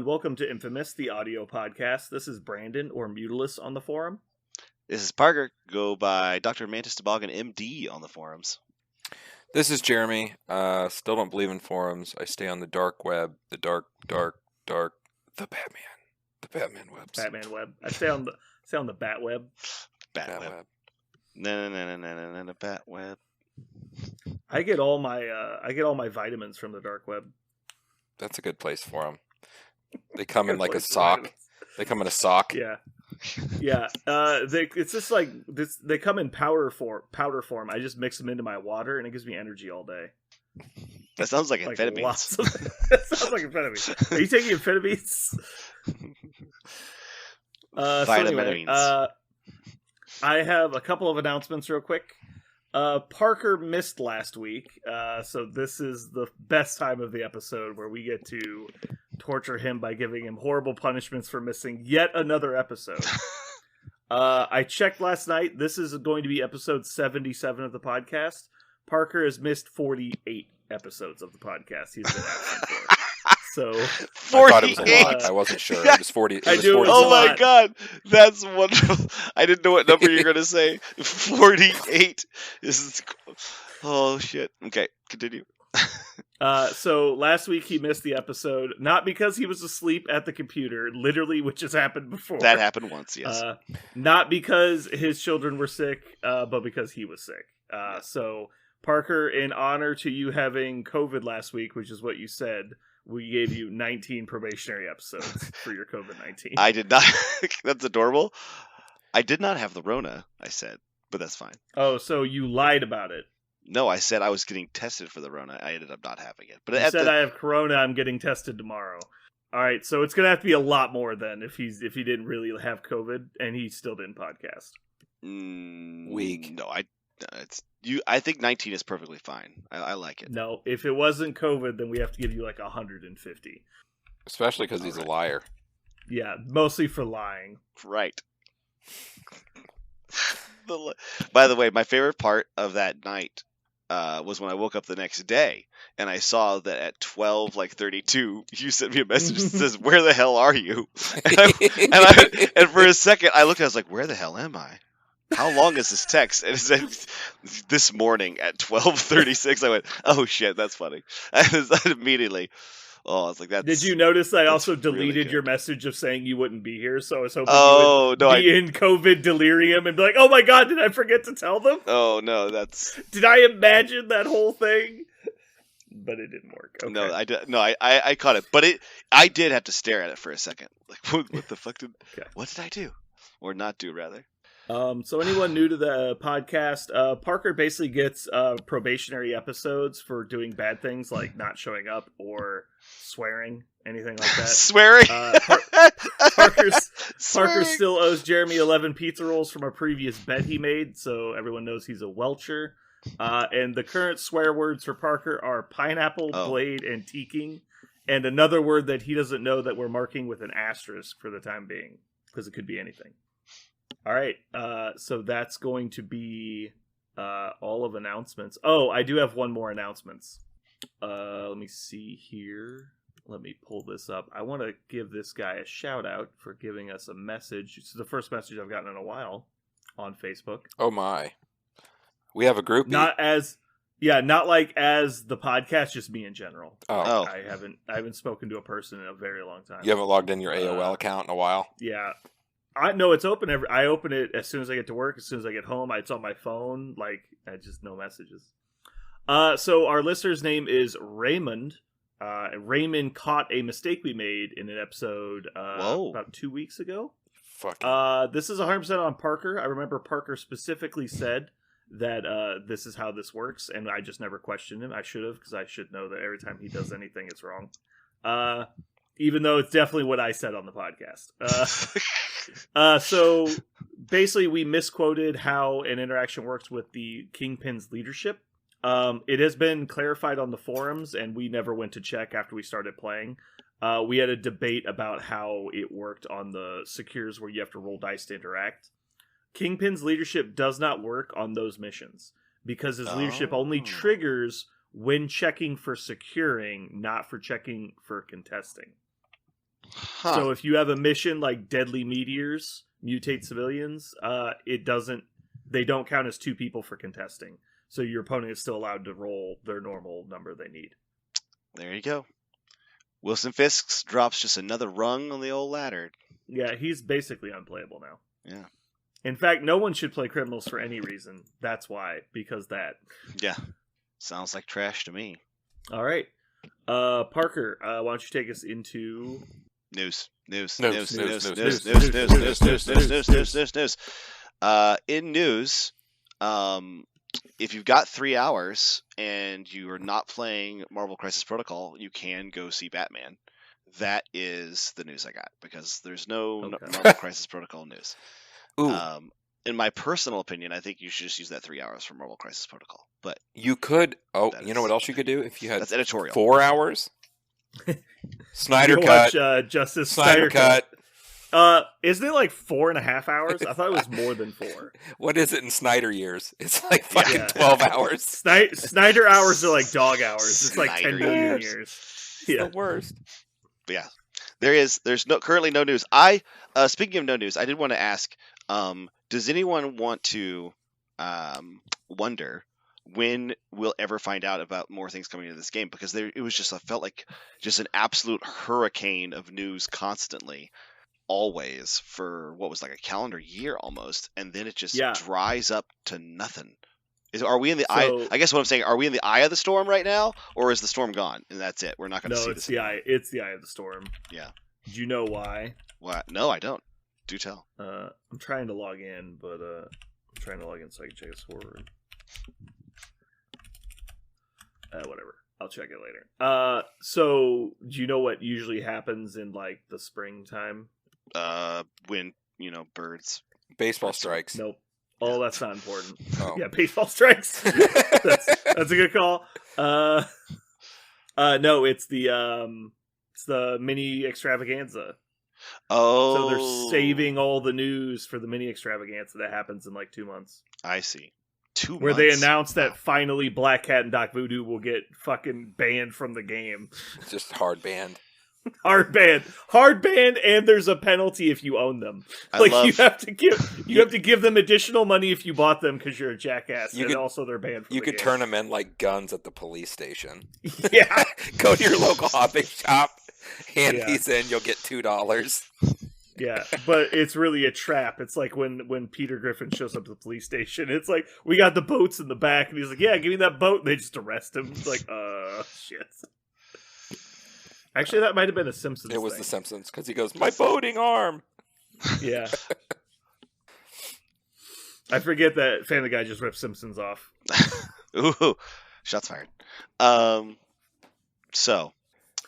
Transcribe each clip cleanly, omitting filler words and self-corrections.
and welcome to Infamous, the audio podcast. This is Brandon, or Mutilus, on the forum. This is Parker. Go by Dr. Mantis Toboggan, MD, on the forums. This is Jeremy. Still don't believe in forums. I stay on the dark web, the dark, the Batman webs. Batman web. I stay on the Bat web. Bat web. No, Bat web. I get all my vitamins from the dark web. That's a good place for them. They come in like a sock. They come in a sock. Yeah. Yeah. It's just like this. They come in powder form. I just mix them into my water, and it gives me energy all day. That sounds like amphetamines. That sounds like amphetamines. Are you taking amphetamines? Vitamins. I have a couple of announcements real quick. Parker missed last week, so this is the best time of the episode where we get to torture him by giving him horrible punishments for missing yet another episode. I checked last night. This is going to be episode 77 of the podcast. Parker has missed 48 episodes of the podcast. He's been absent for. So 48. I thought it was a lot. I wasn't sure. It was 40. It was 40. Oh my god, that's wonderful. I didn't know what number you're going to say. 48. Oh shit. Okay, continue. So last week he missed the episode, not because he was asleep at the computer, literally, which has happened before. That happened once, yes. Not because his children were sick, but because he was sick. So Parker, in honor to you having COVID last week, which is what you said, we gave you 19 probationary episodes for your COVID-19. I did not. That's adorable. I did not have the Rona, I said, but that's fine. Oh, so you lied about it. No, I said I was getting tested for the Rona. I ended up not having it. But you said I have Corona, I'm getting tested tomorrow. All right, so it's going to have to be a lot more then if he didn't really have COVID and he still didn't podcast. Weak. No, I think 19 is perfectly fine. I like it. No, if it wasn't COVID, then we have to give you like 150. Especially because he's a liar. Yeah, mostly for lying. Right. By the way, my favorite part of that night was when I woke up the next day and I saw that at 12:32 you sent me a message that says, "Where the hell are you?" And for a second I looked, I was like, "Where the hell am I? How long is this text?" And it said, "This morning at 12:36." I went, "Oh shit, that's funny." And immediately, I was like, "That's." Did you notice I also deleted really your message of saying you wouldn't be here? So I was hoping you would be in COVID delirium and be like, "Oh my god, did I forget to tell them?" Oh no, that's. Did I imagine that whole thing? But it didn't work. Okay. No, I did. No, I caught it, but I did have to stare at it for a second. Like, what the fuck what did I do, or not do rather? So anyone new to the podcast, Parker basically gets probationary episodes for doing bad things like not showing up or swearing, anything like that. Swearing. Parker still owes Jeremy 11 pizza rolls from a previous bet he made, so everyone knows he's a welcher. And the current swear words for Parker are pineapple, blade, and teaking, and another word that he doesn't know that we're marking with an asterisk for the time being, because it could be anything. All right, so that's going to be all of announcements. Oh, I do have one more announcements. Let me see here. Let me pull this up. I want to give this guy a shout out for giving us a message. It's the first message I've gotten in a while on Facebook. Oh my. We have a group. Not like as the podcast, just me in general. Oh. I haven't spoken to a person in a very long time. You haven't logged in your AOL account in a while? Yeah. No, it's open. I open it as soon as I get to work. As soon as I get home, it's on my phone. Like, I just no messages. So our listener's name is Raymond. Raymond caught a mistake we made in an episode about 2 weeks ago. This is 100% on Parker. I remember Parker specifically said that this is how this works, and I just never questioned him. I should have, because I should know that every time he does anything, it's wrong. Even though it's definitely what I said on the podcast. So basically we misquoted how an interaction works with the Kingpin's leadership. It has been clarified on the forums, and we never went to check after we started playing. We had a debate about how it worked on the secures where you have to roll dice to interact. Kingpin's leadership does not work on those missions, because his leadership only triggers when checking for securing, not for checking for contesting. Huh. So if you have a mission like deadly meteors mutate civilians, they don't count as 2 people for contesting. So your opponent is still allowed to roll their normal number they need. There you go. Wilson Fisk drops just another rung on the old ladder. Yeah, he's basically unplayable now. Yeah. In fact, no one should play criminals for any reason. That's why, because that. Yeah. Sounds like trash to me. All right. Parker, why don't you take us into News. News. In news, if you've got 3 hours and you are not playing Marvel Crisis Protocol, you can go see Batman. That is the news I got, because there's no Marvel Crisis Protocol news. Ooh. In my personal opinion, I think you should just use that 3 hours for Marvel Crisis Protocol. But you could. Oh, you know what else you could do if you had that's editorial. 4 hours? Snyder you cut. Watch, Justice Snyder cut. Isn't it like 4.5 hours? I thought it was more than 4. What is it in Snyder years? It's like fucking 12 hours. Snyder hours are like dog hours. It's like 10 million years. Yeah, the worst. But yeah, there's currently no news. Speaking of no news, I did want to ask, does anyone want to wonder when we'll ever find out about more things coming into this game? Because it felt like just an absolute hurricane of news constantly, always, for what was like a calendar year almost, and then it just dries up to nothing. Are we in the eye? I guess what I'm saying, are we in the eye of the storm right now, or is the storm gone and that's it? We're not going to see this. It's the eye of the storm. Yeah. Do you know why? What? No, I don't. Do tell. I'm trying to log in, but I'm trying to log in so I can check his forward. Whatever. I'll check it later. So do you know what usually happens in like the springtime? When birds. Baseball strikes. Nope. Oh, that's not important. Oh. Yeah, baseball strikes. that's a good call. No, it's the mini extravaganza. Oh. So they're saving all the news for the mini extravaganza that happens in like 2 months. I see. 2 months. Where they announced that finally Black Cat and Doc Voodoo will get fucking banned from the game. Just hard banned. Hard ban, and there's a penalty if you own them. You have to give them additional money if you bought them because you're a jackass. Also they're banned from You the could game. turn them in like guns at the police station. Yeah. Go to your local hobby shop, hand these in, you'll get $2. Yeah, but it's really a trap. It's like when Peter Griffin shows up at the police station. It's like, we got the boats in the back, and he's like, yeah, give me that boat, and they just arrest him. It's like, shit. Actually, that might have been a Simpsons It was thing. The Simpsons, because he goes, my boating arm! Yeah. I forget that Family Guy just ripped Simpsons off. Ooh, shots fired. So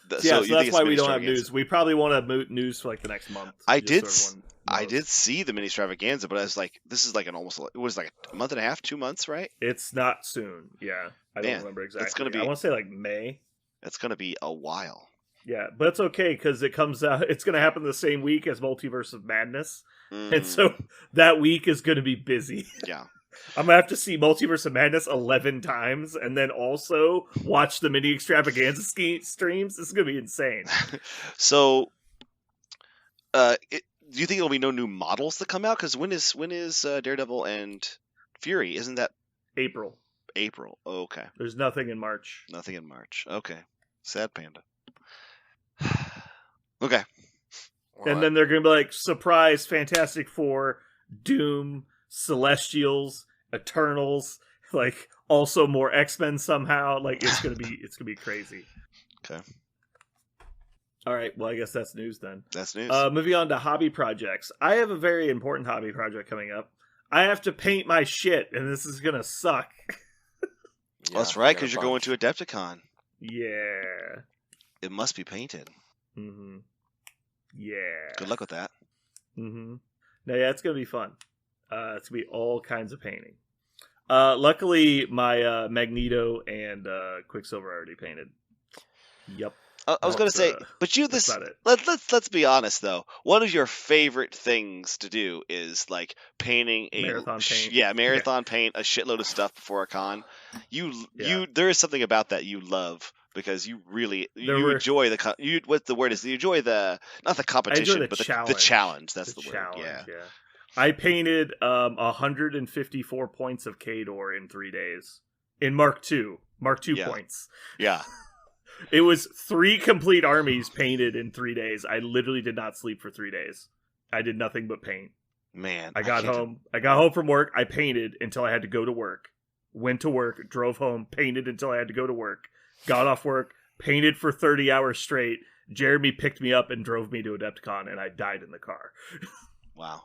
that's why we don't have news. We probably won't have news for like the next month. I did see the mini extravaganza, but I was like, this is like it was like a month and a half, 2 months, right? It's not soon. Yeah, I don't remember exactly. It's gonna be. I want to say like May. It's gonna be a while. Yeah, but it's okay because it comes out. It's going to happen the same week as Multiverse of Madness, and so that week is going to be busy. Yeah, I'm gonna have to see Multiverse of Madness 11 times, and then also watch the mini extravaganza streams. This is going to be insane. So, do you think there'll be no new models that come out? Because when is Daredevil and Fury? Isn't that April? Oh, okay. There's nothing in March. Nothing in March. Okay. Sad panda. Okay. And then they're going to be like, surprise, Fantastic Four, Doom, Celestials, Eternals, like also more X-Men somehow. Like it's gonna be crazy. Okay. All right. Well, I guess that's news then. That's news. Moving on to hobby projects. I have a very important hobby project coming up. I have to paint my shit, and this is gonna suck. Well, that's right, because you're going to Adepticon. Yeah. It must be painted. Mm-hmm. Yeah. Good luck with that. Mm-hmm. No, yeah, it's gonna be fun. It's gonna be all kinds of painting. Luckily, my Magneto and Quicksilver are already painted. Yep. I was going to say, but let's be honest though. One of your favorite things to do is like painting a marathon paint. Marathon paint a shitload of stuff before a con. There is something about that you love because you really enjoy what the word is? You enjoy not the competition, but challenge. the challenge. That's the challenge, word. Yeah. I painted 154 points of Khador in 3 days in Mark II points. Yeah. It was 3 complete armies painted in 3 days. I literally did not sleep for 3 days. I did nothing but paint. Man, I got home from work. I painted until I had to go to work. Went to work, drove home, painted until I had to go to work. Got off work, painted for 30 hours straight. Jeremy picked me up and drove me to Adepticon, and I died in the car. Wow.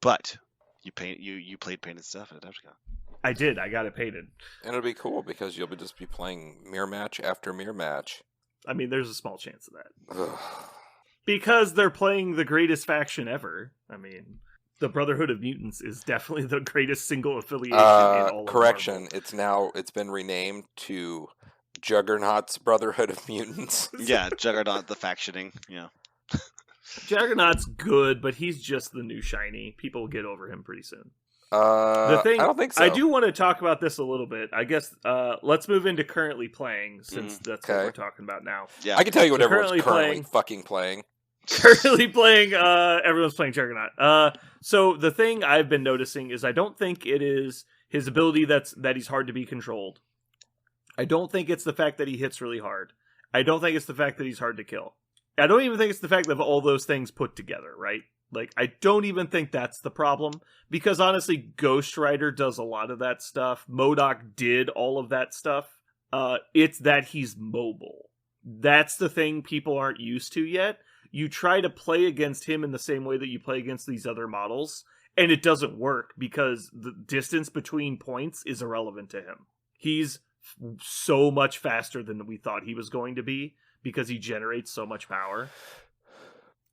But you played painted stuff at Adepticon. I did. I got it painted. And it'll be cool because you'll just be playing mirror match after mirror match. I mean, there's a small chance of that. Ugh. Because they're playing the greatest faction ever. I mean, the Brotherhood of Mutants is definitely the greatest single affiliation in all correction, of it's been renamed to Juggernaut's Brotherhood of Mutants. Yeah, Juggernaut, the factioning. Yeah. Juggernaut's good, but he's just the new shiny. People will get over him pretty soon. I don't think so. I do want to talk about this a little bit. I guess let's move into currently playing, since that's what we're talking about now. Yeah, I can tell you what everyone's currently fucking playing. Currently playing, everyone's playing Juggernaut. So the thing I've been noticing is I don't think it is his ability that he's hard to be controlled. I don't think it's the fact that he hits really hard. I don't think it's the fact that he's hard to kill. I don't even think it's the fact of all those things put together, right? Like, I don't even think that's the problem, because honestly, Ghost Rider does a lot of that stuff. MODOK did all of that stuff. It's that he's mobile. That's the thing people aren't used to yet. You try to play against him in the same way that you play against these other models, and it doesn't work because the distance between points is irrelevant to him. He's so much faster than we thought he was going to be because he generates so much power.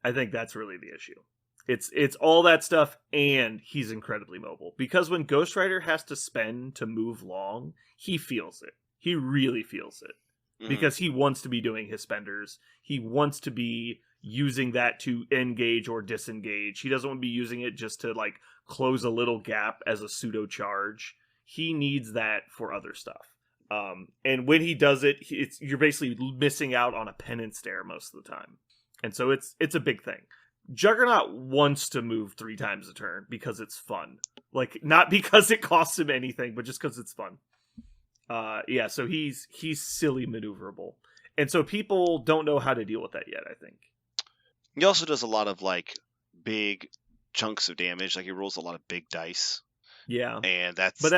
I think that's really the issue. It's all that stuff, and he's incredibly mobile. Because when Ghost Rider has to spend to move long, he feels it. He really feels it. Mm-hmm. Because he wants to be doing his spenders. He wants to be using that to engage or disengage. He doesn't want to be using it just to, like, close a little gap as a pseudo charge. He needs that for other stuff. And when he does it, you're basically missing out on a penance stare most of the time. And so it's a big thing. Juggernaut wants to move 3 times a turn because it's fun. Like, not because it costs him anything, but just because it's fun. Yeah, so he's silly maneuverable. And so people don't know how to deal with that yet, I think. He also does a lot of, like, big chunks of damage. Like, he rolls a lot of big dice. Yeah. And that's... But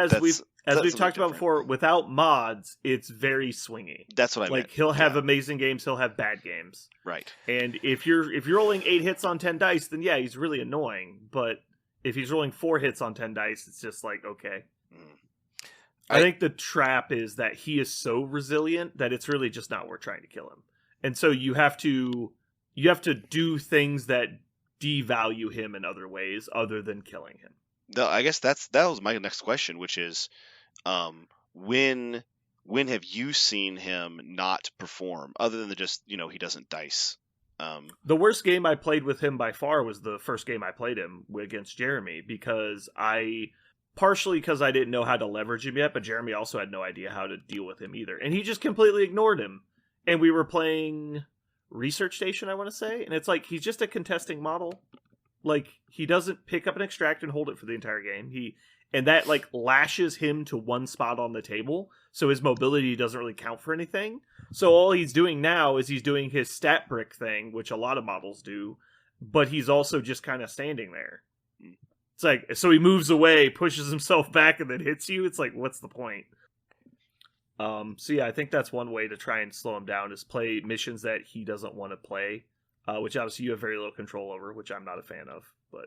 as we've talked about before, without mods, it's very swingy. That's what I meant. Like, he'll have amazing games, he'll have bad games. Right. And if you're rolling 8 hits on 10 dice, then yeah, he's really annoying. But if he's rolling 4 hits on 10 dice, it's just like, okay. I think the trap is that he is so resilient that it's really just not worth trying to kill him. And so you have to do things that devalue him in other ways other than killing him. No, I guess that was my next question, which is, when have you seen him not perform other than just, he doesn't dice? The worst game I played with him by far was the first game I played him against Jeremy, partially because I didn't know how to leverage him yet, but Jeremy also had no idea how to deal with him either. And he just completely ignored him. And we were playing Research Station, I want to say, and it's like, he's just a contesting model. Like, he doesn't pick up an extract and hold it for the entire game. And that, like, lashes him to one spot on the table, so his mobility doesn't really count for anything. So all he's doing now is he's doing his stat brick thing, which a lot of models do, but he's also just kind of standing there. It's like, so he moves away, pushes himself back, and then hits you. It's like, what's the point? So yeah, I think that's one way to try and slow him down, is play missions that he doesn't want to play. Which obviously you have very little control over, which I'm not a fan of. But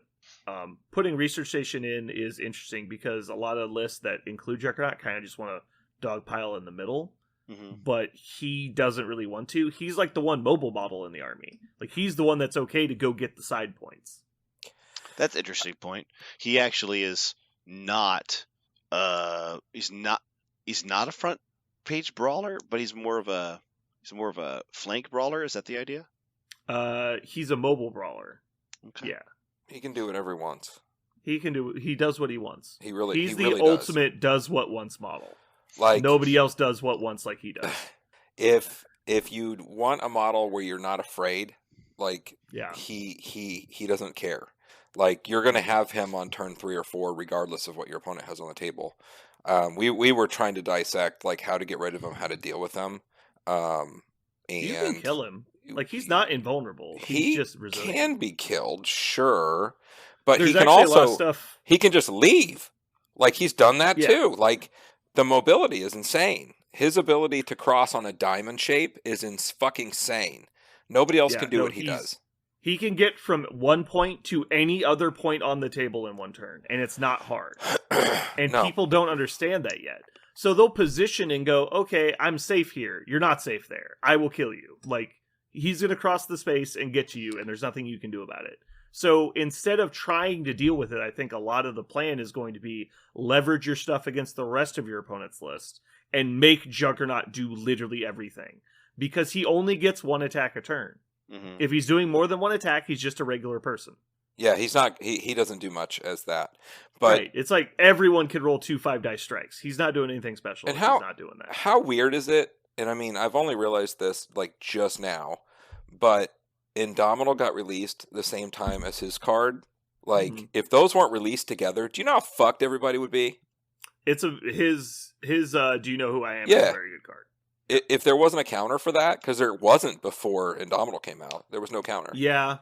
putting Research Station in is interesting because a lot of lists that include Juggernaut kind of just want to dogpile in the middle. Mm-hmm. But he doesn't really want to. He's like the one mobile model in the army. Like, he's the one that's okay to go get the side points. That's an interesting point. He actually is not. He's not a front page brawler, but he's more of a flank brawler. Is that the idea? He's a mobile brawler. Okay. Yeah. He can do whatever he wants. He does what he wants. He's the ultimate does what once model. Like nobody else does what once like he does. If you want a model where you're not afraid, like Yeah. he doesn't care. Like you're gonna have him on turn 3 or 4 regardless of what your opponent has on the table. We were trying to dissect like how to get rid of him, how to deal with him. And you can kill him. Like he's not invulnerable. He's just resilient. He can be killed, sure, but There's he can actually a lot also of stuff. he can just leave. Like he's done that Yeah. too. Like the mobility is insane. His ability to cross on a diamond shape is fucking insane. Nobody else can do what he does. He can get from one point to any other point on the table in one turn, and it's not hard. And people don't understand that yet. So they'll position and go, okay, I'm safe here. You're not safe there. I will kill you. Like, he's going to cross the space and get to you, and there's nothing you can do about it. So instead of trying to deal with it, I think a lot of the plan is going to be leverage your stuff against the rest of your opponent's list and make Juggernaut do literally everything. Because he only gets one attack a turn. Mm-hmm. If he's doing more than one attack, he's just a regular person. Yeah, he's not. He doesn't do much as that. But right. It's like everyone can roll 2 5-dice strikes. He's not doing anything special. And he's not doing that. How weird is it? And I mean, I've only realized this like just now, but Indomitable got released the same time as his card. Like, if those weren't released together, do you know how fucked everybody would be? It's his Do You Know Who I Am? Yeah. Is a very good card. If there wasn't a counter for that, because there wasn't before Indomitable came out, there was no counter. Yeah.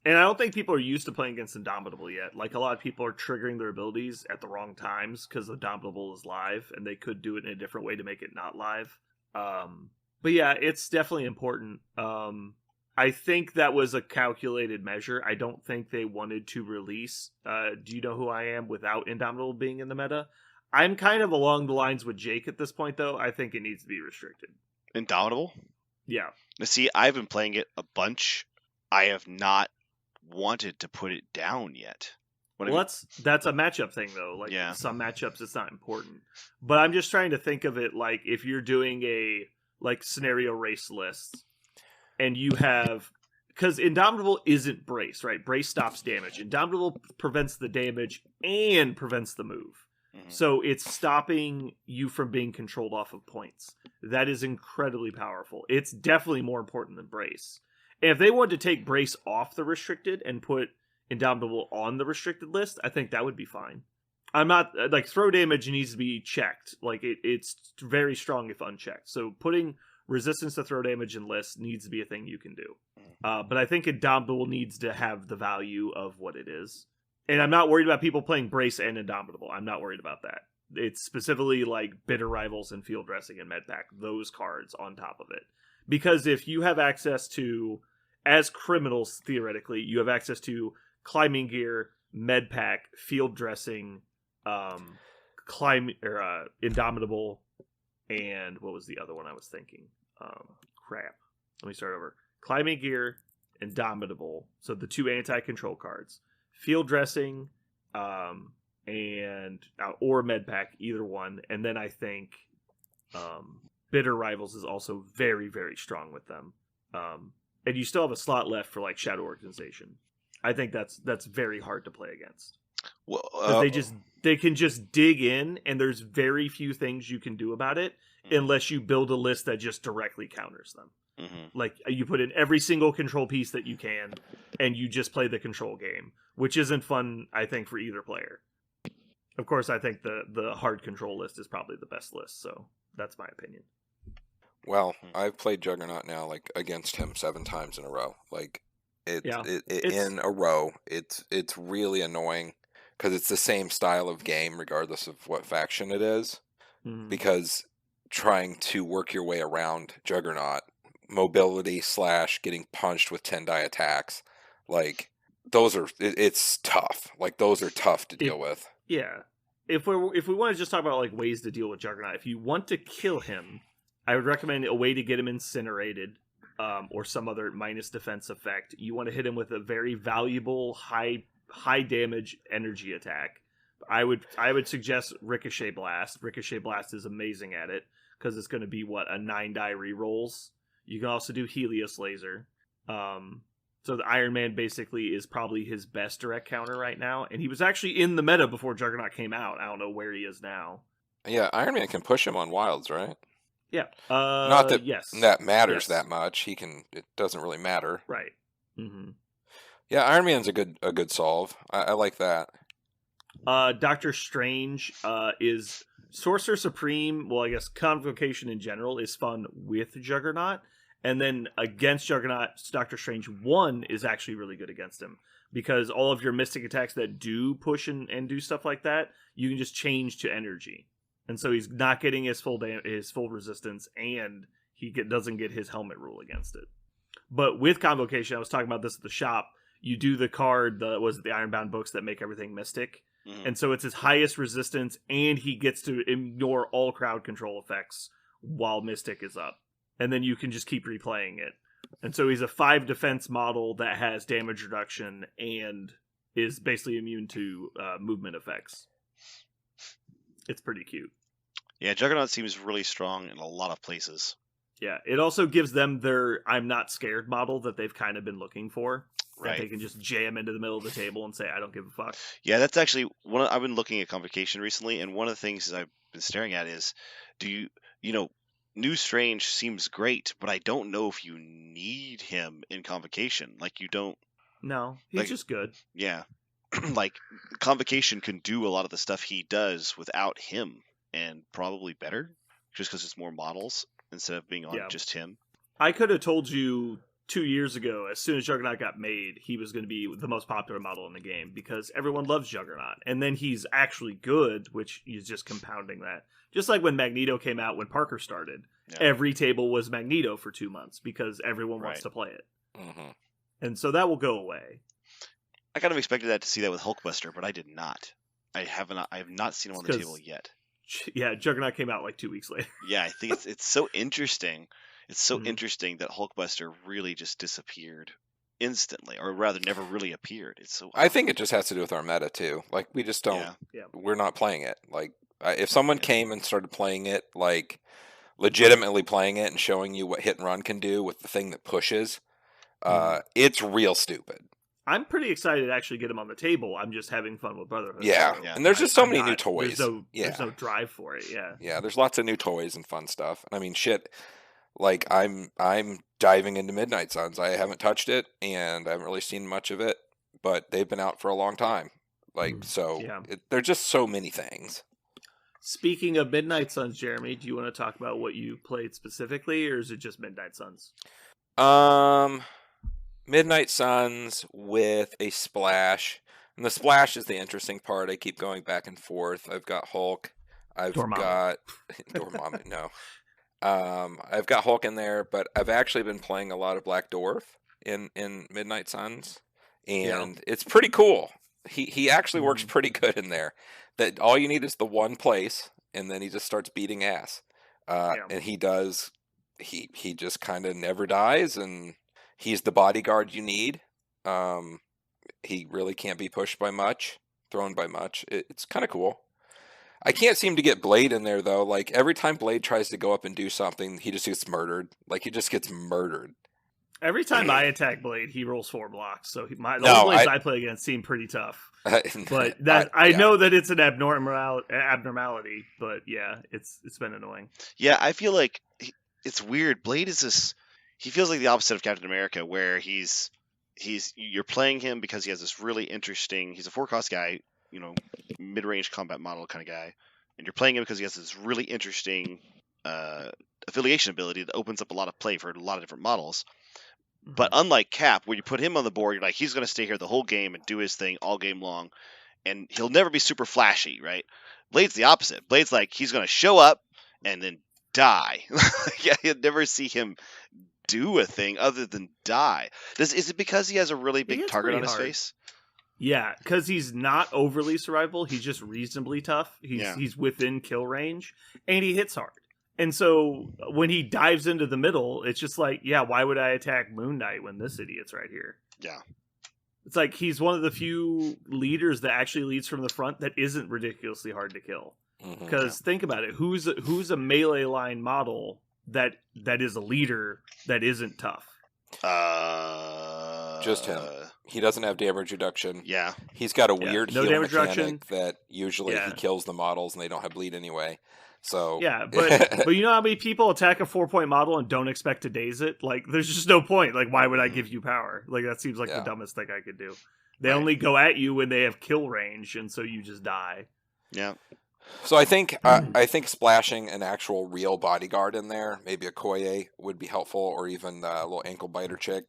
And I don't think people are used to playing against Indomitable yet. Like, a lot of people are triggering their abilities at the wrong times because Indomitable is live, and they could do it in a different way to make it not live. But yeah, it's definitely important. I think that was a calculated measure. I don't think they wanted to release Do You Know Who I Am without Indomitable being in the meta. I'm kind of along the lines with Jake at this point, though. I think it needs to be restricted. Indomitable? Yeah. Now, see, I've been playing it a bunch. I have not wanted to put it down yet. That's a matchup thing, though. Like, some matchups, it's not important. But I'm just trying to think of it like if you're doing a scenario race list, and you have... Because Indomitable isn't Brace, right? Brace stops damage. Indomitable prevents the damage and prevents the move. So it's stopping you from being controlled off of points. That is incredibly powerful. It's definitely more important than Brace. And if they wanted to take Brace off the restricted and put Indomitable on the restricted list, I think that would be fine. I'm not... Like, throw damage needs to be checked. Like, it's very strong if unchecked. So putting resistance to throw damage in lists needs to be a thing you can do. But I think Indomitable needs to have the value of what it is. And I'm not worried about people playing Brace and Indomitable. I'm not worried about that. It's specifically like Bitter Rivals and Field Dressing and Medpack, those cards on top of it. Because if you have access to, as criminals, theoretically, you have access to Climbing Gear, Medpack, Field Dressing, Indomitable, and what was the other one I was thinking? Crap. Let me start over. Climbing Gear, Indomitable, so the 2 anti-control cards. Field Dressing, and or Medpack, either one. And then I think Bitter Rivals is also very, very strong with them. And you still have a slot left for like Shadow Organization. I think that's very hard to play against. Well, they can just dig in, and there's very few things you can do about it unless you build a list that just directly counters them. Like, you put in every single control piece that you can, and you just play the control game, which isn't fun, I think, for either player. Of course, I think the hard control list is probably the best list, so that's my opinion. Well, I've played Juggernaut now, like, against him 7 times in a row. Like, in a row. It's really annoying, because it's the same style of game, regardless of what faction it is. Because trying to work your way around Juggernaut, mobility / getting punched with 10-die attacks, like, it's tough. Like, those are tough to deal with. Yeah. If we want to just talk about like ways to deal with Juggernaut, if you want to kill him, I would recommend a way to get him incinerated, or some other minus defense effect. You want to hit him with a very valuable high damage energy attack. I would suggest Ricochet Blast. Ricochet Blast is amazing at it because it's going to be a 9-die rerolls. You can also do Helios Laser. So the Iron Man basically is probably his best direct counter right now. And he was actually in the meta before Juggernaut came out. I don't know where he is now. Yeah, Iron Man can push him on wilds, right? Yeah. Not that yes. that matters that much. It doesn't really matter. Right. Mm-hmm. Yeah, Iron Man's a good solve. I like that. Doctor Strange is Sorcerer Supreme. Well, I guess Convocation in general is fun with Juggernaut, and then against Juggernaut, Doctor Strange 1 is actually really good against him because all of your mystic attacks that do push and do stuff like that, you can just change to energy, and so he's not getting his full resistance, and he doesn't get his helmet rule against it. But with Convocation, I was talking about this at the shop. You do the card, the Ironbound books that make everything mystic. Mm-hmm. And so it's his highest resistance, and he gets to ignore all crowd control effects while Mystic is up. And then you can just keep replaying it. And so he's a 5 defense model that has damage reduction and is basically immune to movement effects. It's pretty cute. Yeah, Juggernaut seems really strong in a lot of places. Yeah, it also gives them their I'm not scared model that they've kind of been looking for. Right. That they can just jam into the middle of the table and say, I don't give a fuck. Yeah, that's actually I've been looking at Convocation recently, and one of the things I've been staring at is, New Strange seems great, but I don't know if you need him in Convocation. Like, you don't. No, he's just good. Yeah. Like, Convocation can do a lot of the stuff he does without him, and probably better, just because it's more models instead of being on just him. I could have told you 2 years ago, as soon as Juggernaut got made, he was going to be the most popular model in the game because everyone loves Juggernaut. And then he's actually good, which is just compounding that. Just like when Magneto came out, when Parker started, every table was Magneto for 2 months because everyone wants to play it. Mm-hmm. And so that will go away. I kind of expected to see that with Hulkbuster, but I did not. I have not seen him on the table yet. Yeah, Juggernaut came out like 2 weeks later. Yeah, I think it's so interesting. It's so interesting that Hulkbuster really just disappeared instantly, or rather never really appeared. It's so. I think it just has to do with our meta too. Like, we just don't. Yeah. We're not playing it. Like, if someone came and started playing it, like legitimately playing it and showing you what hit and run can do with the thing that pushes, it's real stupid. I'm pretty excited to actually get him on the table. I'm just having fun with Brotherhood. Yeah, so and there's just so many new toys. There's no drive for it. Yeah. There's lots of new toys and fun stuff. And I mean, shit. Like, I'm diving into Midnight Suns. I haven't touched it, and I haven't really seen much of it, but they've been out for a long time. Like, there's just so many things. Speaking of Midnight Suns, Jeremy, do you want to talk about what you played specifically, or is it just Midnight Suns? Midnight Suns with a splash. And the splash is the interesting part. I keep going back and forth. I've got Hulk. I've got Dormammu, no. I've got Hulk in there, but I've actually been playing a lot of Black Dwarf in Midnight Suns, and it's pretty cool. He actually works pretty good in there. That all you need is the one place, and then he just starts beating ass. And he does. He just kind of never dies, and he's the bodyguard you need. He really can't be pushed by much, thrown by much. It's kind of cool. I can't seem to get Blade in there, though. Like, every time Blade tries to go up and do something, he just gets murdered. Like, he just gets murdered. Every time I attack Blade, he rolls 4 blocks. So the Blades I play against seem pretty tough. But I know that it's an abnormality. But yeah, it's been annoying. Yeah, I feel like it's weird. Blade is this. He feels like the opposite of Captain America, where you're playing him because he has this really interesting. He's a 4-cost guy. Mid-range combat model kind of guy, and you're playing him because he has this really interesting affiliation ability that opens up a lot of play for a lot of different models. Mm-hmm. But unlike Cap, where you put him on the board, you're like, he's going to stay here the whole game and do his thing all game long, and he'll never be super flashy, right? Blade's the opposite. Blade's like, he's going to show up and then die. Yeah, you'll never see him do a thing other than die. Is it because he has a really big target on his face? Yeah, because he's not overly survivable. He's just reasonably tough. He's within kill range, and he hits hard. And so when he dives into the middle, it's just like, yeah, why would I attack Moon Knight when this idiot's right here? Yeah. It's like he's one of the few leaders that actually leads from the front that isn't ridiculously hard to kill. Because think about it, who's a melee line model that is a leader that isn't tough? Just him. He doesn't have damage reduction. Yeah. He's got a weird no heal damage mechanic reduction. that usually he kills the models and they don't have bleed anyway. So yeah, but you know how many people attack a 4-point model and don't expect to daze it? Like, there's just no point. Like, why would I give you power? Like, that seems like the dumbest thing I could do. They only go at you when they have kill range, and so you just die. Yeah. So I think splashing an actual real bodyguard in there, maybe a Koye, would be helpful, or even a little ankle biter chick.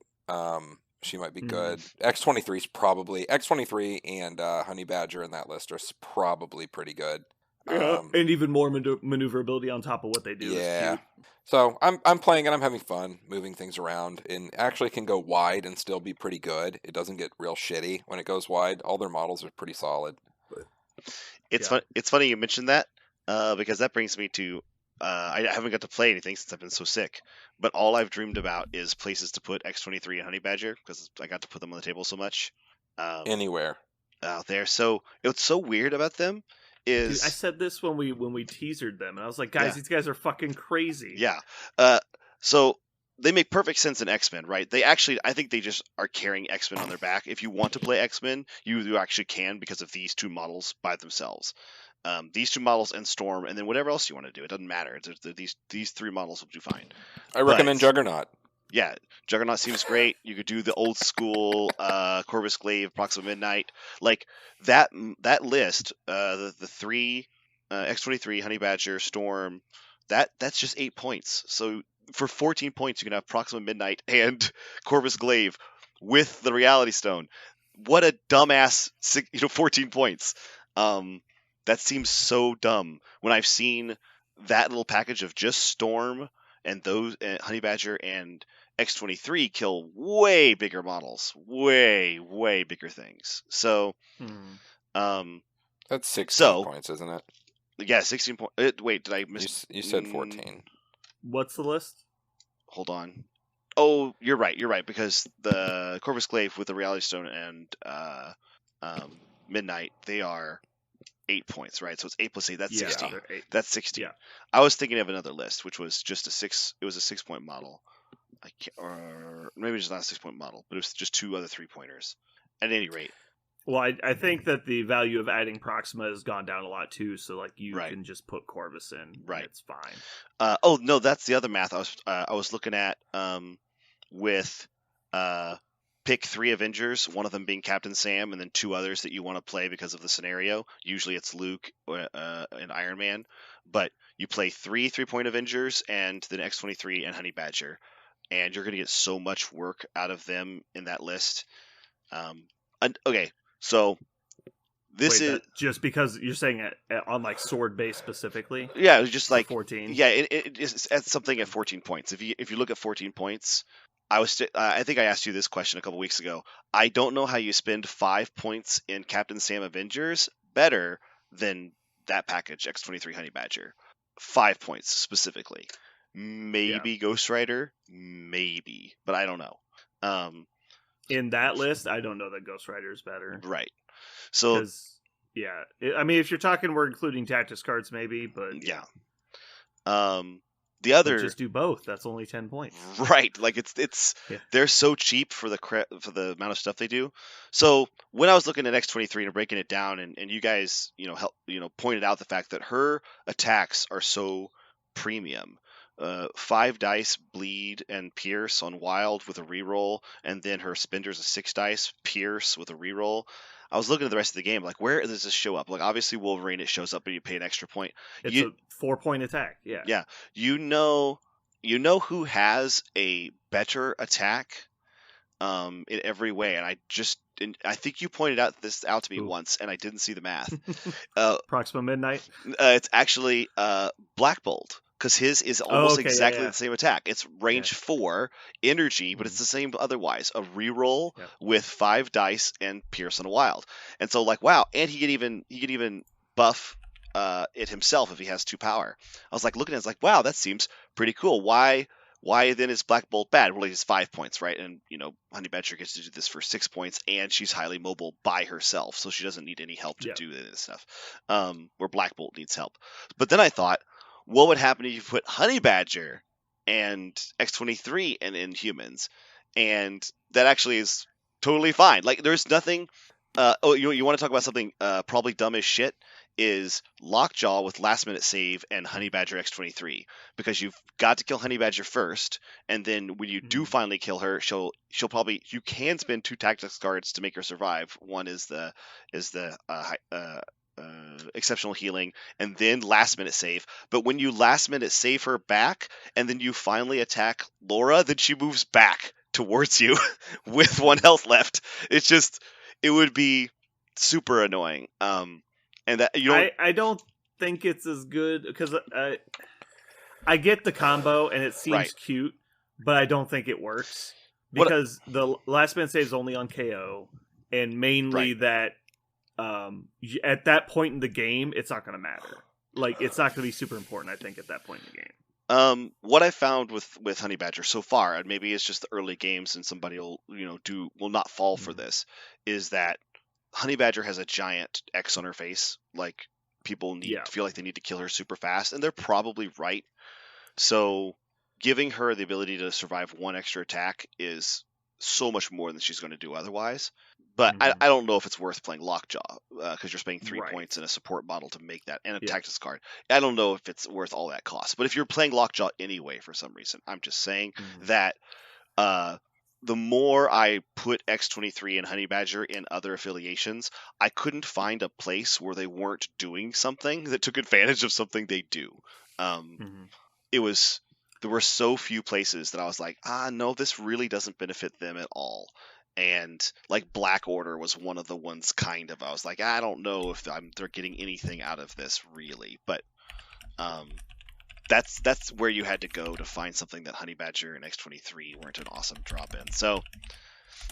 She might be good. X-23 is probably X-23 and Honey Badger in that list are probably pretty good. Yeah, and even more maneuverability on top of what they do. Yeah. So I'm playing and I'm having fun moving things around, and actually can go wide and still be pretty good. It doesn't get real shitty when it goes wide. All their models are pretty solid. It's fun. It's funny you mentioned that because that brings me to I haven't got to play anything since I've been so sick. But all I've dreamed about is places to put X-23 and Honey Badger because I got to put them on the table so much. Anywhere out there. So what's so weird about them is Dude, I said this when we teasered them, and I was like, guys, these guys are fucking crazy. Yeah. So they make perfect sense in X-Men, right? I think they just are carrying X-Men on their back. If you want to play X-Men, you actually can because of these two models by themselves. These two models and Storm, and then whatever else you want to do. It doesn't matter. These three models will do fine. I recommend Juggernaut. Yeah, Juggernaut seems great. You could do the old school Corvus Glaive, Proxima Midnight, like that list. The three X-23, Honey Badger, Storm. That's just 8 points. So for 14 points, you can have Proxima Midnight and Corvus Glaive with the Reality Stone. What a dumbass 14 points. That seems so dumb when I've seen that little package of just Storm and those Honey Badger and X-23 kill way bigger models, way bigger things. So, that's 16 points, isn't it? Yeah, 16 points. Wait, did I miss? You said 14. What's the list? Hold on. Oh, you're right, because the Corvus Glaive with the Reality Stone and Midnight, they are 8 points, right? So it's 8 plus 8. That's 16. That's 16. Yeah. I was thinking of another list, which was just a 6-point model. Or maybe just not a 6-point model, but it was just 2 other 3-pointers. At any rate. Well, I think that the value of adding Proxima has gone down a lot too. So like you can just put Corvus in, right? It's fine. Oh no, that's the other math I was looking at with pick 3 Avengers, one of them being Captain Sam, and then 2 others that you want to play because of the scenario. Usually it's Luke and Iron Man, but you play 3 3-point Avengers and then X-23 and Honey Badger, and you're going to get so much work out of them in that list. Okay, so this is just because you're saying it on like sword base specifically. Yeah, just like 14. Yeah, it's at something at 14 points. If you look at 14 points. I think I asked you this question a couple weeks ago. I don't know how you spend 5 points in Captain Sam Avengers better than that package, X-23 Honey Badger. 5 points specifically. Maybe Ghost Rider, maybe, but I don't know. In that list, I don't know that Ghost Rider is better. Right. So I mean, if you're talking, we're including tactics cards, maybe, but yeah. The other just do both. That's only 10 points. Right. Like it's they're so cheap for the amount of stuff they do. So when I was looking at X-23 and breaking it down, and you guys pointed out the fact that her attacks are so premium. 5 dice bleed and pierce on wild with a reroll, and then her spinder's a 6 dice pierce with a reroll. I was looking at the rest of the game, like, where does this show up? Like, obviously Wolverine, it shows up, but you pay an extra point. It's a 4-point attack. Yeah. Yeah. You know who has a better attack in every way, and I think you pointed out to me once, and I didn't see the math. Proxima Midnight. It's actually Black Bolt. Because his is almost exactly the same attack. It's range 4, energy, but it's the same otherwise. A reroll with 5 dice and pierce on a wild. And so, like, wow, and he could even buff it himself if he has 2 power. I was like looking at it, I was like, wow, that seems pretty cool. Why then is Black Bolt bad? Well, he's 5 points, right? And Honey Badger gets to do this for 6 points, and she's highly mobile by herself, so she doesn't need any help to do this stuff. Where Black Bolt needs help. But then I thought, what would happen if you put Honey Badger and X-23 in Inhumans? And that actually is totally fine. Like there's nothing. You want to talk about something probably dumb as shit? Is Lockjaw with last minute save and Honey Badger X23, because you've got to kill Honey Badger first, and then when you do finally kill her, she'll probably, you can spend 2 tactics cards to make her survive. One is the exceptional healing, and then last minute save. But when you last minute save her back, and then you finally attack Laura, then she moves back towards you with 1 health left. It's just, it would be super annoying. And that I don't think it's as good, because I get the combo and it seems cute, but I don't think it works, because the last minute save is only on KO, and mainly that at that point in the game it's not going to matter. Like, it's not going to be super important, I think, at that point in the game. What I found with Honey Badger so far, and maybe it's just the early games and somebody will not fall for this, is that Honey Badger has a giant X on her face. Like, people feel like they need to kill her super fast, and they're probably right. So giving her the ability to survive 1 extra attack is so much more than she's going to do otherwise. But I don't know if it's worth playing Lockjaw, because you're spending 3 points in a support model to make that, and a tactics card. I don't know if it's worth all that cost. But if you're playing Lockjaw anyway for some reason, I'm just saying that the more I put X23 and Honey Badger in other affiliations, I couldn't find a place where they weren't doing something that took advantage of something they do. There were so few places that I was like, no, this really doesn't benefit them at all. And like Black Order was one of the ones, kind of. I was like, I don't know if they're getting anything out of this really, but that's where you had to go to find something that Honey Badger and X23 weren't an awesome drop in. So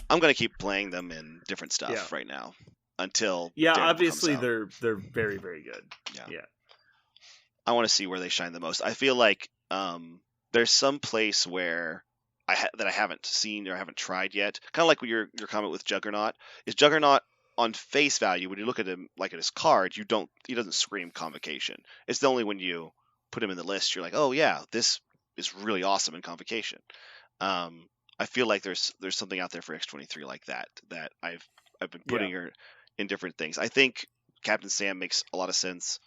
I'm gonna keep playing them in different stuff right now until obviously they're very, very good. Yeah. I want to see where they shine the most. I feel like there's some place where that I haven't seen or I haven't tried yet. Kind of like your comment with Juggernaut. Is Juggernaut on face value, when you look at him like at his card, he doesn't scream Convocation. It's only when you put him in the list you're like, oh yeah, this is really awesome in Convocation. I feel like there's something out there for X23 like that I've been putting her in different things. I think Captain Sam makes a lot of sense.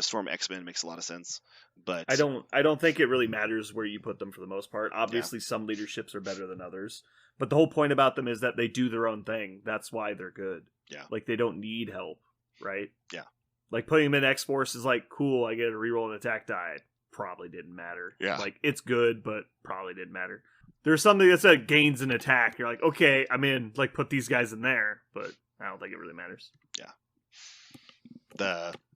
Storm X-Men makes a lot of sense, but I don't think it really matters where you put them for the most part. Obviously, some leaderships are better than others, but the whole point about them is that they do their own thing. That's why they're good. Yeah, like they don't need help, right? Yeah, like putting them in X-Force is like cool. I get a reroll an attack die. Probably didn't matter. Yeah, like it's good, but probably didn't matter. There's something that said gains an attack. You're like, okay, I'm in. Like put these guys in there, but I don't think it really matters. Yeah.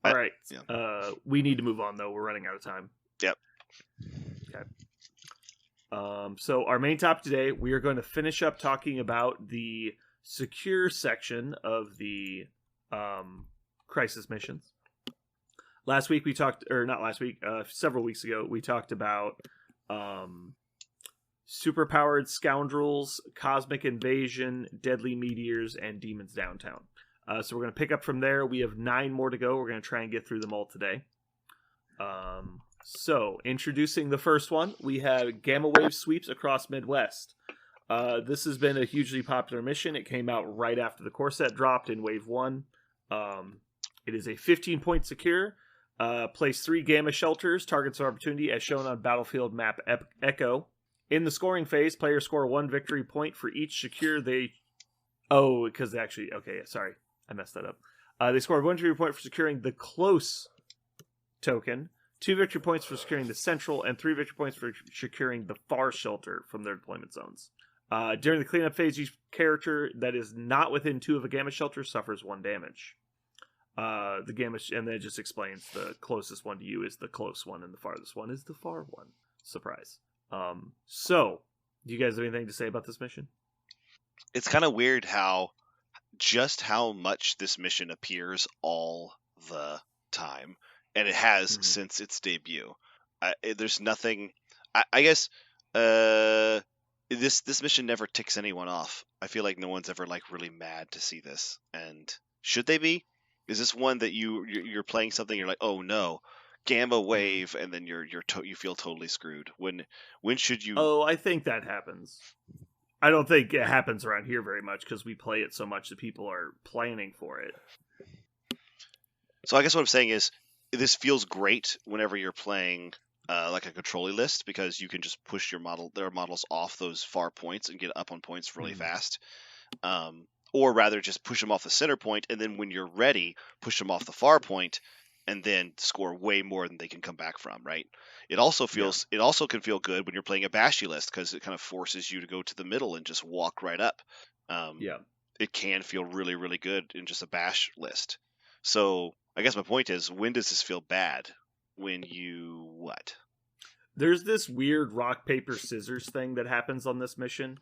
All right. Yeah. We need to move on, though. We're running out of time. Yep. Okay. So our main topic today, we are going to finish up talking about the secure section of the crisis missions. Last week we talked, or not last week, several weeks ago, we talked about superpowered scoundrels, cosmic invasion, deadly meteors, and demons downtown. So we're going to pick up from there. We have 9 more to go. We're going to try and get through them all today. So, introducing the first one, we have Gamma Wave Sweeps across Midwest. This has been a hugely popular mission. It came out right after the core set dropped in Wave 1. It is a 15-point secure. Place 3 Gamma Shelters, targets of opportunity, as shown on battlefield map Echo. In the scoring phase, players score 1 victory point for each secure they... Oh, because they actually... Okay, sorry. I messed that up. They scored 1 victory point for securing the close token, 2 victory points for securing the central, and 3 victory points for securing the far shelter from their deployment zones. During the cleanup phase, each character that is not within 2 of a Gamma Shelter suffers 1 damage. The Gamma, and then it just explains the closest one to you is the close one, and the farthest one is the far one. Surprise. So, do you guys have anything to say about this mission? It's kind of weird how much this mission appears all the time, and it has since its debut. There's nothing. I guess this mission never ticks anyone off. I feel like no one's ever like really mad to see this, and should they be? Is this one that you're playing something, you're like, oh no, Gamma Wave, and then you feel totally screwed? When should you? Oh, I think that happens. I don't think it happens around here very much because we play it so much that people are planning for it. So I guess what I'm saying is this feels great whenever you're playing like a controlling list, because you can just push their models off those far points and get up on points really fast. Or rather just push them off the center point, and then when you're ready, push them off the far point and then score way more than they can come back from, right? It also can feel good when you're playing a bashy list, because it kind of forces you to go to the middle and just walk right up. It can feel really, really good in just a bash list. So I guess my point is, when does this feel bad? When you what? There's this weird rock, paper, scissors thing that happens on this mission,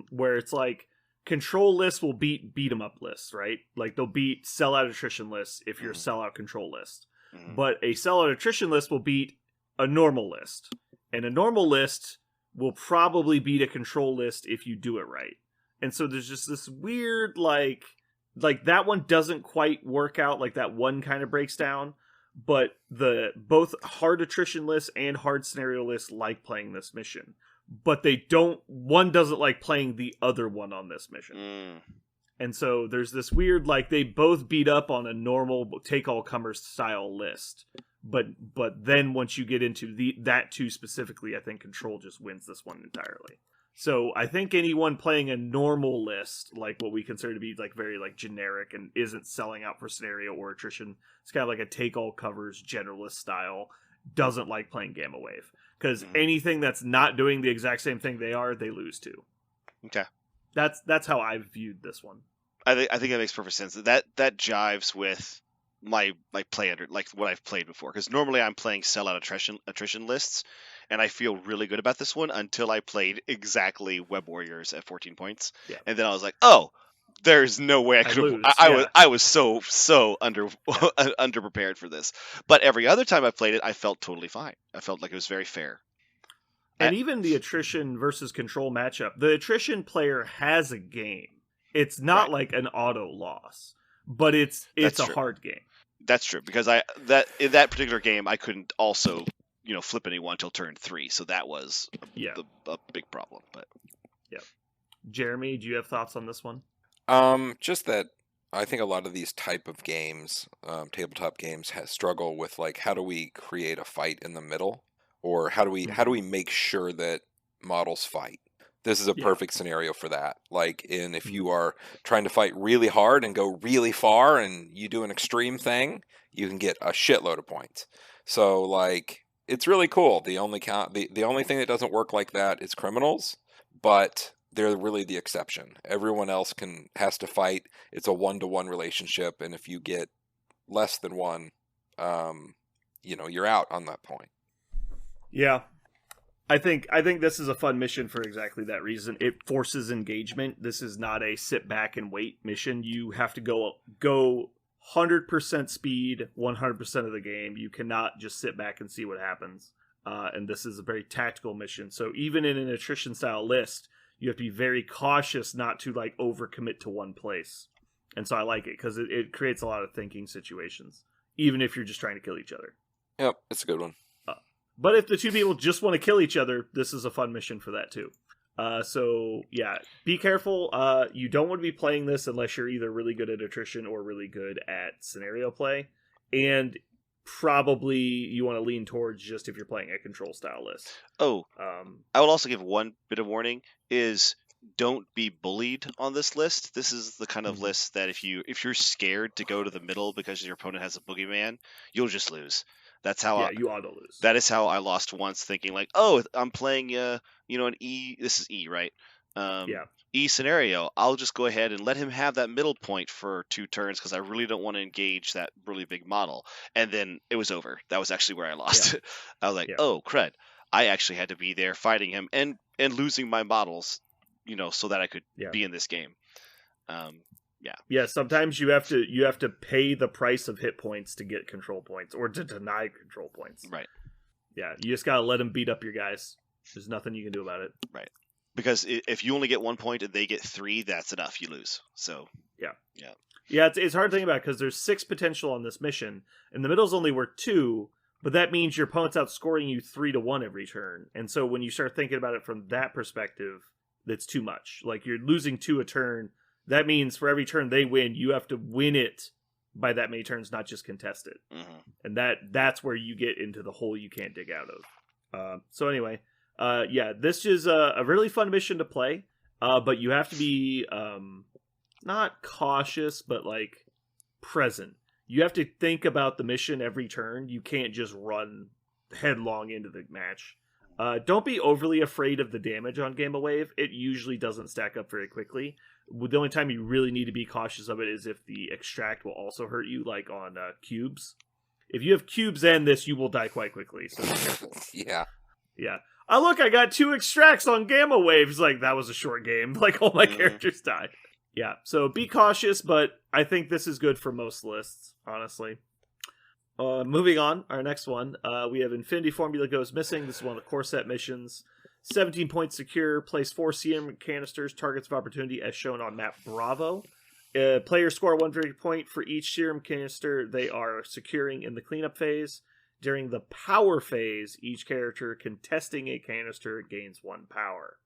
where it's like control lists will beat 'em up lists, right? Like they'll beat sellout attrition lists if you're a sellout control list. But a sellout attrition list will beat a normal list. And a normal list will probably beat a control list if you do it right. And so there's just this weird, like that one doesn't quite work out, like that one kind of breaks down. But both hard attrition lists and hard scenario lists like playing this mission. But one doesn't like playing the other one on this mission. And so there's this weird, like, they both beat up on a normal take-all-comers style list. But then once you get into that two specifically, I think Control just wins this one entirely. So I think anyone playing a normal list, like what we consider to be like very like generic and isn't selling out for scenario or attrition, it's kind of like a take-all-covers generalist style, doesn't like playing Gamma Wave. Because anything that's not doing the exact same thing they lose to. Okay. That's how I've viewed this one. I think that makes perfect sense. That jives with my play under, like what I've played before. Because normally I'm playing sellout attrition lists, and I feel really good about this one until I played exactly Web Warriors at 14 points, and then I was like, oh, there's no way I could. I was so underprepared for this. But every other time I played it, I felt totally fine. I felt like it was very fair. And even the attrition versus control matchup, the attrition player has a game. It's not like an auto loss, but it's a hard game. That's true, because in that particular game I couldn't also flip anyone until turn 3, so that was a big problem. But Jeremy, do you have thoughts on this one? Just that I think a lot of these type of games, tabletop games, struggle with like, how do we create a fight in the middle, or how do we make sure that models fight? This is a perfect scenario for that. Like, if you are trying to fight really hard and go really far, and you do an extreme thing, you can get a shitload of points. So like, it's really cool. The only thing that doesn't work like that is criminals, but they're really the exception. Everyone else has to fight. It's a 1-to-1 relationship, and if you get less than one, you're out on that point. Yeah, I think this is a fun mission for exactly that reason. It forces engagement. This is not a sit back and wait mission. You have to go 100% speed 100% of the game. You cannot just sit back and see what happens. And this is a very tactical mission. So even in an attrition style list, you have to be very cautious not to like overcommit to one place. And so I like it because it creates a lot of thinking situations, even if you're just trying to kill each other. Yep, it's a good one. But if the two people just want to kill each other, this is a fun mission for that too. So yeah, be careful. You don't want to be playing this unless you're either really good at attrition or really good at scenario play. And probably you want to lean towards just if you're playing a control style list. Oh, I will also give one bit of warning is don't be bullied on this list. This is the kind of list that if you're scared to go to the middle because your opponent has a boogeyman, you'll just lose. That's how you auto lose. That is how I lost once, thinking like, oh, I'm playing an E. This is E, right? E scenario. I'll just go ahead and let him have that middle point for 2 turns because I really don't want to engage that really big model. And then it was over. That was actually where I lost. Yeah. I was like, oh crud! I actually had to be there fighting him and losing my models, so that I could be in this game. Yeah, sometimes you have to pay the price of hit points to get control points or to deny control points. Right. Yeah, you just gotta let them beat up your guys. There's nothing you can do about it. Right. Because if you only get 1 point and they get 3, that's enough. You lose. So yeah. It's hard to think about because there's 6 potential on this mission, and the middle's only worth 2. But that means your opponent's outscoring you 3-1 every turn. And so when you start thinking about it from that perspective, that's too much. Like, you're losing 2 a turn. That means for every turn they win, you have to win it by that many turns, not just contest it. And that's where you get into the hole you can't dig out of. So anyway, this is a really fun mission to play, but you have to be not cautious, but like present. You have to think about the mission every turn. You can't just run headlong into the match. Don't be overly afraid of the damage on Gamma Wave. It usually doesn't stack up very quickly. The only time you really need to be cautious of it is if the extract will also hurt you, like on cubes. If you have cubes and this, you will die quite quickly. So be careful. Yeah. Oh, look, I got 2 extracts on Gamma Waves. Like, that was a short game. Like, all my characters died. Yeah, so be cautious, but I think this is good for most lists, honestly. Moving on, our next one, we have Infinity Formula Goes Missing. This is one of the core set missions. 17 points secure. Place 4 serum canisters, targets of opportunity, as shown on map Bravo. Players score 1 victory point for each serum canister they are securing in the cleanup phase. During the power phase, each character contesting a canister gains 1 power.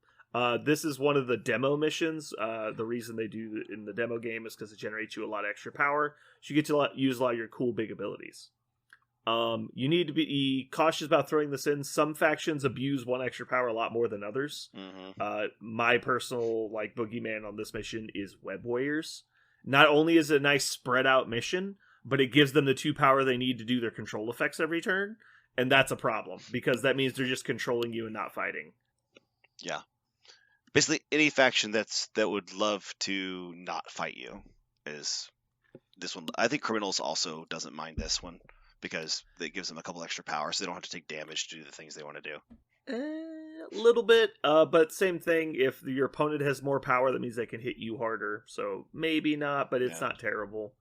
This is one of the demo missions. The reason they do it in the demo game is because it generates you a lot of extra power. So you get to use a lot of your cool big abilities. You need to be cautious about throwing this in. Some factions abuse 1 extra power a lot more than others. My personal boogeyman on this mission is Web Warriors. Not only is it a nice spread out mission, but it gives them the 2 power they need to do their control effects every turn. And that's a problem, because that means they're just controlling you and not fighting. Yeah. Basically, any faction that would love to not fight you is this one. I think Criminals also doesn't mind this one, because it gives them a couple extra power, so they don't have to take damage to do the things they want to do. A little bit, but same thing. If your opponent has more power, that means they can hit you harder. So maybe not, but it's not terrible.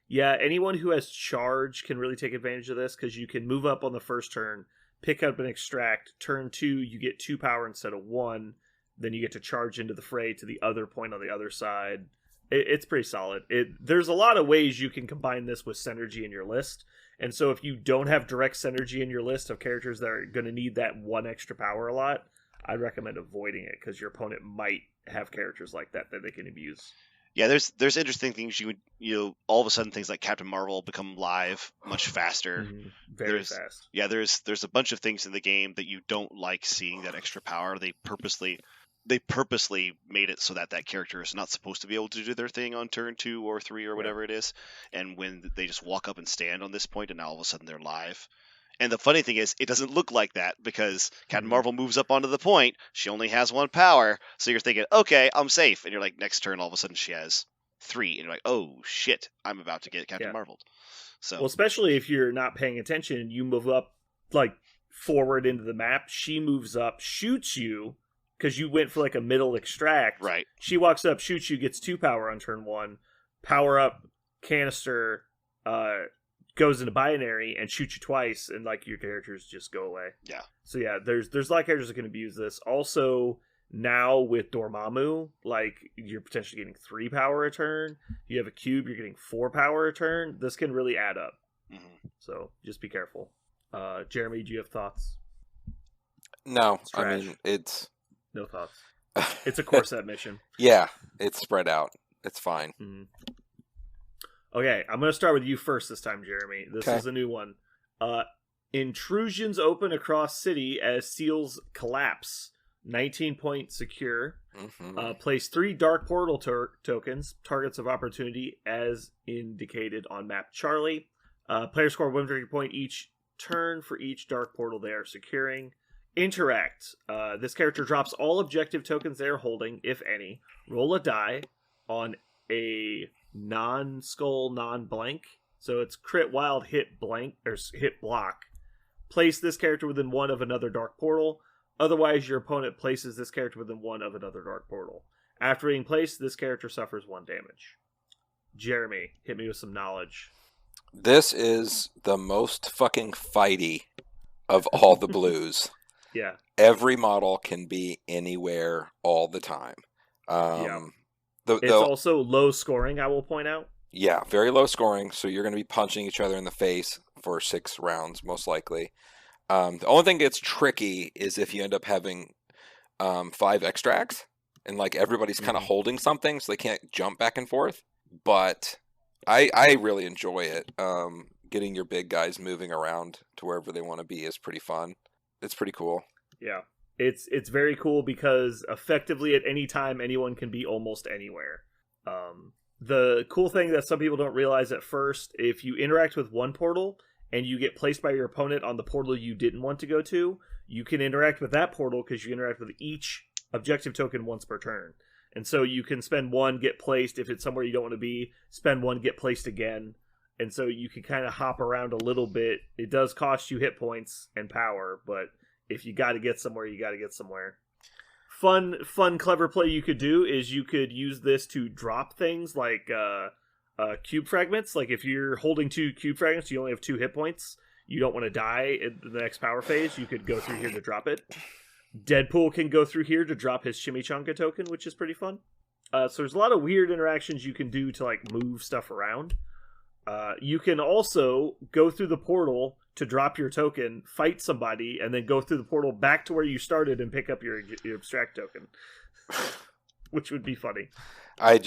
Anyone who has charge can really take advantage of this, because you can move up on the first turn, pick up an extract. Turn 2, you get 2 power instead of 1. Then you get to charge into the fray to the other point on the other side. It's pretty solid. There's a lot of ways you can combine this with synergy in your list. And so if you don't have direct synergy in your list of characters that are going to need that 1 extra power a lot, I'd recommend avoiding it, because your opponent might have characters like that they can abuse. Yeah, there's interesting things. You all of a sudden things like Captain Marvel become live much faster. Very fast. Yeah, there's a bunch of things in the game that you don't like seeing that extra power. They purposely made it so that character is not supposed to be able to do their thing on turn 2 or 3 or whatever it is. And when they just walk up and stand on this point, and now all of a sudden they're live. And the funny thing is, it doesn't look like that, because Captain Marvel moves up onto the point. She only has 1 power. So you're thinking, okay, I'm safe. And you're like, next turn, all of a sudden she has 3. And you're like, oh, shit, I'm about to get Captain Marveled. So, well, especially if you're not paying attention, you move up forward into the map. She moves up, shoots you, because you went for a middle extract. Right. She walks up, shoots you, gets 2 power on turn 1. Power up canister goes into binary and shoots you twice, and your characters just go away. Yeah. So yeah, there's a lot of characters that can abuse this. Also, now with Dormammu, you're potentially getting 3 power a turn. You have a cube, you're getting 4 power a turn. This can really add up. So just be careful. Jeremy, do you have thoughts? No, I mean, it's... No thoughts. It's a core set mission. Yeah, it's spread out. It's fine. Okay, I'm going to start with you first this time, Jeremy. This is a new one. Intrusions open across city as seals collapse. 19 point secure. Place 3 dark portal tokens, targets of opportunity, as indicated on map Charlie. Players score 1 victory point each turn for each dark portal they are securing. Interact. This character drops all objective tokens they are holding, if any. Roll a die on a non-skull, non-blank. So it's crit, wild, hit, blank, or hit, block. Place this character within 1 of another dark portal. Otherwise, your opponent places this character within 1 of another dark portal. After being placed, this character suffers 1 damage. Jeremy, hit me with some knowledge. This is the most fucking fighty of all the blues. Yeah. Every model can be anywhere all the time. It's also low scoring, I will point out. Yeah, very low scoring, so you're going to be punching each other in the face for 6 rounds, most likely. The only thing that gets tricky is if you end up having 5 extracts, and like everybody's kind of holding something, so they can't jump back and forth. But I really enjoy it. Getting your big guys moving around to wherever they want to be is pretty fun. It's pretty cool. Yeah. It's very cool because effectively at any time anyone can be almost anywhere. The cool thing that some people don't realize at first, if you interact with one portal and you get placed by your opponent on the portal you didn't want to go to, you can interact with that portal because you interact with each objective token once per turn. And so you can spend one, get placed if it's somewhere you don't want to be, spend one, get placed again. And so you can kind of hop around a little bit. It does cost you hit points and power, but if you got to get somewhere, you got to get somewhere. Fun, clever play you could do is you could use this to drop things like cube fragments. Like if you're holding 2 cube fragments, you only have 2 hit points. You don't want to die in the next power phase. You could go through here to drop it. Deadpool can go through here to drop his Chimichanga token, which is pretty fun. So there's a lot of weird interactions you can do to like move stuff around. You can also go through the portal to drop your token, fight somebody, and then go through the portal back to where you started and pick up your abstract token, which would be funny. I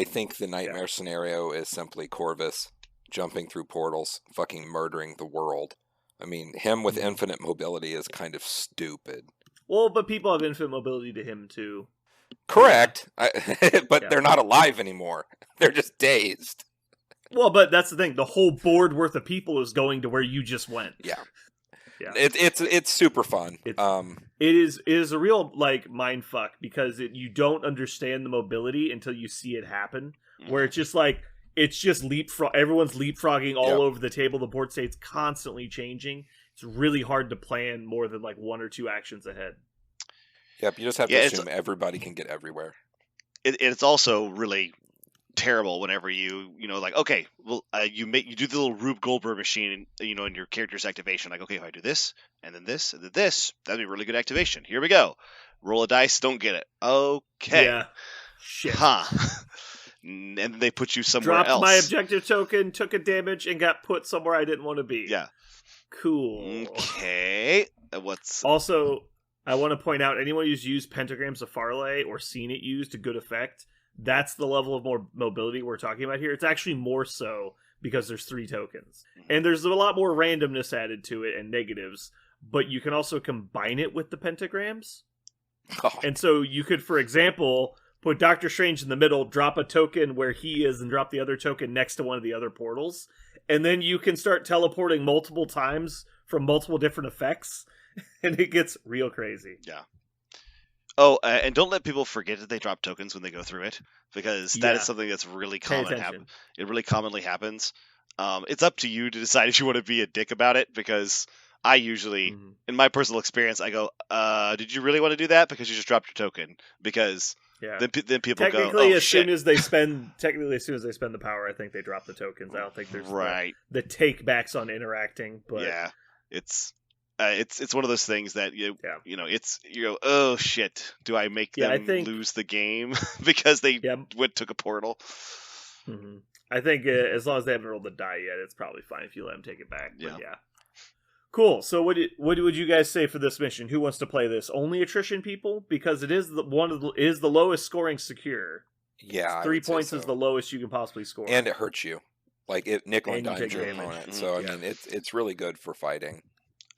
think the nightmare scenario is simply Corvus jumping through portals, fucking murdering the world. I mean, him with infinite mobility is kind of stupid. Well, but people have infinite mobility to him, too. Correct. But they're not alive anymore. They're just dazed. Well, but that's the thing. The whole board worth of people is going to where you just went. Yeah. It's super fun. It is a real like mind fuck because you don't understand the mobility until you see it happen. Where it's just like everyone's leapfrogging all over the table. The board state's constantly changing. It's really hard to plan more than like 1 or 2 actions ahead. Yep, you just have to assume everybody can get everywhere. It's also really terrible whenever you like, okay, well, you do the little Rube Goldberg machine, in your character's activation. Like, okay, if I do this and then this and then this, that'd be a really good activation. Here we go. Roll a dice, don't get it. Okay. Yeah. Shit. Huh. And then they put you somewhere else. Dropped my objective token, took a damage, and got put somewhere I didn't want to be. Yeah. Cool. Okay. Also, I want to point out, anyone who's used Pentagrams of Farley or seen it used to good effect, that's the level of more mobility we're talking about here. It's actually more so because there's 3 tokens. And there's a lot more randomness added to it and negatives, but you can also combine it with the pentagrams. Oh. And so you could, for example, put Doctor Strange in the middle, drop a token where he is, and drop the other token next to one of the other portals. And then you can start teleporting multiple times from multiple different effects, and it gets real crazy. Yeah. Oh, and don't let people forget that they drop tokens when they go through it, because that is something that's really common. It really commonly happens. It's up to you to decide if you want to be a dick about it, because I usually, in my personal experience, I go, did you really want to do that? Because you just dropped your token. Because then people go, oh, as shit. soon as they spend the power, I think they drop the tokens. I don't think there's the take-backs on interacting. But yeah, it's one of those things that you go, oh shit, do I make them lose the game because they took a portal? Mm-hmm. I think as long as they haven't rolled the die yet, it's probably fine if you let them take it back. But yeah. Cool. So what would you guys say for this mission? Who wants to play this? Only attrition people, because it is the lowest scoring secure. Yeah, 3 points is the lowest you can possibly score, and it hurts you. Like it nickel and dime your opponent. So I mean, it's really good for fighting.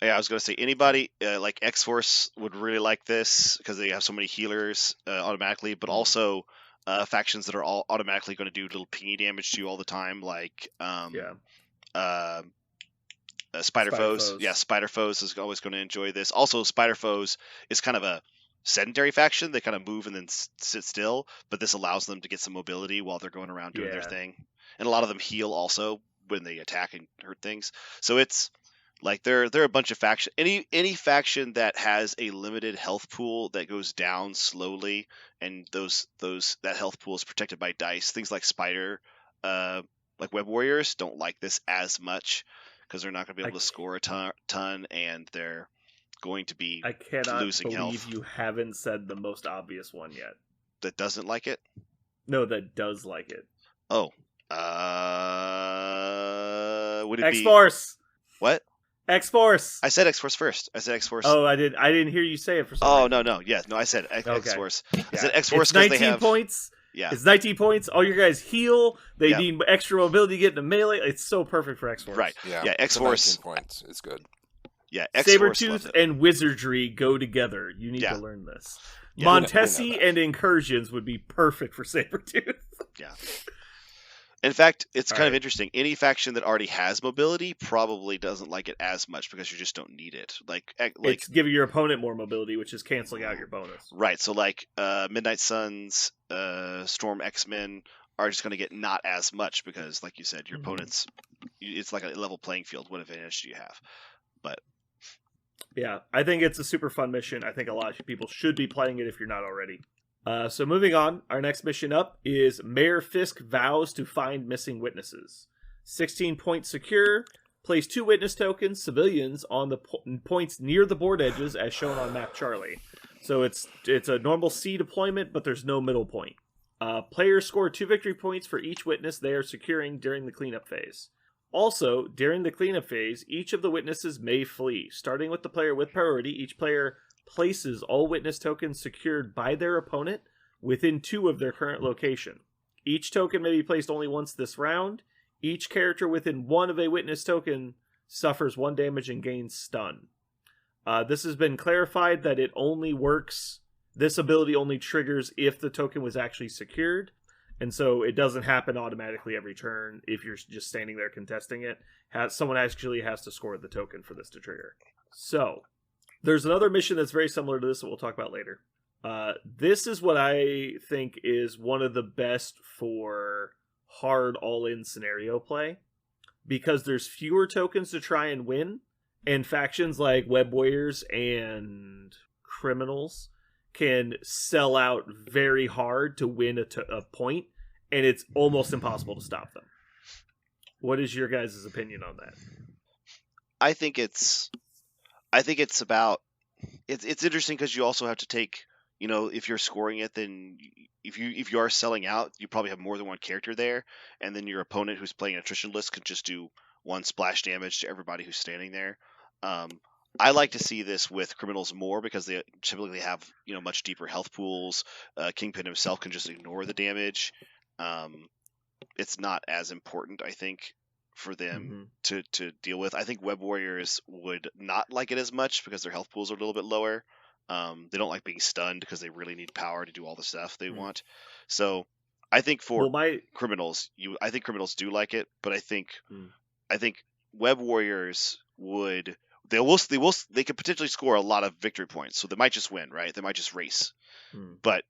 Yeah, I was going to say anybody like X-Force would really like this because they have so many healers automatically, but also factions that are all automatically going to do little pingy damage to you all the time, like Spider Foes. Yeah, Spider Foes is always going to enjoy this. Also, Spider Foes is kind of a sedentary faction. They kind of move and then sit still, but this allows them to get some mobility while they're going around doing their thing. And a lot of them heal also when they attack and hurt things. So it's like they're a bunch of faction. Any faction that has a limited health pool that goes down slowly, and that health pool is protected by dice. Things like Spider, like Web Warriors, don't like this as much because they're not going to be able to score a ton, and they're going to be losing health. I cannot believe you haven't said the most obvious one yet. That doesn't like it? No, that does like it. Oh. Would it X-Force! What? X-Force. I said X-Force first. I said X-Force. Oh, I didn't hear you say it for some reason. No. Yeah, no, I said X-Force. Okay. I said X-Force because they have 19 points. Yeah. It's 19 points. All your guys heal. They need extra mobility to get into melee. It's so perfect for X-Force. Right. Yeah, X-Force. 19 points is good. Yeah, X-Force. Sabretooth and Wizardry go together. You need to learn this. Yeah, Montesi and Incursions would be perfect for Sabretooth. Yeah. In fact, it's kind of interesting. Any faction that already has mobility probably doesn't like it as much because you just don't need it. Like it's giving your opponent more mobility, which is canceling out your bonus. Right. So like Midnight Suns, Storm X-Men are just going to get not as much because, like you said, your opponents, it's like a level playing field. What advantage do you have? But yeah, I think it's a super fun mission. I think a lot of people should be playing it if you're not already. So moving on, our next mission up is Mayor Fisk vows to find missing witnesses. 16 points secure. Place 2 witness tokens, civilians, on the points near the board edges as shown on map Charlie. So it's a normal C deployment, but there's no middle point. Players score 2 victory points for each witness they are securing during the cleanup phase. Also, during the cleanup phase, each of the witnesses may flee. Starting with the player with priority, each player places all witness tokens secured by their opponent within 2 of their current location. Each token may be placed only once this round. Each character within 1 of a witness token suffers 1 damage and gains stun. This has been clarified that it only works, this ability only triggers if the token was actually secured, and so it doesn't happen automatically every turn if you're just standing there contesting it. Someone actually has to score the token for this to trigger. So, there's another mission that's very similar to this that we'll talk about later. This is what I think is one of the best for hard all-in scenario play, because there's fewer tokens to try and win, and factions like Web Warriors and Criminals can sell out very hard to win a point, and it's almost impossible to stop them. What is your guys' opinion on that? I think it's about it's interesting because you also have to take, if you're scoring it, then if you are selling out, you probably have more than one character there, and then your opponent who's playing an attrition list can just do 1 splash damage to everybody who's standing there. I like to see this with Criminals more because they typically have much deeper health pools. Kingpin himself can just ignore the damage. It's not as important, I think, for them to deal with. I think Web Warriors would not like it as much because their health pools are a little bit lower. They don't like being stunned because they really need power to do all the stuff they want. So I think for Criminals, I think Criminals do like it, but I think Web Warriors would they could potentially score a lot of victory points, so they might just win, right? They might just race, but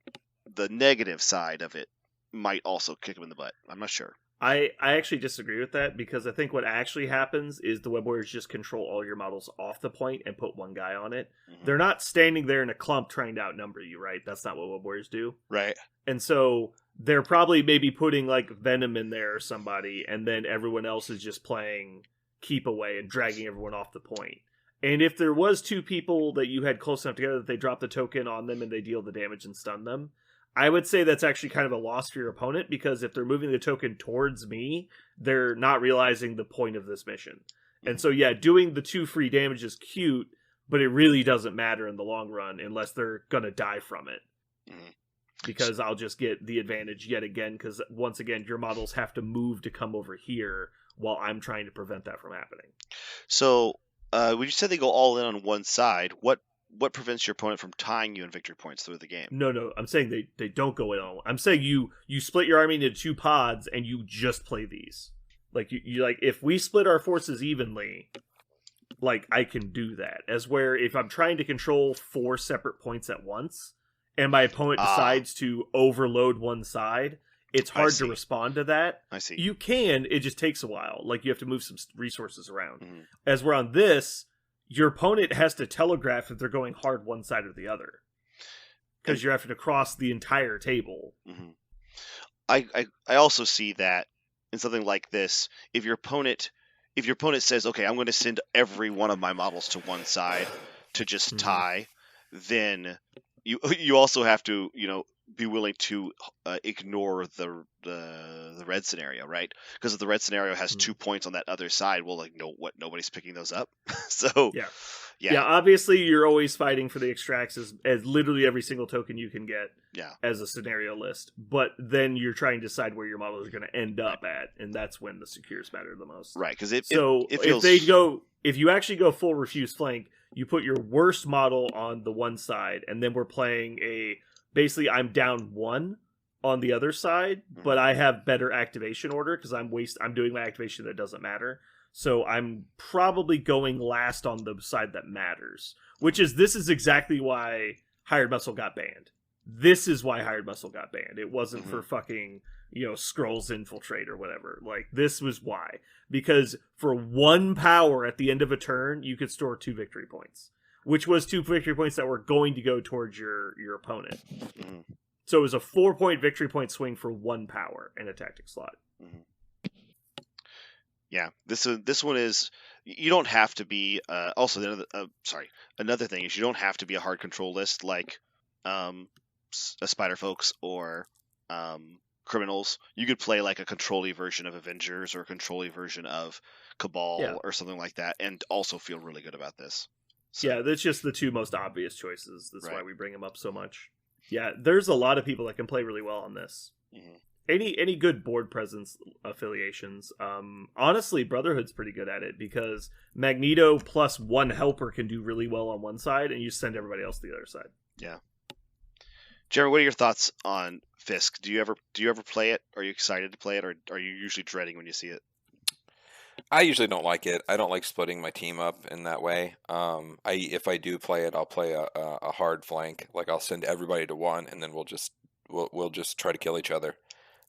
the negative side of it might also kick them in the butt. I'm not sure. I actually disagree with that, because I think what actually happens is the Web Warriors just control all your models off the point and put 1 guy on it. They're not standing there in a clump trying to outnumber you, right? That's not what Web Warriors do. Right. And so they're probably maybe putting like Venom in there or somebody, and then everyone else is just playing keep away and dragging everyone off the point. And if there was 2 people that you had close enough together that they drop the token on them and they deal the damage and stun them, I would say that's actually kind of a loss for your opponent, because if they're moving the token towards me, they're not realizing the point of this mission. And so, yeah, doing the 2 free damage is cute, but it really doesn't matter in the long run unless they're going to die from it. Because I'll just get the advantage yet again, because once again, your models have to move to come over here while I'm trying to prevent that from happening. So, when you said they go all in on one side, what prevents your opponent from tying you in victory points through the game? No, I'm saying they don't go in on one. I'm saying you split your army into 2 pods and you just play these. Like you like, if we split our forces evenly, like I can do that. As where if I'm trying to control 4 separate points at once and my opponent decides to overload one side, it's hard to respond to that. I see. You can, it just takes a while. Like you have to move some resources around. As we're on this, your opponent has to telegraph if they're going hard one side or the other, because you're having to cross the entire table. I also see that in something like this, if your opponent says, okay, I'm going to send every one of my models to one side to just tie, then you also have to be willing to ignore the red scenario, right? Because if the red scenario has 2 points on that other side, well, like, nobody's picking those up. So yeah, obviously you're always fighting for the extracts as literally every single token you can get as a scenario list, but then you're trying to decide where your models are going to end up at, and that's when the secures matter the most, right? Because if you actually go full refuse flank, you put your worst model on the one side, and then we're playing basically I'm down 1 on the other side, but I have better activation order because I'm doing my activation that doesn't matter. So I'm probably going last on the side that matters, this is exactly why Hired Muscle got banned. This is why Hired Muscle got banned. It wasn't for fucking, Scrolls Infiltrate or whatever. Like, this was why. Because for 1 power at the end of a turn, you could store 2 victory points, which was 2 victory points that were going to go towards your opponent. So it was a 4-point victory point swing for 1 power in a tactic slot. Yeah, this one is, you don't have to be. Also, another thing is you don't have to be a hard control list like a Spider Folks or Criminals. You could play like a control-y version of Avengers or a control-y version of Cabal or something like that, and also feel really good about this. So, yeah, that's just the 2 most obvious choices. That's why we bring them up so much. Yeah, there's a lot of people that can play really well on this. Any good board presence affiliations. Honestly, Brotherhood's pretty good at it because Magneto plus 1 helper can do really well on one side, and you send everybody else to the other side. Yeah. Jeremy, what are your thoughts on Fisk? Do you ever play it? Are you excited to play it, or are you usually dreading when you see it? I usually don't like it. I don't like splitting my team up in that way. If I do play it, I'll play a hard flank. Like, I'll send everybody to 1, and then we'll just try to kill each other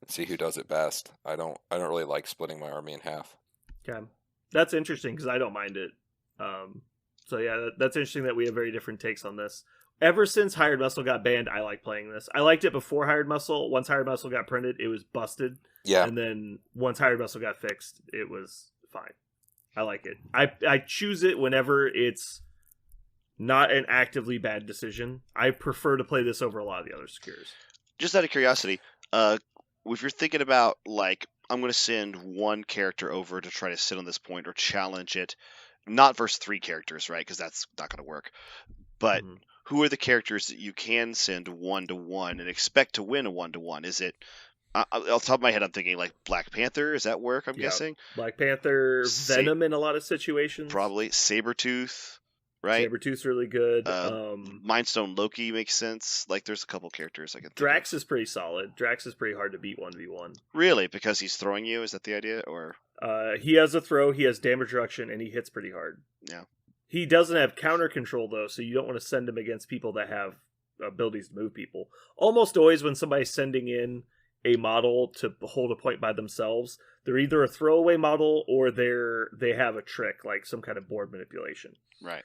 and see who does it best. I don't really like splitting my army in half. Okay, that's interesting because I don't mind it. So yeah, that's interesting that we have very different takes on this. Ever since Hired Muscle got banned, I like playing this. I liked it before Hired Muscle. Once Hired Muscle got printed, it was busted. Yeah. And then once Hired Muscle got fixed, it was fine. I like it. I choose it whenever it's not an actively bad decision. I prefer to play this over a lot of the other secures. Just out of curiosity, if you're thinking about, like, I'm going to send 1 character over to try to sit on this point or challenge it, not versus 3 characters, right? Because that's not going to work. But who are the characters that you can send 1-to-1 and expect to win a 1-to-1? Is it, off the top of my head, I'm thinking like Black Panther. Does that work? I'm guessing Black Panther, Venom in a lot of situations. Probably Sabretooth, right? Sabretooth's really good. Mindstone Loki makes sense. Like, there's a couple characters I can think Drax is pretty solid. Drax is pretty hard to beat 1v1. Really? Because he's throwing you? Is that the idea? Or he has a throw, he has damage reduction, and he hits pretty hard. Yeah. He doesn't have counter control, though, so you don't want to send him against people that have abilities to move people. Almost always when somebody's sending in a model to hold a point by themselves, they're either a throwaway model or they have a trick, like some kind of board manipulation. Right.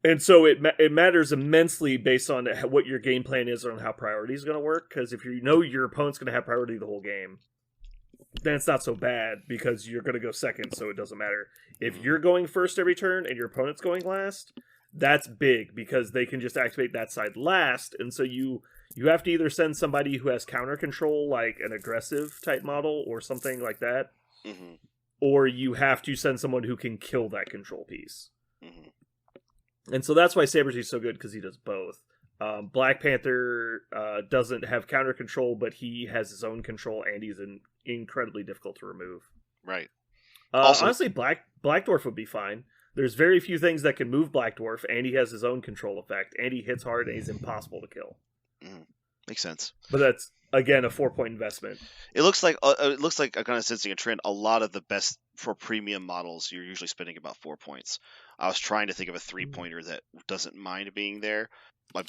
And so it matters immensely based on what your game plan is on how priority is going to work, because if you know your opponent's going to have priority the whole game, then it's not so bad because you're going to go second, so it doesn't matter. If you're going first every turn and your opponent's going last, that's big because they can just activate that side last, and so you have to either send somebody who has counter control, like an aggressive type model or something like that, or you have to send someone who can kill that control piece. And so that's why Sabretooth's so good, because he does both. Black Panther doesn't have counter control, but he has his own control, and he's incredibly difficult to remove. Right. Honestly, Black Dwarf would be fine. There's very few things that can move Black Dwarf, and he has his own control effect, and he hits hard, and he's impossible to kill. Makes sense. But that's, again, a 4-point investment. It looks like I'm kind of sensing a trend. A lot of the best for premium models, you're usually spending about 4 points. I was trying to think of a 3-pointer that doesn't mind being there.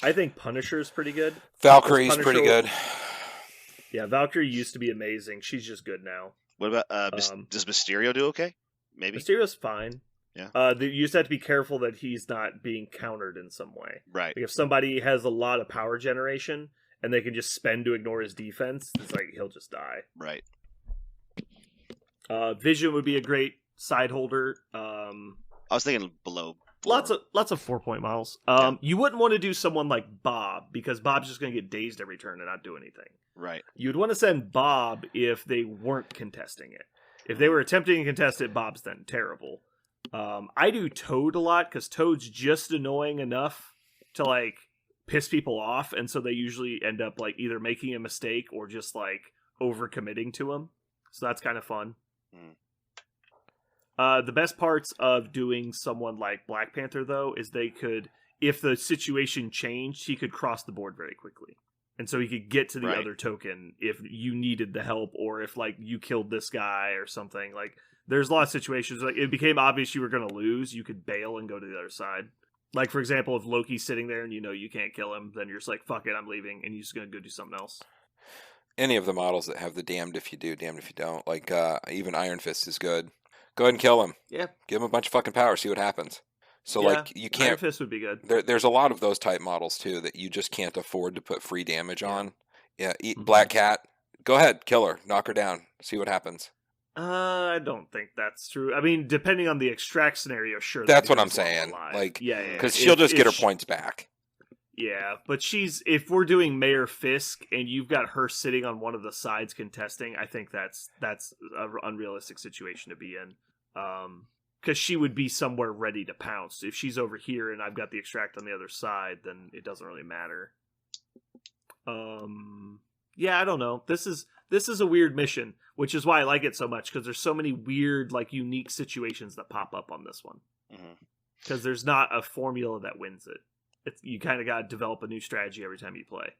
I think Punisher's pretty good. Valkyrie's pretty good. Yeah, Valkyrie used to be amazing. She's just good now. What about does Mysterio do okay? Maybe Mysterio's fine. Yeah. You just have to be careful that he's not being countered in some way. Right. Like if somebody has a lot of power generation and they can just spend to ignore his defense, it's like he'll just die. Right. Vision would be a great side holder. I was thinking below lots of 4-point models. You wouldn't want to do someone like Bob because Bob's just going to get dazed every turn and not do anything. Right. You'd want to send Bob if they weren't contesting it. If they were attempting to contest it, Bob's then terrible. I do Toad a lot because Toad's just annoying enough to like piss people off, and so they usually end up like either making a mistake or just like overcommitting to him. So that's kind of fun. The best parts of doing someone like Black Panther, though, is they could, if the situation changed, he could cross the board very quickly. And so he could get to the other token if you needed the help, or if like you killed this guy or something. Like there's a lot of situations like it became obvious you were going to lose, you could bail and go to the other side. Like for example, if Loki's sitting there and you know you can't kill him, then you're just like, fuck it, I'm leaving, and you're just going to go do something else. Any of the models that have the damned if you do, damned if you don't, like even Iron Fist is good. Go ahead and kill him. Yeah. Give him a bunch of fucking power, see what happens. So like you can't. Iron Fist would be good. There's a lot of those type models too that you just can't afford to put free damage on. Yeah, Black Cat. Go ahead, kill her, knock her down, see what happens. I don't think that's true. I mean, depending on the extract scenario, sure. That's what I'm saying. Like, because she'll just get her points back. Yeah, but if we're doing Mayor Fisk and you've got her sitting on one of the sides contesting, I think that's an unrealistic situation to be in. Because she would be somewhere ready to pounce. If she's over here and I've got the extract on the other side, then it doesn't really matter. Yeah, I don't know. This is a weird mission, which is why I like it so much, because there's so many weird, like, unique situations that pop up on this one. Because there's not a formula that wins it. You kind of got to develop a new strategy every time you play.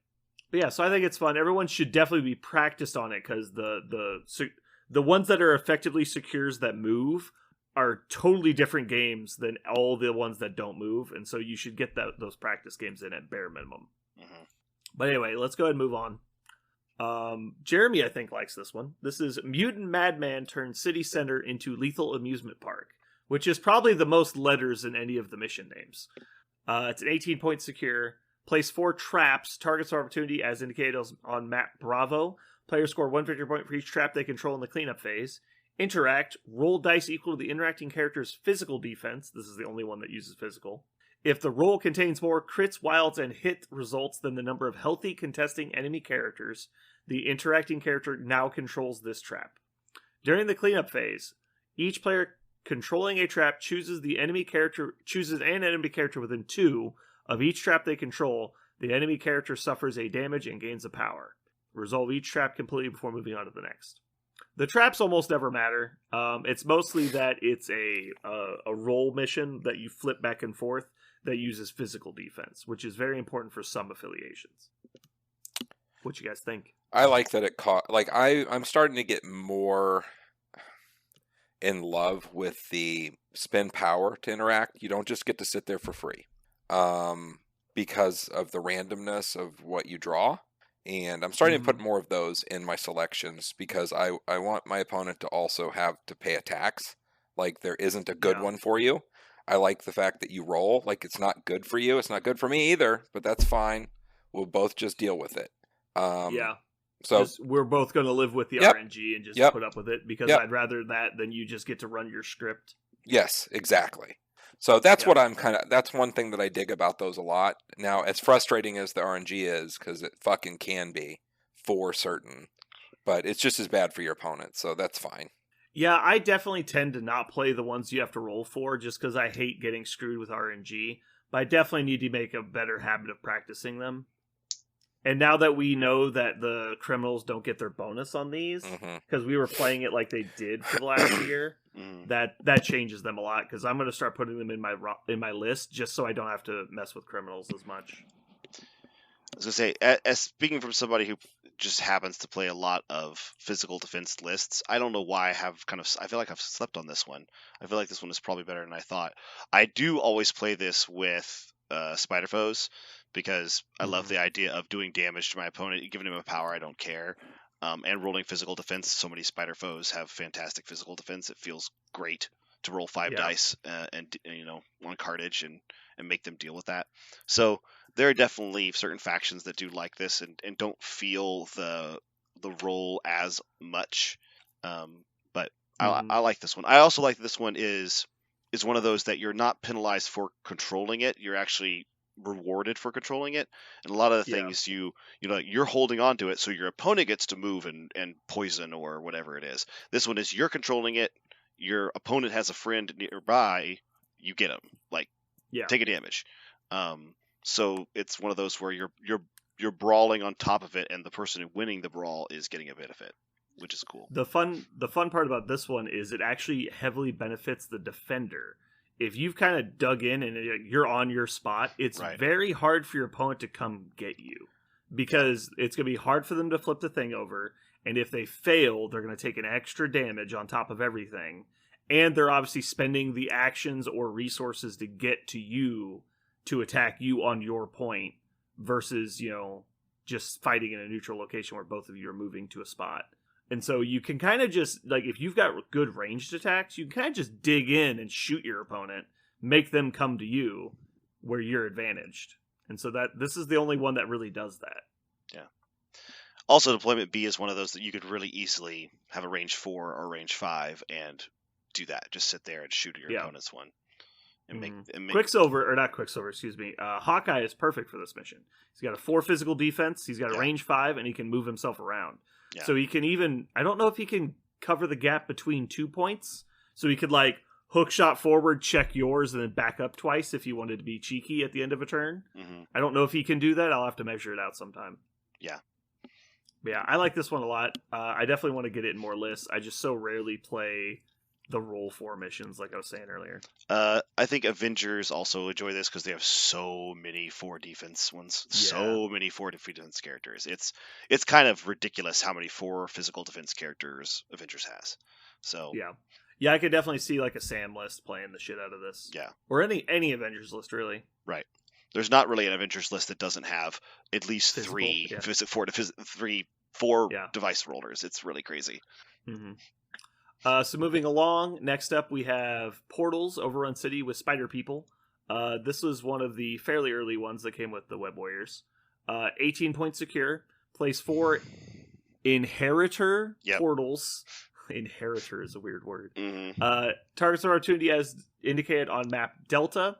But yeah, so I think it's fun. Everyone should definitely be practiced on it, because the ones that are effectively secures that move are totally different games than all the ones that don't move, and so you should get those practice games in at bare minimum. But anyway, let's go ahead and move on. Jeremy, I think, likes this one. This is Mutant Madman turns city center into lethal amusement park, which is probably the most letters in any of the mission names. It's an 18-point secure. Place 4 traps. Targets of opportunity as indicated on map Bravo. Players score 1 victory point for each trap they control in the cleanup phase. Interact. Roll dice equal to the interacting character's physical defense. This is the only one that uses physical. If the roll contains more crits, wilds, and hit results than the number of healthy contesting enemy characters, the interacting character now controls this trap. During the cleanup phase, each player controlling a trap chooses an enemy character within 2 of each trap they control. The enemy character suffers a damage and gains a power. Resolve each trap completely before moving on to the next. The traps almost never matter. It's mostly that it's a roll mission that you flip back and forth that uses physical defense, which is very important for some affiliations. What you guys think? I like that I'm starting to get more in love with the spend power to interact. You don't just get to sit there for free because of the randomness of what you draw. And I'm starting to put more of those in my selections because I want my opponent to also have to pay a tax. Like, there isn't a good one for you. I like the fact that you roll. Like, it's not good for you. It's not good for me either, but that's fine. We'll both just deal with it. So we're both going to live with the RNG and just put up with it because I'd rather that than you just get to run your script. Yes, exactly. So that's what that's one thing that I dig about those a lot. Now, as frustrating as the RNG is, because it fucking can be for certain, but it's just as bad for your opponent, so that's fine. Yeah, I definitely tend to not play the ones you have to roll for just because I hate getting screwed with RNG, but I definitely need to make a better habit of practicing them. And now that we know that the criminals don't get their bonus on these, because we were playing it like they did for the last year, that changes them a lot. Because I'm going to start putting them in my list just so I don't have to mess with criminals as much. I was going to say, as speaking from somebody who just happens to play a lot of physical defense lists, I don't know why I feel like I've slept on this one. I feel like this one is probably better than I thought. I do always play this with Spider Foes, because I love the idea of doing damage to my opponent, giving him a power I don't care, and rolling physical defense. So many Spider Foes have fantastic physical defense. It feels great to roll 5 dice and one cartage and make them deal with that. So there are definitely certain factions that do like this and don't feel the roll as much. But I like this one. I also like this one is is one of those that you're not penalized for controlling it. You're actually rewarded for controlling it. And a lot of the things you're holding on to it, so your opponent gets to move and poison or whatever it is. This one is you're controlling it. Your opponent has a friend nearby. You get them. Like, take a damage. So it's one of those where you're brawling on top of it, and the person winning the brawl is getting a benefit, which is cool. The fun part about this one is it actually heavily benefits the defender. If you've kind of dug in and you're on your spot, it's very hard for your opponent to come get you, because it's going to be hard for them to flip the thing over, and if they fail, they're going to take an extra damage on top of everything, and they're obviously spending the actions or resources to get to you to attack you on your point versus, just fighting in a neutral location where both of you are moving to a spot. And so you can kind of just, like, if you've got good ranged attacks, you can kind of just dig in and shoot your opponent, make them come to you where you're advantaged. And so this is the only one that really does that. Yeah. Also, Deployment B is one of those that you could really easily have a range 4 or range 5 and do that. Just sit there and shoot at your opponent's one. And make Quicksilver, or not Quicksilver, excuse me. Hawkeye is perfect for this mission. He's got a 4 physical defense, he's got a range 5, and he can move himself around. Yeah. So he can even, I don't know if he can cover the gap between 2 points. So he could, like, hook shot forward, check yours, and then back up twice if he wanted to be cheeky at the end of a turn. Mm-hmm. I don't know if he can do that. I'll have to measure it out sometime. Yeah. But yeah, I like this one a lot. I definitely want to get it in more lists. I just so rarely play the roll 4 missions, like I was saying earlier. I think Avengers also enjoy this because they have so many 4 defense ones. Yeah. So many 4 defense characters. It's kind of ridiculous how many 4 physical defense characters Avengers has. So yeah, I could definitely see like a Sam list playing the shit out of this. Yeah, or any Avengers list really. Right. There's not really an Avengers list that doesn't have at least physical, 4 device rollers. It's really crazy. Mm-hmm. So moving along, next up we have Portals, Overrun City with Spider People. This was one of the fairly early ones that came with the Web Warriors. 18 points secure. Place 4 Inheritor Portals. Inheritor is a weird word. Mm-hmm. Targets of opportunity as indicated on map Delta.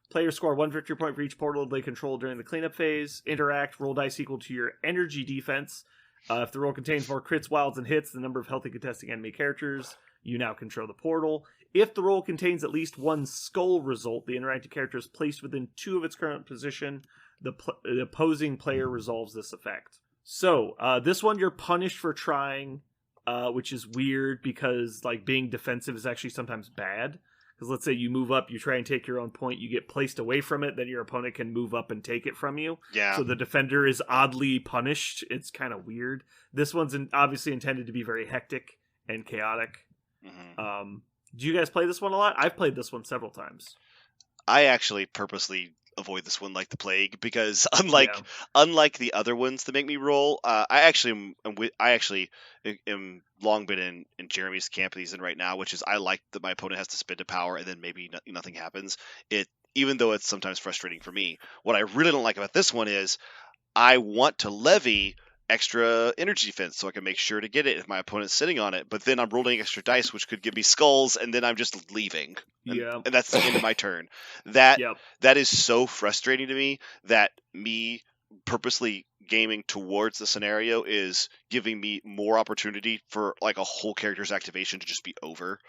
Players score 1 victory point for each portal they control during the cleanup phase. Interact, roll dice equal to your energy defense. If the roll contains more crits, wilds, and hits, the number of healthy contesting enemy characters, you now control the portal. If the roll contains at least 1 skull result, the interactive character is placed within 2 of its current position. The opposing player resolves this effect. So, this one you're punished for trying, which is weird because like being defensive is actually sometimes bad. Because let's say you move up, you try and take your own point, you get placed away from it, then your opponent can move up and take it from you. Yeah. So the defender is oddly punished. It's kind of weird. This one's obviously intended to be very hectic and chaotic. Mm-hmm. Do you guys play this one a lot? I've played this one several times. I actually purposely avoid this one like the plague because unlike the other ones that make me roll, I actually am long been in Jeremy's camp that he's in right now, which is I like that my opponent has to spend a power and then maybe nothing happens. Even though it's sometimes frustrating for me. What I really don't like about this one is I want to levy extra energy defense so I can make sure to get it if my opponent's sitting on it, but then I'm rolling extra dice which could give me skulls and then I'm just leaving. And that's the end of my turn. That is so frustrating to me that me purposely gaming towards the scenario is giving me more opportunity for like a whole character's activation to just be over.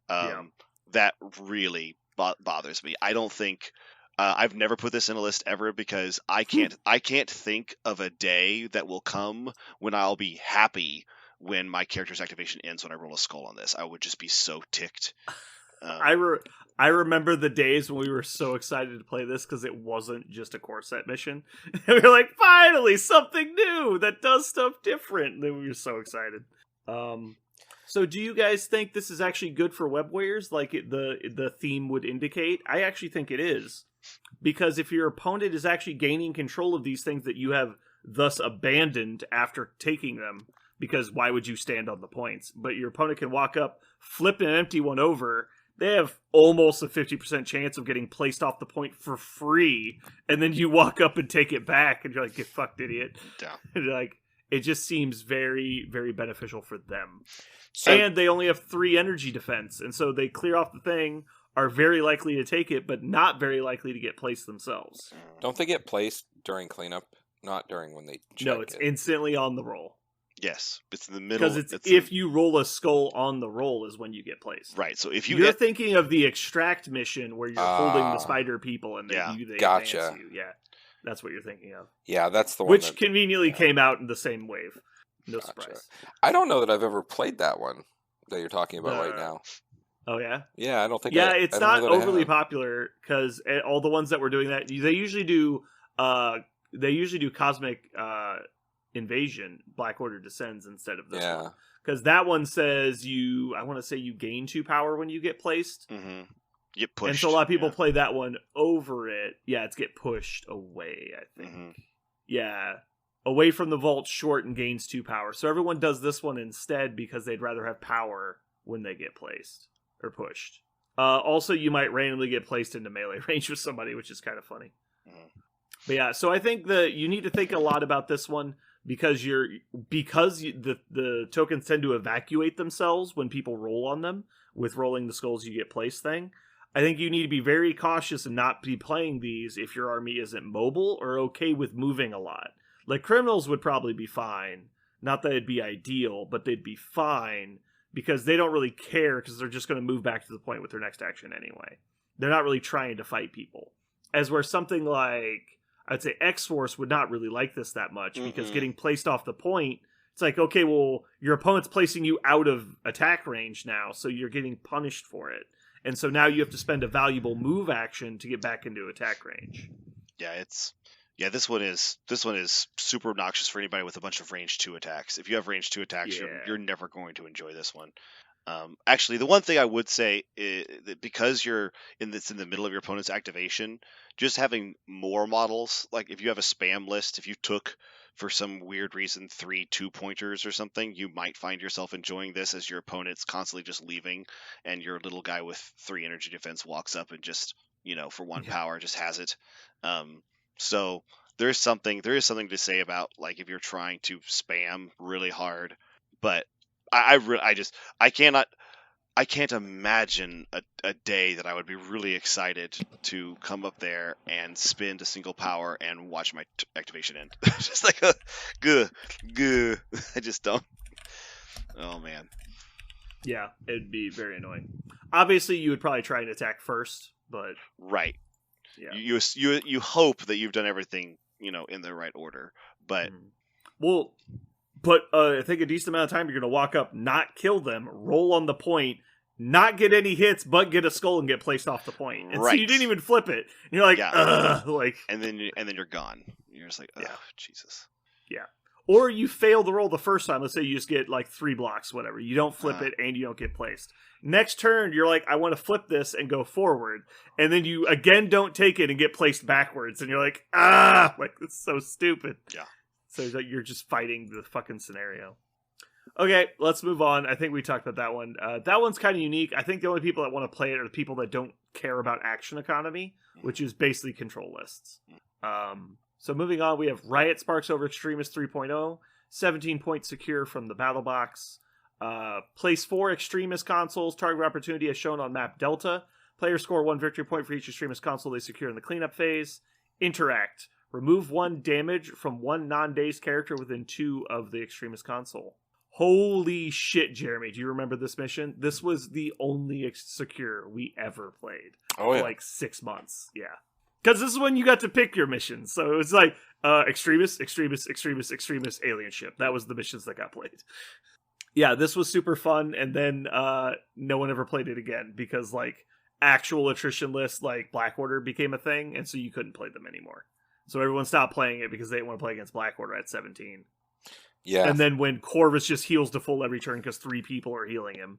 That really bothers me. I don't think I've never put this in a list ever because I can't think of a day that will come when I'll be happy when my character's activation ends when I roll a skull on this. I would just be so ticked. I remember the days when we were so excited to play this because it wasn't just a core set mission. And we were like, finally, something new that does stuff different. And then we were so excited. So do you guys think this is actually good for Web Warriors like the theme would indicate? I actually think it is. Because if your opponent is actually gaining control of these things that you have thus abandoned after taking them, because why would you stand on the points? But your opponent can walk up, flip an empty one over, they have almost a 50% chance of getting placed off the point for free, and then you walk up and take it back, and you're like, get fucked, idiot. Yeah. And like, it just seems very, very beneficial for them. And they only have 3 energy defense, and so they clear off the thing, are very likely to take it, but not very likely to get placed themselves. Don't they get placed during cleanup? Not during when they check No, it's instantly on the roll. Yes, it's in the middle. Because if you roll a skull on the roll is when you get placed. Right, so if you're thinking of the extract mission where you're holding the spider people and they advance you. Yeah, that's what you're thinking of. Yeah, that's the one. Which conveniently came out in the same wave. No surprise. I don't know that I've ever played that one that you're talking about right now. Oh, yeah? Yeah, I don't think it's not overly popular because all the ones that were doing that, they usually do Cosmic Invasion, Black Order Descends instead of this one. Because that one says you gain 2 power when you get placed. Mm-hmm. Get pushed. And so a lot of people play that one over it. Yeah, it's get pushed away, I think. Mm-hmm. Yeah. Away from the vault, short and gains 2 power. So everyone does this one instead because they'd rather have power when they get placed or pushed. Also, you might randomly get placed into melee range with somebody, which is kind of funny. Mm-hmm. But yeah, so I think you need to think a lot about this one because the tokens tend to evacuate themselves when people roll on them with rolling the skulls you get placed thing. I think you need to be very cautious and not be playing these if your army isn't mobile or okay with moving a lot. Like, criminals would probably be fine. Not that it'd be ideal, but they'd be fine because they don't really care because they're just going to move back to the point with their next action anyway. They're not really trying to fight people. As where something like, I'd say X-Force would not really like this that much because getting placed off the point, it's like, okay, well, your opponent's placing you out of attack range now, so you're getting punished for it. And so now you have to spend a valuable move action to get back into attack range. Yeah, this one is super obnoxious for anybody with a bunch of range 2 attacks. If you have range 2 attacks, you're never going to enjoy this one. Actually, the one thing I would say is that because you're in the middle of your opponent's activation, just having more models, like if you have a spam list, if you took for some weird reason 3 2-pointers or something, you might find yourself enjoying this as your opponent's constantly just leaving and your little guy with 3 energy defense walks up and just, for 1 power just has it. So there is something to say about, like, if you're trying to spam really hard, but I can't imagine a day that I would be really excited to come up there and spend a single power and watch my activation end. Just like I just don't. Oh man. Yeah, it'd be very annoying. Obviously, you would probably try and attack first, but right. Yeah. You hope that you've done everything, in the right order, but well, but I think a decent amount of time you're going to walk up, not kill them, roll on the point, not get any hits, but get a skull and get placed off the point. And so you didn't even flip it. And you're like, ugh, and then you're gone. You're just like, oh, Jesus. Yeah. Or you fail the roll the first time. Let's say you just get like 3 blocks, whatever. You don't flip it and you don't get placed. Next turn, you're like, I want to flip this and go forward. And then you again don't take it and get placed backwards. And you're like, like, it's so stupid. Yeah. So you're just fighting the fucking scenario. Okay, let's move on. I think we talked about that one. That one's kind of unique. I think the only people that want to play it are the people that don't care about action economy, which is basically control lists. So moving on, we have Riot Sparks over Extremis 3.0, 17-point secure from the battle box. Place 4 Extremis consoles, target opportunity as shown on map Delta. Players score 1 victory point for each Extremis console they secure in the cleanup phase. Interact. Remove 1 damage from 1 non-dazed character within 2 of the Extremis console. Holy shit, Jeremy. Do you remember this mission? This was the only secure we ever played. Oh, yeah. For like 6 months. Yeah. Because this is when you got to pick your missions. So it was like Extremis, Alien Ship. That was the missions that got played. Yeah, this was super fun. And then no one ever played it again because like actual attrition lists like Black Order became a thing. And so you couldn't play them anymore. So everyone stopped playing it because they didn't want to play against Black Order at 17. Yeah. And then when Corvus just heals to full every turn because 3 people are healing him.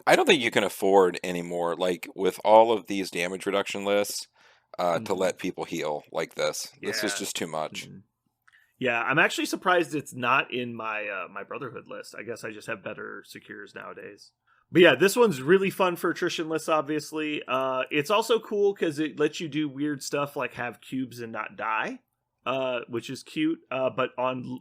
I don't think you can afford anymore, like with all of these damage reduction lists, to let people heal like this. This is just too much. Yeah, I'm actually surprised it's not in my my Brotherhood list. I guess I just have better secures nowadays. But yeah, this one's really fun for attrition lists, obviously. It's also cool because it lets you do weird stuff like have cubes and not die, which is cute. But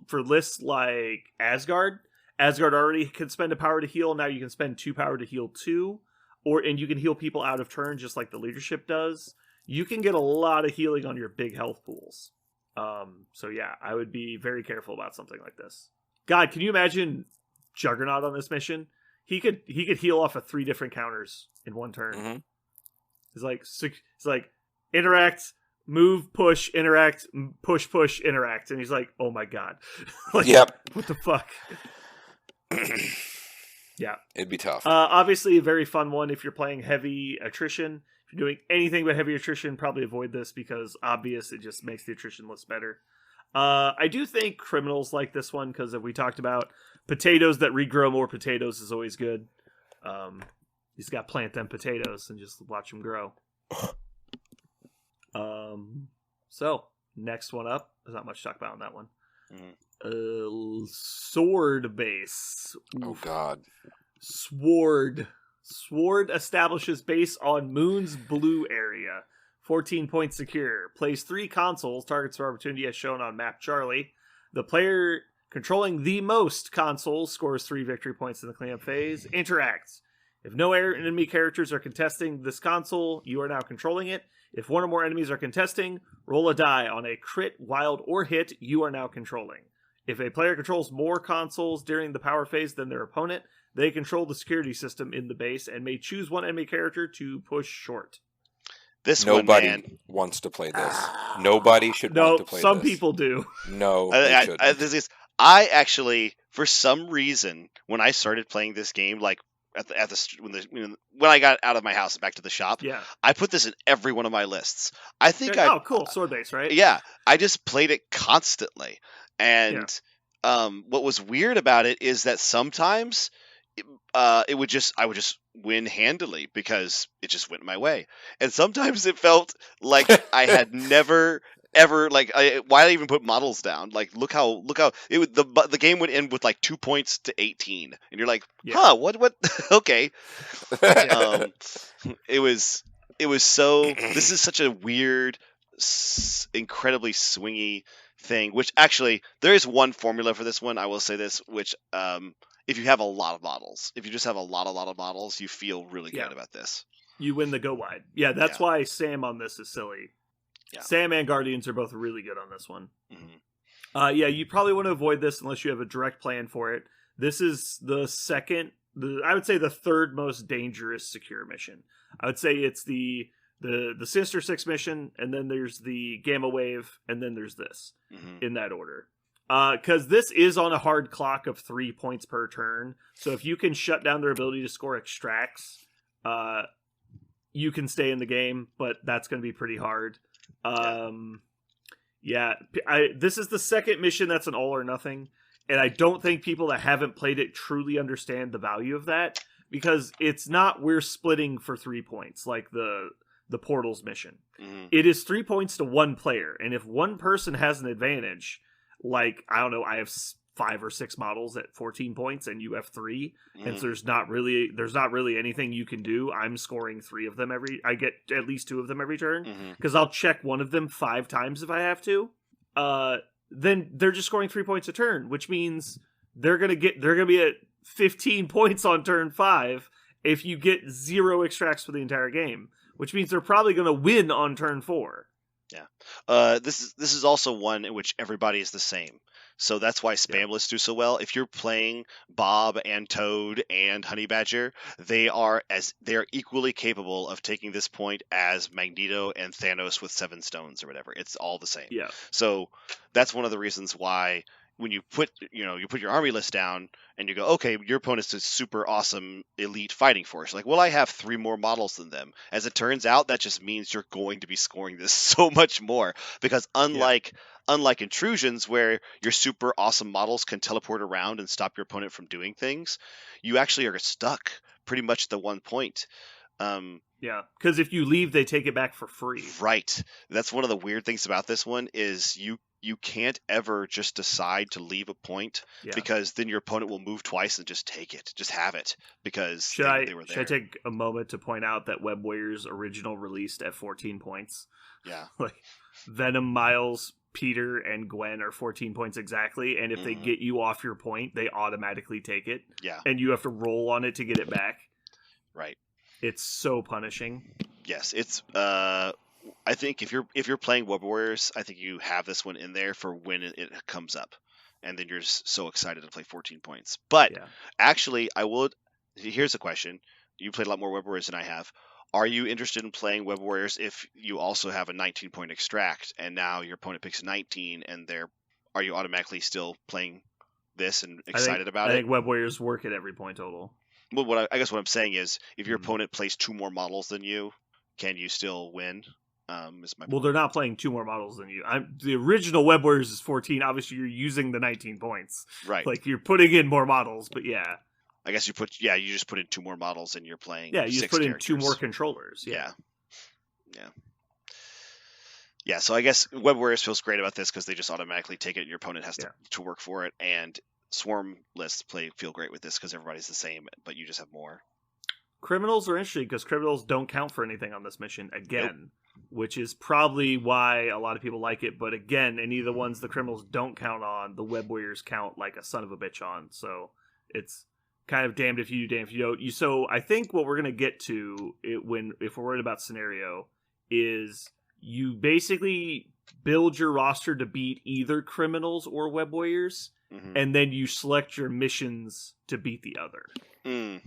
for lists like Asgard already can spend a power to heal. Now you can spend 2 power to heal 2. and you can heal people out of turn just like the leadership does, you can get a lot of healing on your big health pools. So yeah, I would be very careful about something like this. God, can you imagine Juggernaut on this mission? He could heal off of 3 different counters in one turn. Mm-hmm. It's like interact, move, push, interact, push, interact, and he's like, oh my god, like, yep. What the fuck? Yeah, it'd be tough. Obviously, a very fun one if you're playing heavy attrition. If you're doing anything but heavy attrition, probably avoid this because obvious it just makes the attrition list better. I do think criminals like this one because if we talked about potatoes that regrow more potatoes is always good. You just got to plant them potatoes and just watch them grow. So next one up. There's not much to talk about on that one. Sword base. Oh god. Sword establishes base on Moon's blue area. 14 points secure. Plays 3 consoles. Targets for opportunity as shown on map Charlie. The player controlling the most consoles scores 3 victory points in the cleanup phase. Interacts. If no enemy characters are contesting this console, you are now controlling it. If one or more enemies are contesting, roll a die. On a crit, wild, or hit, you are now controlling. If a player controls more consoles during the power phase than their opponent, they control the security system in the base and may choose one enemy character to push short. Nobody wants to play this. Nobody should want to play this. No, some people do. No, they shouldn't. I actually, for some reason, when I started playing this game, like when I got out of my house and back to the shop, I put this in every one of my lists. I think cool, sword base, right? Yeah, I just played it constantly, and what was weird about it is that sometimes I would just win handily because it just went my way, and sometimes it felt like I had never ever why I even put models down. Like look how it would the game would end with like 2 points to 18, and you're like, what? Okay. It was so. This is such a weird, incredibly swingy thing. Which actually, there is one formula for this one. I will say this, which if you have a lot of models, if you just have a lot of models, you feel really good about this. You win the go wide. Yeah, that's why Sam on this is silly. Yeah. Sam and Guardians are both really good on this one. Mm-hmm. You probably want to avoid this unless you have a direct plan for it. This is I would say the 3rd most dangerous secure mission. I would say it's the Sinister Six mission, and then there's the Gamma Wave, and then there's this, in that order. Because this is on a hard clock of 3 points per turn, so if you can shut down their ability to score extracts, you can stay in the game, but that's going to be pretty hard. This is the 2nd mission that's an all or nothing, and I don't think people that haven't played it truly understand the value of that, because it's not we're splitting for 3 points like the Portals mission. It is 3 points to one player, and if one person has an advantage, like I don't know, I have 5 or 6 models at 14 points and you have 3, and so there's not really anything you can do. I'm scoring 3 of them I get at least 2 of them every turn, because I'll check one of them 5 times if I have to. Then they're just scoring 3 points a turn, which means they're gonna be at 15 points on turn 5 if you get 0 extracts for the entire game, which means they're probably gonna win on turn 4. Yeah. This is also one in which everybody is the same. So that's why spam lists do so well. If you're playing Bob and Toad and Honey Badger, they are equally capable of taking this point as Magneto and Thanos with 7 stones or whatever. It's all the same. Yeah. So that's one of the reasons why when you put your army list down and you go, okay, your opponent's a super awesome elite fighting force. Like, well, I have 3 more models than them. As it turns out, that just means you're going to be scoring this so much more, because unlike intrusions where your super awesome models can teleport around and stop your opponent from doing things, you actually are stuck pretty much at the 1 point. Because if you leave, they take it back for free. Right. That's one of the weird things about this one is you can't ever just decide to leave a point, because then your opponent will move twice and just take it, just have it, because they were there. Should I take a moment to point out that Web Warriors original released at 14 points? Yeah. Like Venom, Miles, Peter, and Gwen are 14 points exactly, and if they get you off your point, they automatically take it. Yeah. And you have to roll on it to get it back. Right. It's so punishing. Yes, it's. I think if you're playing Web Warriors, I think you have this one in there for when it comes up, and then you're just so excited to play 14 points. But actually, I would. Here's a question: you played a lot more Web Warriors than I have. Are you interested in playing Web Warriors if you also have a 19-point extract, and now your opponent picks 19, and are you automatically still playing this and excited about it? I think Web Warriors work at every point total. Well, I guess what I'm saying is, if your opponent plays 2 more models than you, can you still win? Well, they're not playing 2 more models than you. The original Web Warriors is 14. Obviously, you're using the 19 points. Right. Like, you're putting in more models, but yeah. I guess you just put in 2 more models and you're playing. Yeah, you just put characters. in 2 more controllers. Yeah. Yeah, so I guess Web Warriors feels great about this because they just automatically take it and your opponent has to work for it. And Swarm lists feel great with this because everybody's the same, but you just have more. Criminals are interesting because criminals don't count for anything on this mission again, which is probably why a lot of people like it. But again, any of the ones the criminals don't count on, the Web Warriors count like a son of a bitch on. So it's kind of damned if you do, damned if you don't. So I think what we're gonna get to if we're worried about scenario is you basically build your roster to beat either criminals or Web Warriors, and then you select your missions to beat the other. And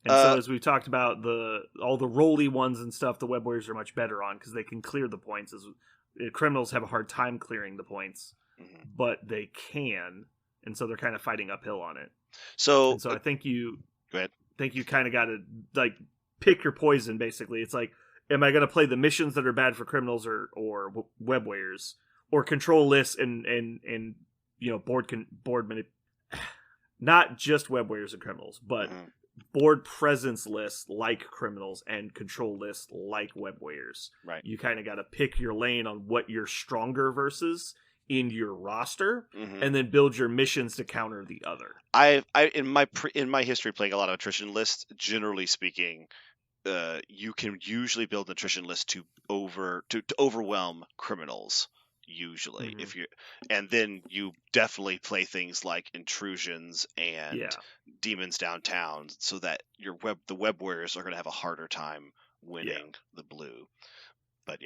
so, as we've talked about, all the roly ones and stuff, the Web Warriors are much better on because they can clear the points. As criminals have a hard time clearing the points, but they can, and so they're kind of fighting uphill on it. So I think you go ahead. Think you kind of got to like pick your poison. Basically, it's like, am I going to play the missions that are bad for criminals or Web Warriors, or control lists and board not just Web Warriors and criminals, but board presence lists like criminals and control lists like Web Warriors. Right. You kind of got to pick your lane on what you're stronger versus in your roster, and then build your missions to counter the other. In my history playing a lot of attrition lists, generally speaking, you can usually build an attrition list to overwhelm criminals. Usually, and then you definitely play things like intrusions and demons downtown, so that the Web Warriors are going to have a harder time winning the blue. But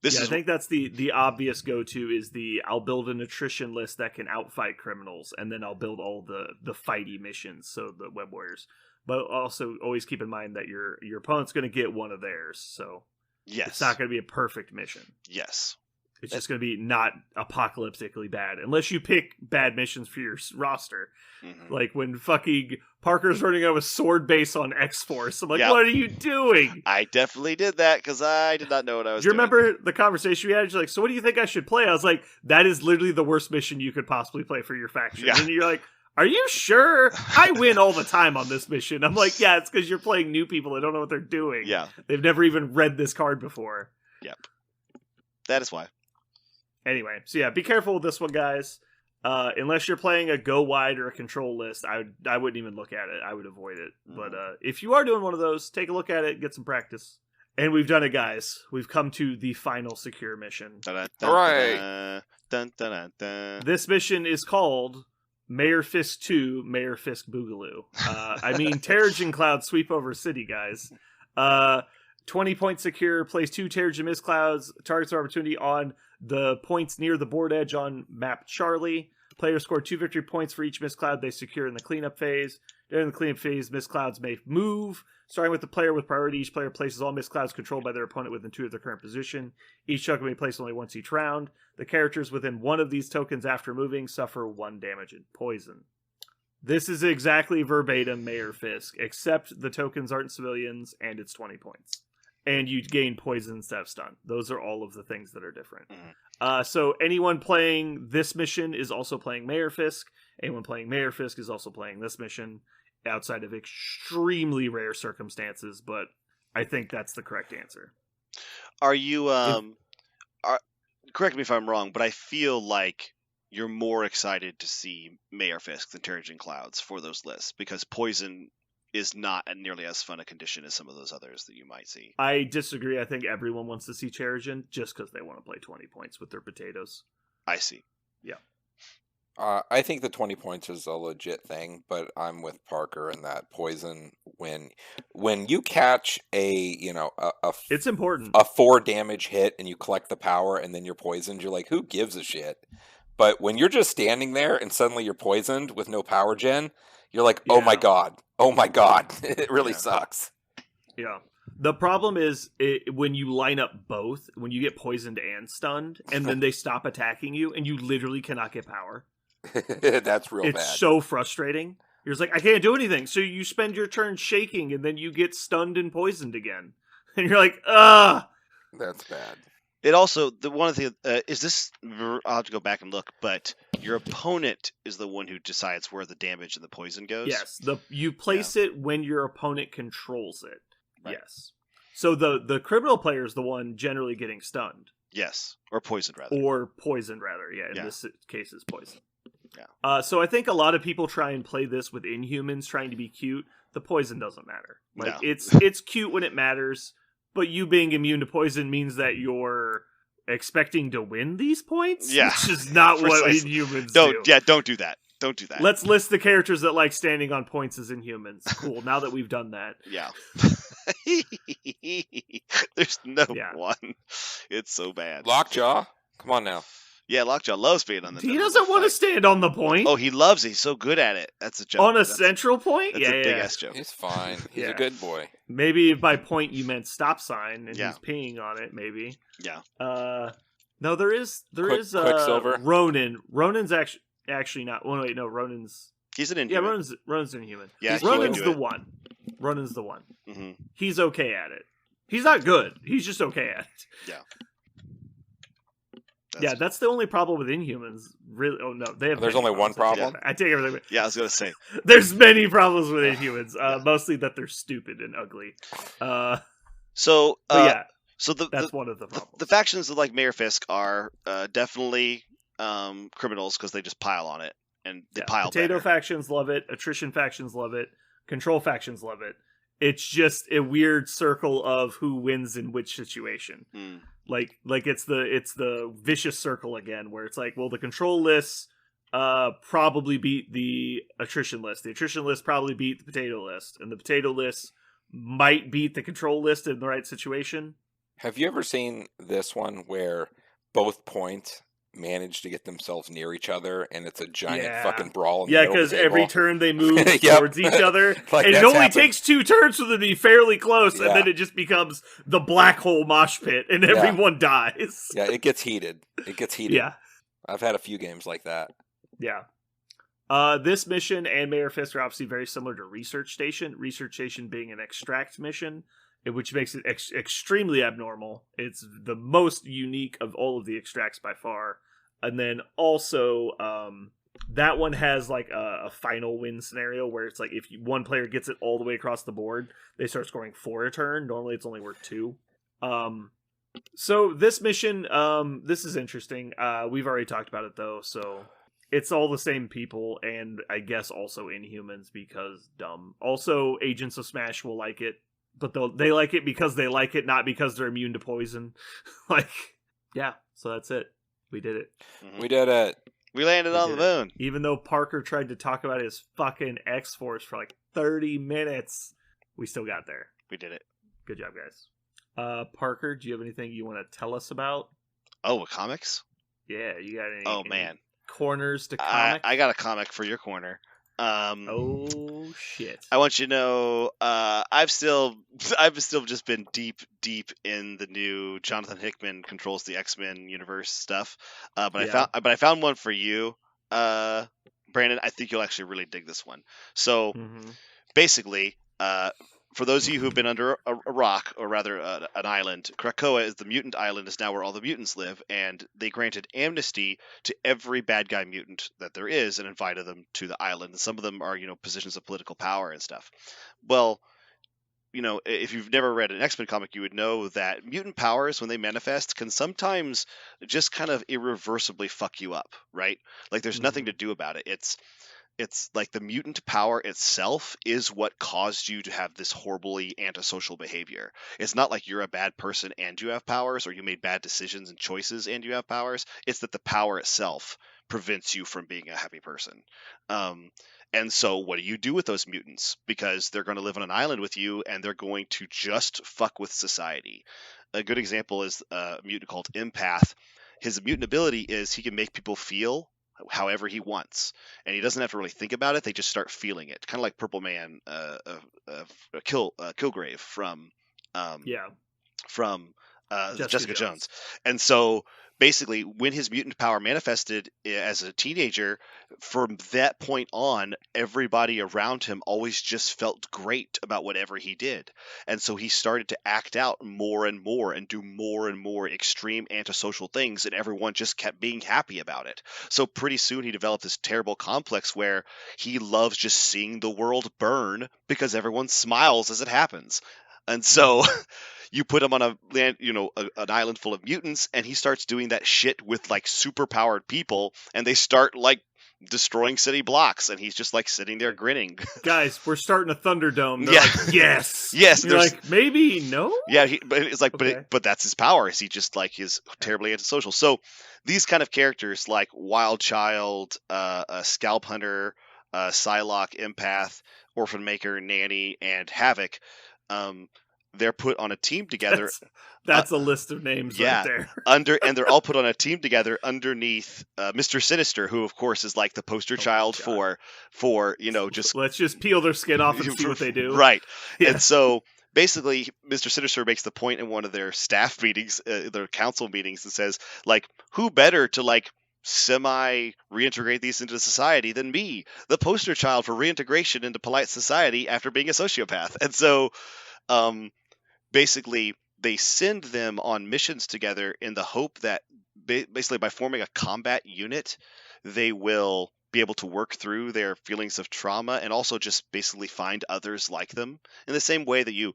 I think that's the obvious go-to is I'll build an attrition list that can outfight criminals, and then I'll build all the fighty missions, so the Web Warriors. But also always keep in mind that your opponent's going to get one of theirs, so it's not going to be a perfect mission. Yes. It's just going to be not apocalyptically bad, unless you pick bad missions for your roster. Like when fucking Parker's running out of a sword base on X-Force. I'm like, what are you doing? I definitely did that because I did not know what I was doing. Do you remember the conversation we had? You're like, so what do you think I should play? I was like, that is literally the worst mission you could possibly play for your faction. And you're like, are you sure? I win all the time on this mission. I'm like, yeah, it's because you're playing new people that don't know what they're doing. Yeah. They've never even read this card before. Yep. That is why. Anyway, so be careful with this one, guys. Unless you're playing a go wide or a control list, I wouldn't even look at it. I would avoid it. But if you are doing one of those, take a look at it, get some practice. And we've done it, guys. We've come to the final secure mission. All right. This mission is called Mayor Fisk 2, Mayor Fisk Boogaloo. Terrigen Clouds sweep over city, guys. 20-point secure, place 2 Terrigen Mist Clouds, targets of opportunity on the points near the board edge on map Charlie. Players score 2 victory points for each Mist Cloud they secure in the cleanup phase. During the cleanup phase, Mist Clouds may move. Starting with the player with priority, each player places all Mist Clouds controlled by their opponent within 2 of their current position. Each token may be placed only once each round. The characters within 1 of these tokens after moving suffer 1 damage and poison. This is exactly verbatim Mayor Fisk, except the tokens aren't civilians and it's 20 points. And you gain poison instead of stun. Those are all of the things that are different. So anyone playing this mission is also playing Mayor Fisk. Anyone playing Mayor Fisk is also playing this mission, outside of extremely rare circumstances, but I think that's the correct answer. Are you, correct me if I'm wrong, but I feel like you're more excited to see Mayor Fisk than Terrigen Clouds for those lists, because poison is not nearly as fun a condition as some of those others that you might see. I disagree. I think everyone wants to see Terrigen just because they want to play 20 points with their potatoes. I see. Yeah. I think the 20 points is a legit thing, but I'm with Parker in that poison. When you catch it's important. a 4 damage hit and you collect the power and then you're poisoned, you're like, who gives a shit? But when you're just standing there and suddenly you're poisoned with no power gen, you're like, oh my god, it really sucks. Yeah. The problem is when you line up both, when you get poisoned and stunned, and then they stop attacking you, and you literally cannot get power. That's real bad. It's so frustrating. You're just like, I can't do anything. So you spend your turn shaking, and then you get stunned and poisoned again. And you're like, ugh. That's bad. It also, one of the is this, I'll have to go back and look, but your opponent is the one who decides where the damage and the poison goes? Yes, you place it when your opponent controls it. Right. Yes. So the criminal player is the one generally getting stunned. Yes, or poisoned rather. Yeah, in this case it's poison. Yeah. So I think a lot of people try and play this with Inhumans trying to be cute. The poison doesn't matter. Like it's cute when it matters, but you being immune to poison means that you're expecting to win these points, which is not what Inhumans do. Yeah, don't do that. Don't do that. Let's list the characters that like standing on points as Inhumans. Cool. Now that we've done that. Yeah. There's no one. It's so bad. Lockjaw? Come on now. Yeah, Lockjaw loves being on the He doesn't want to stand on the point. Oh, he loves it. He's so good at it. That's a joke. On a central point? That's a big-ass joke. He's fine. He's a good boy. Maybe by point you meant stop sign, and he's peeing on it, maybe. Yeah. No, there is Quicksilver. Ronan. Ronan's actually not. Oh, wait, no, Ronan's... He's an Inhuman. Yeah, Ronan's an Inhuman. Yeah, Ronan's the one. Ronan's the one. Mm-hmm. He's okay at it. He's not good. He's just okay at it. Yeah. That's the only problem with Inhumans. Really? Oh no, they have. There's only one problem. I take everything. Yeah, I was gonna say. There's many problems with Inhumans. Mostly that they're stupid and ugly. So that's one of the problems. The factions of like Mayor Fisk are definitely criminals because they just pile on it and they pile. Potato factions love it. Attrition factions love it. Control factions love it. It's just a weird circle of who wins in which situation. Like it's the vicious circle again, where it's like, well, the control lists probably beat the attrition list. The attrition list probably beat the potato list, and the potato list might beat the control list in the right situation. Have you ever seen this one where both points manage to get themselves near each other, and it's a giant fucking brawl? Because every turn they move towards each other, and it only takes 2 turns for them to be fairly close, and then it just becomes the black hole mosh pit, and everyone dies. Yeah, it gets heated. Yeah, I've had a few games like that. Yeah. This mission and Mayor Fisk are obviously very similar to Research Station. Research Station being an extract mission, which makes it extremely abnormal. It's the most unique of all of the extracts by far. And then also, that one has like a final win scenario where it's like if one player gets it all the way across the board, they start scoring 4 a turn. Normally it's only worth 2. So this mission, this is interesting. We've already talked about it though, so it's all the same people, and I guess also Inhumans because dumb. Also, Agents of Smash will like it. But they like it because they like it, not because they're immune to poison. So that's it. We did it. We did it. We landed on the moon. Even though Parker tried to talk about his fucking X-Force for like 30 minutes, we still got there. We did it. Good job, guys. Parker, do you have anything you want to tell us about? Oh, comics? Yeah, you got any, man. Corners to comic? I got a comic for your corner. Oh shit! I want you to know, I've still just been deep in the new Jonathan Hickman controls the X-Men universe stuff. But I found one for you, Brandon. I think you'll actually really dig this one. So basically, for those of you who've been under a rock, or rather an island, Krakoa is the mutant island, is now where all the mutants live, and they granted amnesty to every bad guy mutant that there is and invited them to the island. And some of them are, positions of political power and stuff. Well, if you've never read an X-Men comic, you would know that mutant powers, when they manifest, can sometimes just kind of irreversibly fuck you up, right? Like there's nothing to do about it. it's like the mutant power itself is what caused you to have this horribly antisocial behavior. It's not like you're a bad person and you have powers, or you made bad decisions and choices and you have powers. It's that the power itself prevents you from being a happy person. And so what do you do with those mutants? Because they're going to live on an island with you, and they're going to just fuck with society. A good example is a mutant called Empath. His mutant ability is he can make people feel however he wants, and he doesn't have to really think about it. They just start feeling it, kind of like Purple Man, Kilgrave from Jessica Jones. And so basically, when his mutant power manifested as a teenager, from that point on, everybody around him always just felt great about whatever he did. And so he started to act out more and more and do more and more extreme antisocial things, and everyone just kept being happy about it. So pretty soon he developed this terrible complex where he loves just seeing the world burn because everyone smiles as it happens. And so you put him on a land, an island full of mutants, and he starts doing that shit with like super powered people, and they start like destroying city blocks, and he's just like sitting there grinning. Guys, we're starting a Thunderdome. They're like, yes, yes. You're like, maybe no. Yeah, but it's like, okay. but that's his power. Is he just like is terribly antisocial? So these kind of characters like Wild Child, Scalp Hunter, Psylocke, Empath, Orphan Maker, Nanny, and Havoc. They're put on a team together. That's a list of names right there. And they're all put on a team together underneath Mr. Sinister, who of course is like the poster child for just let's just peel their skin off and see what they do. Right. Yeah. And so basically Mr. Sinister makes the point in one of their staff meetings, their council meetings, and says like, who better to like reintegrate these into society than me, the poster child for reintegration into polite society after being a sociopath. And so basically they send them on missions together in the hope that basically by forming a combat unit, they will be able to work through their feelings of trauma and also just basically find others like them. In the same way that you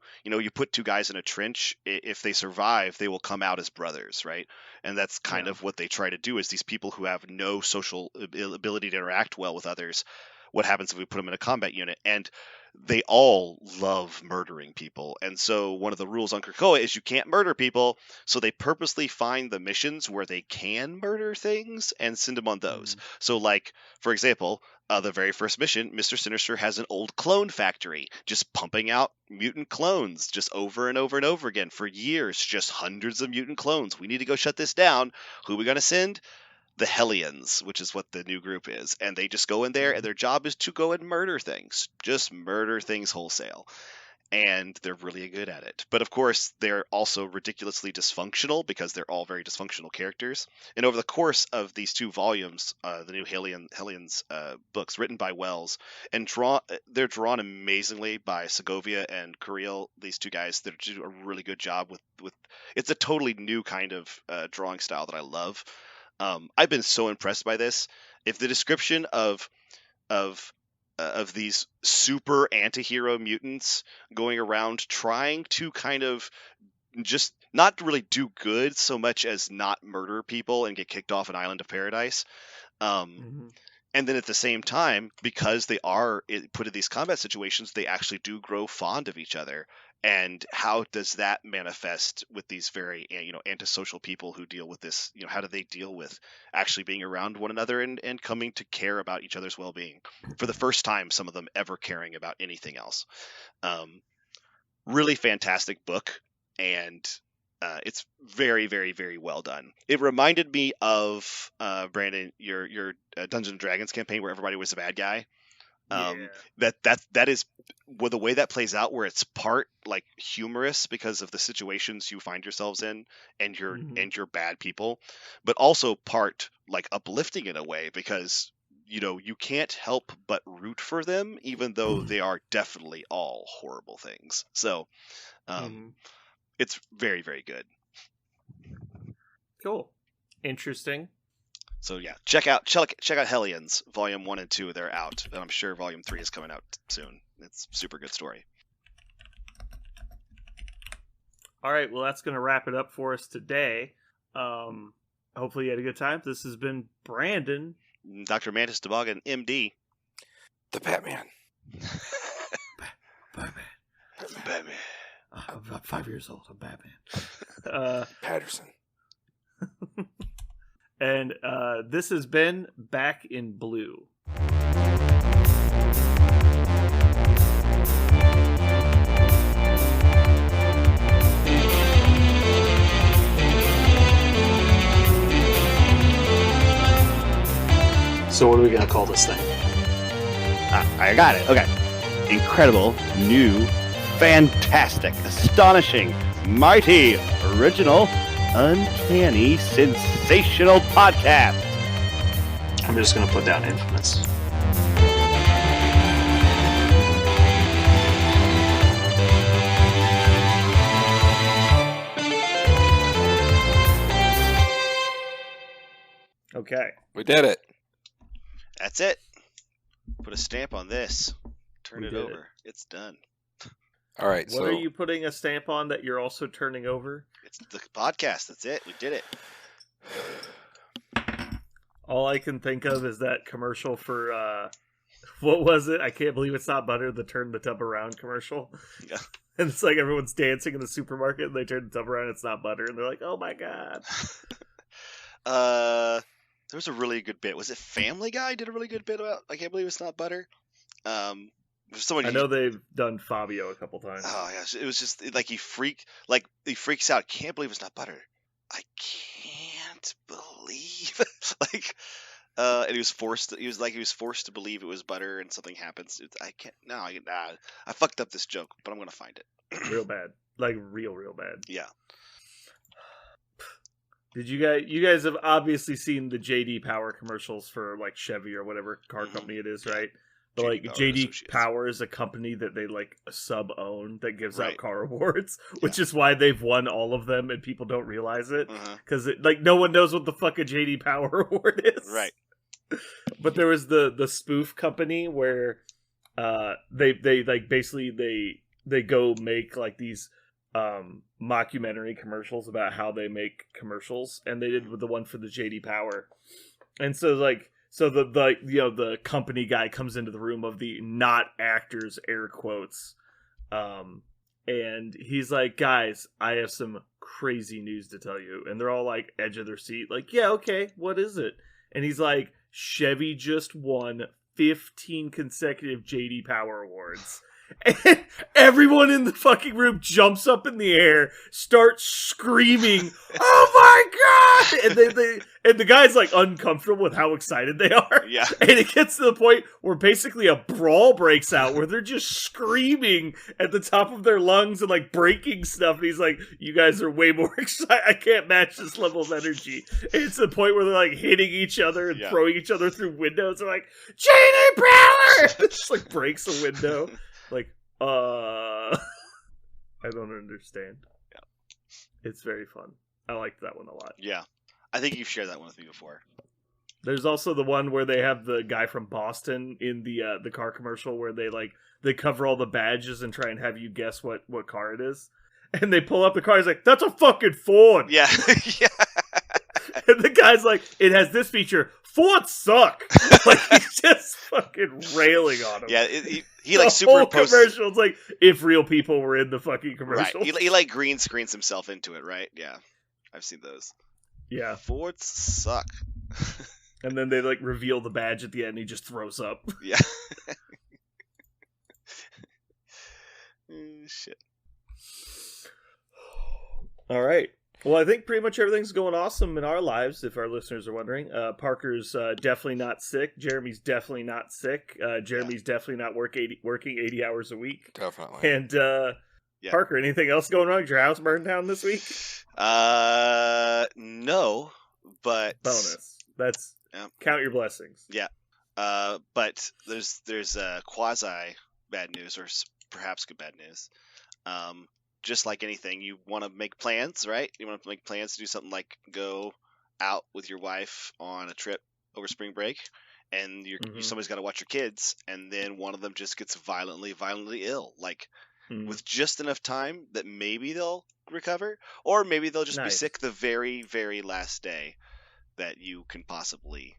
put two guys in a trench, if they survive, they will come out as brothers, right? And that's kind of what they try to do, is these people who have no social ability to interact well with others. What happens if we put them in a combat unit? And they all love murdering people. And so one of the rules on Krakoa is you can't murder people. So they purposely find the missions where they can murder things and send them on those. So like, for example, the very first mission, Mr. Sinister has an old clone factory just pumping out mutant clones just over and over and over again for years, just hundreds of mutant clones. We need to go shut this down. Who are we going to send? The Hellions, which is what the new group is. And they just go in there, and their job is to go and murder things. Just murder things wholesale. And they're really good at it. But of course, they're also ridiculously dysfunctional because they're all very dysfunctional characters. And over the course of these 2 volumes, the new Hellions books, written by Wells, and they're drawn amazingly by Segovia and Curiel, these 2 guys that do a really good job with it's a totally new kind of drawing style that I love. I've been so impressed by this. If the description of these super anti-hero mutants going around trying to kind of just not really do good so much as not murder people and get kicked off an island of paradise, and then at the same time, because they are put in these combat situations, they actually do grow fond of each other. And how does that manifest with these very, antisocial people who deal with this? How do they deal with actually being around one another and coming to care about each other's well-being for the first time, some of them ever caring about anything else? Really fantastic book. And it's very, very, very well done. It reminded me of Brandon, your Dungeons and Dragons campaign where everybody was a bad guy. That is the way that plays out, where it's part like humorous because of the situations you find yourselves in and your bad people, but also part like uplifting in a way because you can't help but root for them, even though they are definitely all horrible things. So it's very, very good. Cool. Interesting. So yeah, check out Hellions, Volume 1 and 2. They're out, and I'm sure Volume 3 is coming out soon. It's a super good story. All right, well, that's going to wrap it up for us today. Hopefully you had a good time. This has been Brandon. Dr. Mantis Toboggan, MD. The Batman. Batman. I'm about 5 years old. I'm Batman. Patterson. And this has been Back in Blue. So what are we going to call this thing? I got it. Okay. Incredible, new, fantastic, astonishing, mighty, original, uncanny, sensational podcast. I'm just going to put down infamous. Okay. We did it. That's it. Put a stamp on this. Turn We it did over. it. It's done. All right. What are you putting a stamp on that you're also turning over? It's the podcast. That's it. We did it. All I can think of is that commercial for what was it? I can't believe it's not butter. The turn the tub around commercial. Yeah. And it's like everyone's dancing in the supermarket, and they turn the tub around. It's not butter, and they're like, "Oh my god!" There was a really good bit. Was it Family Guy did a really good bit about I can't believe it's not butter? Someone I know they've done Fabio a couple times. Oh yeah, it was just like he freaks out. Can't believe it's not butter. I can't believe like and he was forced to believe it was butter, and something happens. I fucked up this joke, but I'm gonna find it. Real bad, like real bad. Yeah. Did you guys have obviously seen the JD Power commercials for like Chevy or whatever car company it is, right? But like JD Power is a company that they like sub-own that gives out car awards, which is why they've won all of them and people don't realize it because like no one knows what the fuck a JD Power award is. Right. But there was the spoof company where they like basically they go make like these mockumentary commercials about how they make commercials, and they did with the one for the JD Power. And so the company guy comes into the room of the not actors, air quotes, and he's like, "Guys, I have some crazy news to tell you." And they're all like edge of their seat, like, "Yeah, okay, what is it?" And he's like, "Chevy just won 15 consecutive JD Power awards." And everyone in the fucking room jumps up in the air, starts screaming, "Oh my god!" And the guy's like uncomfortable with how excited they are. Yeah. And it gets to the point where basically a brawl breaks out where they're just screaming at the top of their lungs and like breaking stuff. And he's like, "You guys are way more excited. I can't match this level of energy." And it's the point where they're like hitting each other and throwing each other through windows. They're like, "JD Power!" It just like breaks a window. Like, I don't understand. Yeah. It's very fun. I liked that one a lot. Yeah. I think you've shared that one with me before. There's also the one where they have the guy from Boston in the car commercial where they cover all the badges and try and have you guess what car it is. And they pull up the car, he's like, "That's a fucking Ford!" Yeah. Yeah. And the guy's like, "It has this feature. Fords suck." Like, he's just fucking railing on him. Yeah, he like the whole superimposed... commercial. It's like if real people were in the fucking commercial. Right. He like green screens himself into it, right? Yeah. I've seen those. Yeah. Fords suck. And then they like reveal the badge at the end and he just throws up. Yeah. Shit. All right. Well, I think pretty much everything's going awesome in our lives, if our listeners are wondering. Parker's definitely not sick. Jeremy's definitely not sick. Jeremy's definitely not working 80 hours a week. Definitely. And Parker, anything else going wrong? Did your house burn down this week? No, but... Bonus. That's... Count your blessings. Yeah. But there's quasi bad news, or perhaps good bad news. Just like anything, you want to make plans, right? You want to make plans to do something like go out with your wife on a trip over spring break, and somebody's got to watch your kids, and then one of them just gets violently ill, like with just enough time that maybe they'll recover, or maybe they'll just be sick the very, very last day that you can possibly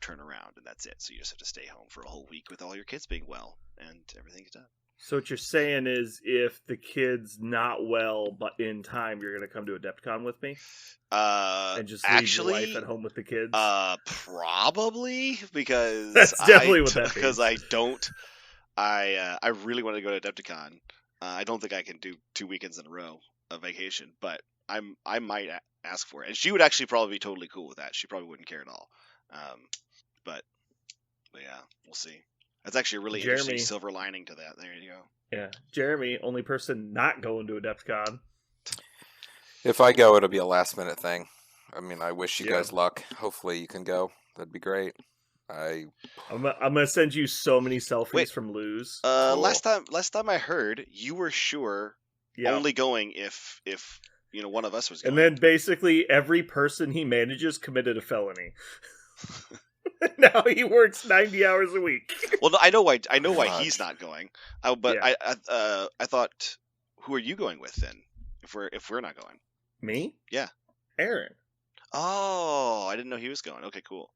turn around, and that's it. So you just have to stay home for a whole week with all your kids being well, and everything's done. So what you're saying is, if the kid's not well, but in time, you're going to come to Adepticon with me? And just leave your wife at home with the kids? Probably, because that's definitely what that means. Because I really want to go to Adepticon. I don't think I can do 2 weekends in a row of vacation, but I might ask for it, and she would actually probably be totally cool with that. She probably wouldn't care at all. But yeah, we'll see. That's actually a really interesting silver lining to that. There you go. Yeah, Jeremy, only person not going to Adepticon. If I go, it'll be a last minute thing. I mean, I wish you guys luck. Hopefully, you can go. That'd be great. I'm gonna send you so many selfies from Luz. Cool. Last time I heard, you were sure only going if one of us was going. And then basically every person he manages committed a felony. Now he works 90 hours a week. Well, I know why he's not going. I thought, who are you going with then? If we're not going. Me? Yeah. Aaron. Oh, I didn't know he was going. Okay, cool.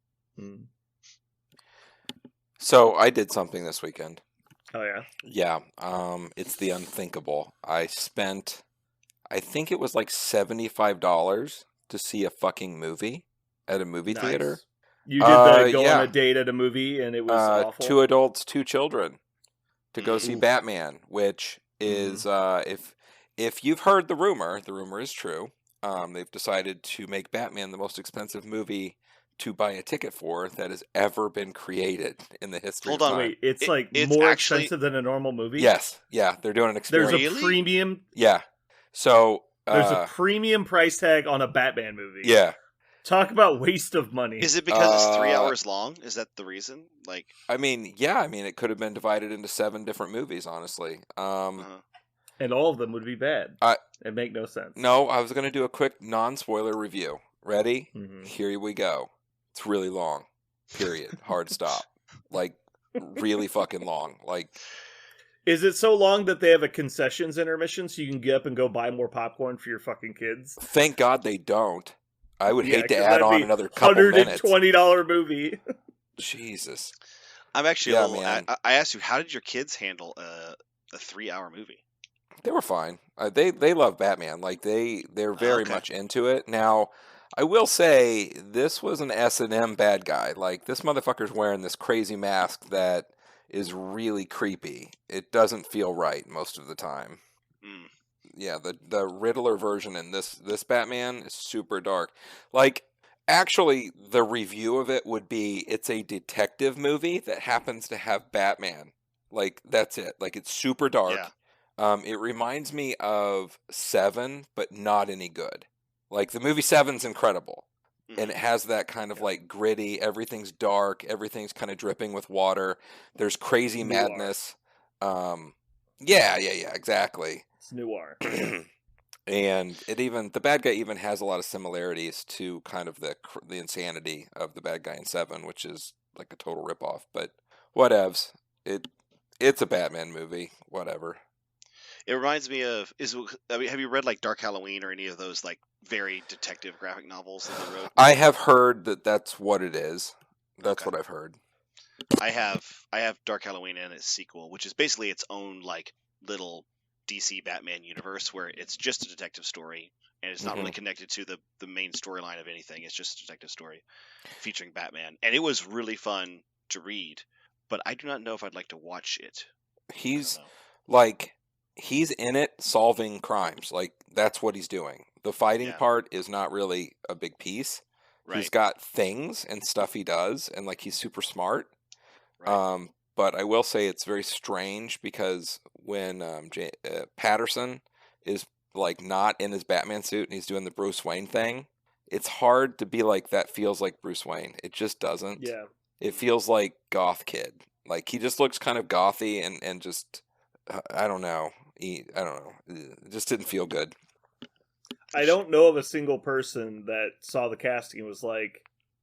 So I did something this weekend. Oh yeah? Yeah. It's the unthinkable. I spent, I think it was like $75 to see a fucking movie at a movie theater. You did go on a date at a movie and it was awful? 2 adults, 2 children to go see Batman, which is, if you've heard the rumor is true. They've decided to make Batman the most expensive movie to buy a ticket for that has ever been created in the history of time. Wait, it's more expensive than a normal movie? Yes, yeah, they're doing an experience. There's a premium... Yeah, so... there's a premium price tag on a Batman movie. Yeah. Talk about waste of money. Is it because it's 3 hours long? Is that the reason? I mean, it could have been divided into 7 different movies, honestly. And all of them would be bad. It make no sense. No, I was going to do a quick non-spoiler review. Ready? Here we go. It's really long. Period. Hard stop. Really fucking long. Is it so long that they have a concessions intermission so you can get up and go buy more popcorn for your fucking kids? Thank God they don't. I would hate to add on another couple minutes. $120 movie. Jesus. I'm actually I asked you, how did your kids handle a 3-hour movie? They were fine. They love Batman. They're very much into it. Now, I will say this was an S&M bad guy. This motherfucker's wearing this crazy mask that is really creepy. It doesn't feel right most of the time. Yeah, the Riddler version in this Batman is super dark. Actually, the review of it would be it's a detective movie that happens to have Batman. That's it. It's super dark. Yeah. It reminds me of Seven, but not any good. The movie Seven's incredible. And it has that kind of gritty, everything's dark, everything's kind of dripping with water. There's crazy madness. Yeah, exactly. It's noir. And the bad guy even has a lot of similarities to kind of the insanity of the bad guy in Seven, which is a total ripoff. But whatevs. It's a Batman movie. Whatever. It reminds me of have you read Dark Halloween or any of those very detective graphic novels that they wrote? I have heard that's what it is. That's what I've heard. I have Dark Halloween and its sequel, which is basically its own little DC Batman universe where it's just a detective story and it's not really connected to the main storyline of anything. It's just a detective story featuring Batman, and it was really fun to read. But I do not know if I'd like to watch it. He's in it solving crimes. That's what he's doing. The fighting part is not really a big piece. Right. He's got things and stuff he does, and he's super smart. Right. But I will say it's very strange because when Patterson is not in his Batman suit and he's doing the Bruce Wayne thing, it's hard to be that feels like Bruce Wayne. It just doesn't. Yeah. It feels like goth kid. He just looks kind of gothy and just I don't know. I don't know. It just didn't feel good. I don't know of a single person that saw the casting and was like,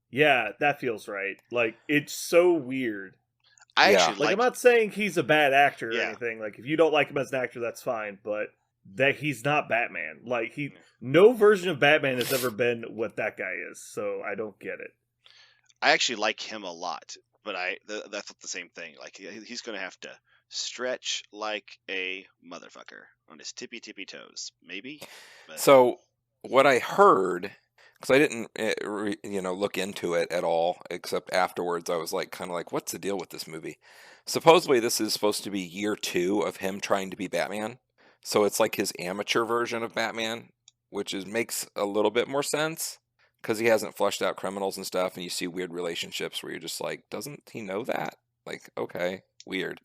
yeah, that feels right. It's so weird. I actually I'm not saying he's a bad actor or anything. If you don't like him as an actor, that's fine. But that he's not Batman. No version of Batman has ever been what that guy is. So I don't get it. I actually like him a lot, but that's the same thing. Like he's going to have to stretch like a motherfucker on his tippy toes, maybe. But... So what I heard, because I didn't look into it at all, except afterwards I was like kind of like, what's the deal with this movie? Supposedly this is supposed to be year 2 of him trying to be Batman, so it's like his amateur version of Batman, which makes a little bit more sense because he hasn't fleshed out criminals and stuff, and you see weird relationships where you're just like, doesn't he know that? Like, okay, weird.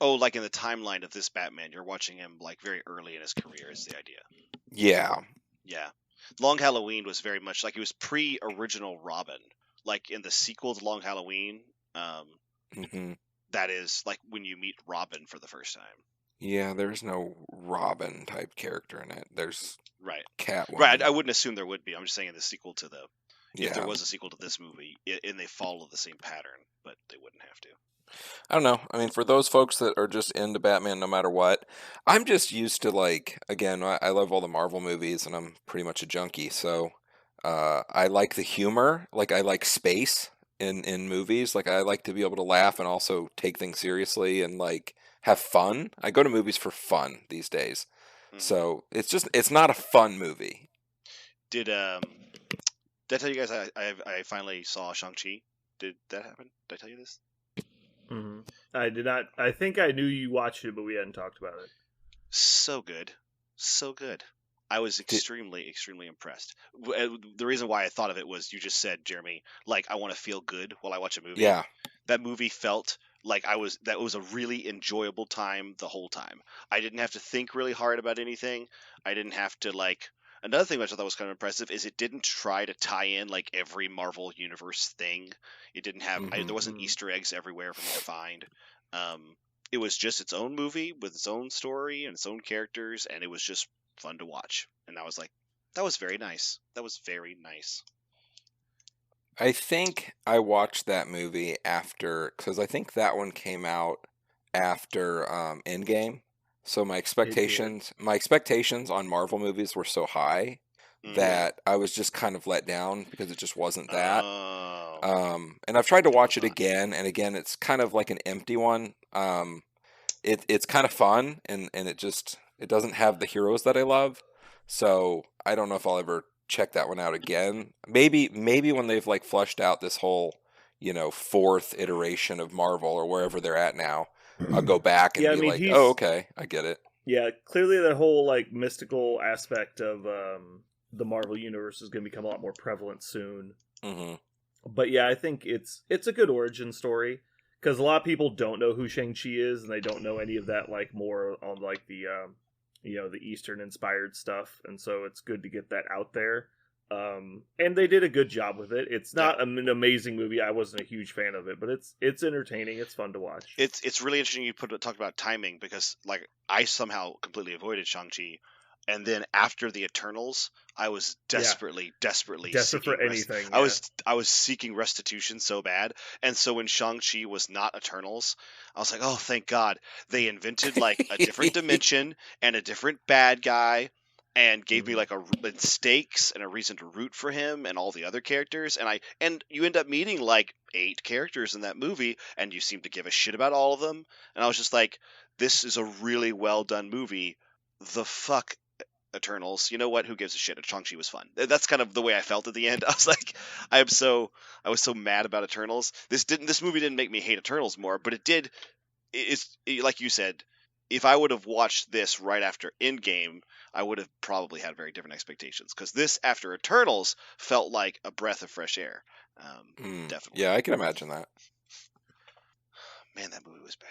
Oh, like in the timeline of this Batman, you're watching him like very early in his career is the idea. Yeah. Yeah. Long Halloween was very much like it was pre-original Robin. Like in the sequel to Long Halloween, that is like when you meet Robin for the first time. Yeah, there's no Robin type character in it. There's Catwoman. Right, I wouldn't assume there would be. I'm just saying in the sequel to if there was a sequel to this movie, and they follow the same pattern, but they wouldn't have to. I don't know. I mean, for those folks that are just into Batman no matter what, I'm just used to, like, again, I love all the Marvel movies, and I'm pretty much a junkie, so I like the humor. Like, I like space in movies. Like, I like to be able to laugh and also take things seriously and, like, have fun. I go to movies for fun these days. So it's not a fun movie. Did I tell you guys I finally saw Shang-Chi? Did that happen? Did I tell you this? Mm-hmm. I did not. I think I knew you watched it, but we hadn't talked about it. So good. I was extremely impressed. The reason why I thought of it was you just said, Jeremy, like, I want to feel good while I watch a movie. Yeah. That movie felt like that was a really enjoyable time the whole time. I didn't have to think really hard about anything. I didn't have to, like... Another thing which I thought was kind of impressive is it didn't try to tie in, like, every Marvel Universe thing. It didn't have... there wasn't Easter eggs everywhere for me to find. It was just its own movie with its own story and its own characters, and it was just fun to watch. And I was like, that was very nice. That was very nice. I think I watched that movie after, because I think that one came out after Endgame. So my expectations on Marvel movies were so high that I was just kind of let down because it just wasn't that. And I've tried to watch it again, and again, it's kind of like an empty one. It's kind of fun, and it doesn't have the heroes that I love. So I don't know if I'll ever check that one out again. Maybe when they've, like, flushed out this whole, 4th iteration of Marvel or wherever they're at now, I'll go back and be like, oh, okay, I get it. Yeah, clearly the whole, like, mystical aspect of the Marvel universe is going to become a lot more prevalent soon. Mm-hmm. But yeah, I think it's a good origin story because a lot of people don't know who Shang-Chi is, and they don't know any of that, like, more on, like, the the Eastern inspired stuff, and so it's good to get that out there. And they did a good job with it. It's not an amazing movie. I wasn't a huge fan of it, but it's entertaining. It's fun to watch. It's really interesting you talk about timing because, like, I somehow completely avoided Shang-Chi, and then after the Eternals, I was desperate for anything. I was seeking restitution so bad, and so when Shang-Chi was not Eternals, I was like, oh, thank God they invented, like, a different dimension and a different bad guy. And gave me, like, stakes and a reason to root for him and all the other characters. And you end up meeting, like, 8 characters in that movie, and you seem to give a shit about all of them. And I was just like, this is a really well done movie. The fuck, Eternals. You know what? Who gives a shit? Shang-Chi was fun. That's kind of the way I felt at the end. I was like, I was so mad about Eternals. This movie didn't make me hate Eternals more, but it did. It's like you said. If I would have watched this right after Endgame, I would have probably had very different expectations. Because this, after Eternals, felt like a breath of fresh air. Definitely. Yeah, I can imagine that. Man, that movie was bad.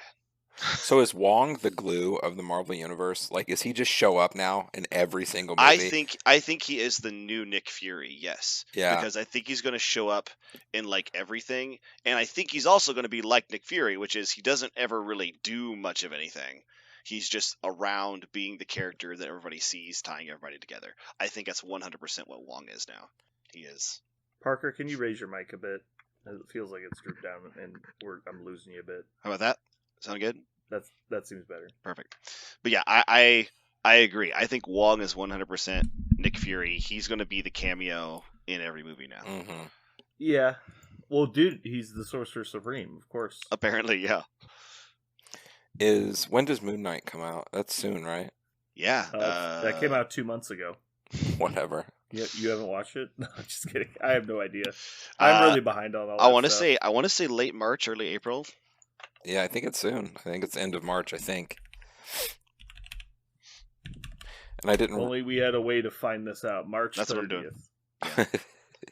So is Wong the glue of the Marvel Universe? Like, is he just show up now in every single movie? I think he is the new Nick Fury, yes. Yeah. Because I think he's going to show up in, like, everything. And I think he's also going to be like Nick Fury, which is he doesn't ever really do much of anything. He's just around being the character that everybody sees, tying everybody together. I think that's 100% what Wong is now. He is. Parker, can you raise your mic a bit? It feels like it's drooped down, and I'm losing you a bit. How about that? Sound good? That seems better. Perfect. But yeah, I agree. I think Wong is 100% Nick Fury. He's going to be the cameo in every movie now. Mm-hmm. Yeah. Well, dude, he's the Sorcerer Supreme, of course. Apparently, yeah. When does Moon Knight come out? That's soon, right? Yeah. That came out 2 months ago. Whatever. You haven't watched it? No, I'm just kidding. I have no idea. I'm really behind on all that I want to say late March, early April. Yeah, I think it's soon. I think it's end of March, I think. And I didn't. Only we had a way to find this out. March 30th. That's what I'm doing.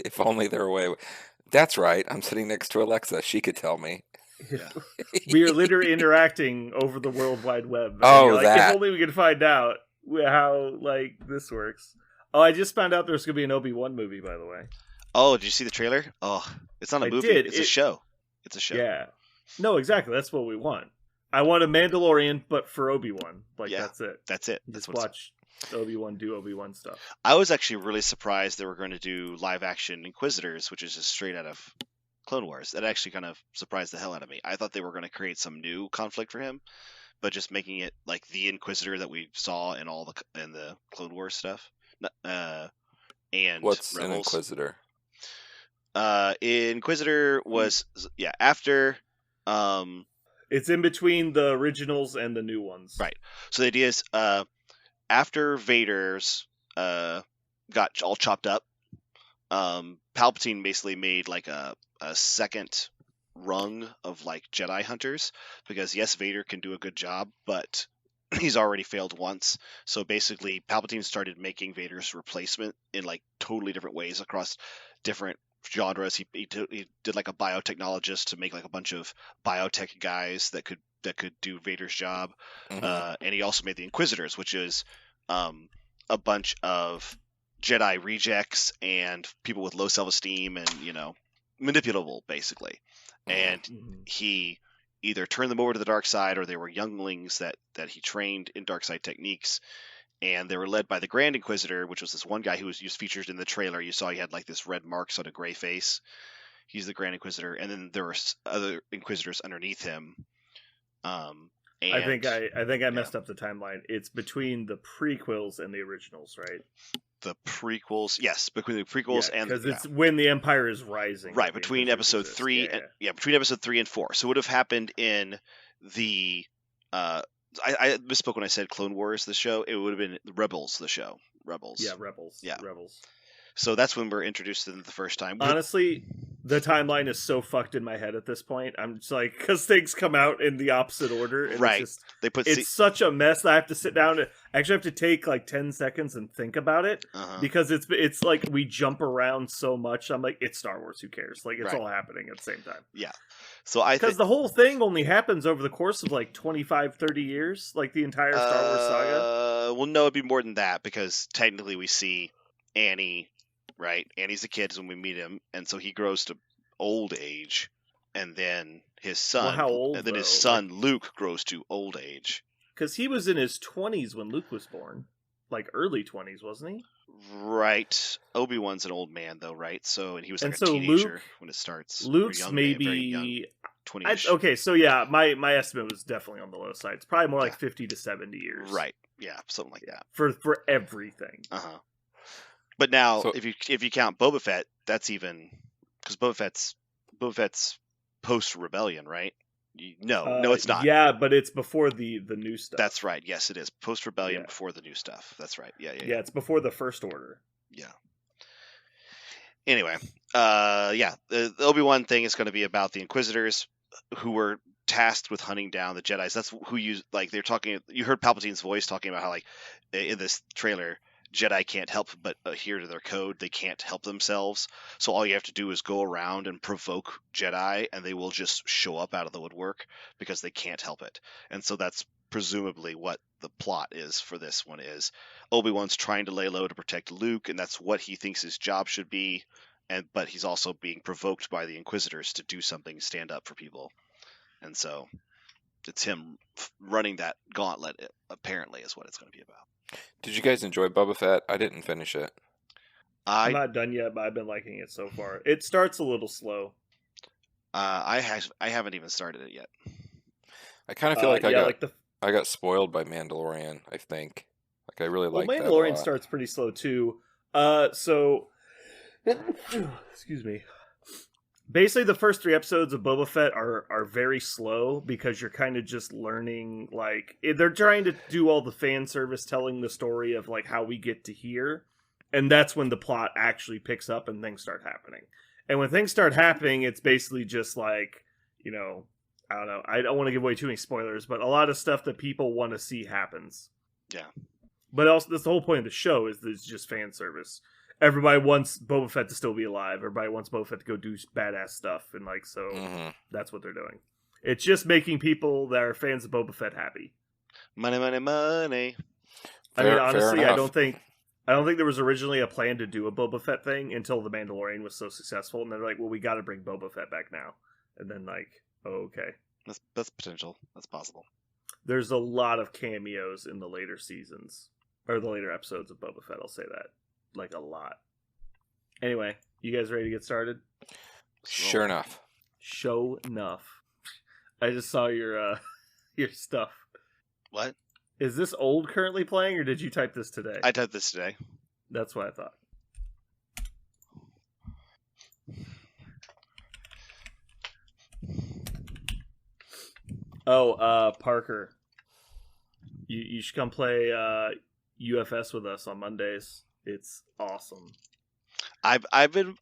If only there were a way. That's right. I'm sitting next to Alexa. She could tell me. Yeah. We are literally interacting over the World Wide Web. Oh, like, that. If only we could find out how this works. Oh, I just found out there's going to be an Obi-Wan movie, by the way. Oh, did you see the trailer? Oh, it's not a movie. It's a show. It's a show. Yeah. No, exactly. That's what we want. I want a Mandalorian, but for Obi-Wan. That's it. That's it. Just watch Obi-Wan do Obi-Wan stuff. I was actually really surprised they were going to do live-action Inquisitors, which is just straight out of Clone Wars. That actually kind of surprised the hell out of me. I thought they were going to create some new conflict for him, but just making it like the Inquisitor that we saw in the Clone Wars stuff. And what's Rebels. an Inquisitor? Inquisitor was after. It's in between the originals and the new ones. Right. So the idea is after Vader's got all chopped up, Palpatine basically made like a second rung of like Jedi hunters, because yes, Vader can do a good job, but he's already failed once. So basically Palpatine started making Vader's replacement in like totally different ways across different genres. He did like a biotechnologist to make like a bunch of biotech guys that could do Vader's job. Mm-hmm. And he also made the Inquisitors, which is a bunch of Jedi rejects and people with low self-esteem and manipulable basically. And he either turned them over to the dark side, or they were younglings that he trained in dark side techniques, and they were led by the Grand Inquisitor, which was this one guy who was just featured in the trailer. You saw he had like this red marks on a gray face. He's the Grand Inquisitor, and then there were other Inquisitors underneath him. I think I messed up the timeline. It's between the prequels and the originals, right? The prequels, yes, between the prequels and because it's when the Empire is rising, right? Between episode 3 between episode 3 and 4. So it would have happened in the. I misspoke when I said Clone Wars, the show. It would have been Rebels, the show. Rebels. Yeah, Rebels. Yeah, Rebels. So that's when we're introduced to them the first time. Honestly, the timeline is so fucked in my head at this point. I'm just like, because things come out in the opposite order. And right. It's such a mess that I have to sit down. I actually have to take like 10 seconds and think about it, because it's like we jump around so much. I'm like, it's Star Wars. Who cares? Like, it's all happening at the same time. Yeah. So because the whole thing only happens over the course of like 25, 30 years, like the entire Star Wars saga. Well, no, it'd be more than that, because technically we see Annie. Right, Annie's the kid when we meet him, and so he grows to old age, and then his son, well, how old, and then though? His son Luke grows to old age. Because he was in his 20s when Luke was born, like early 20s, wasn't he? Right. Obi-Wan's an old man, though, right? So, and he was like a teenager Luke, when it starts. Luke's maybe 20-ish. Okay, so yeah, my estimate was definitely on the low side. It's probably more like 50 to 70 years. Right. Yeah, something like that. For everything. But now, if you count Boba Fett, that's even, because Boba Fett's post Rebellion, right? No, it's not. Yeah, but it's before the new stuff. That's right. Yes, it is post Rebellion, before the new stuff. That's right. Yeah. Yeah, it's before the First Order. Yeah. Anyway, the Obi-Wan thing is going to be about the Inquisitors, who were tasked with hunting down the Jedis. That's who they're talking. You heard Palpatine's voice talking about how, like, in this trailer, Jedi can't help but adhere to their code. They can't help themselves. So all you have to do is go around and provoke Jedi, and they will just show up out of the woodwork because they can't help it. And so that's presumably what the plot is for this one is. Obi-Wan's trying to lay low to protect Luke, and that's what he thinks his job should be. But he's also being provoked by the Inquisitors to do something, stand up for people. And so it's him running that gauntlet, apparently, is what it's going to be about. Did you guys enjoy Boba Fett? I didn't finish it. I'm not done yet, but I've been liking it so far. It starts a little slow. I haven't even started it yet. I kind of feel like I got spoiled by Mandalorian. I think I really like that. Mandalorian starts pretty slow too. So excuse me. Basically, the first 3 episodes of Boba Fett are very slow because you're kind of just learning, like, they're trying to do all the fan service telling the story of, like, how we get to here. And that's when the plot actually picks up and things start happening. And when things start happening, it's basically just like, you know, I don't know. I don't want to give away too many spoilers, but a lot of stuff that people want to see happens. Yeah. But also, that's the whole point of the show, is that it's just fan service. Everybody wants Boba Fett to still be alive. Everybody wants Boba Fett to go do badass stuff. And, like, so that's what they're doing. It's just making people that are fans of Boba Fett happy. Money, money, money. I mean, honestly, I don't think there was originally a plan to do a Boba Fett thing until The Mandalorian was so successful. And they're like, well, we got to bring Boba Fett back now. And then, like, oh, okay. That's potential. That's possible. There's a lot of cameos in the later seasons. Or the later episodes of Boba Fett, I'll say that. Like, a lot. Anyway, you guys ready to get started? Sure enough. Show enough. I just saw your stuff. What? Is this old currently playing, or did you type this today? I typed this today. That's what I thought. Oh, Parker. You should come play UFS with us on Mondays. It's awesome. I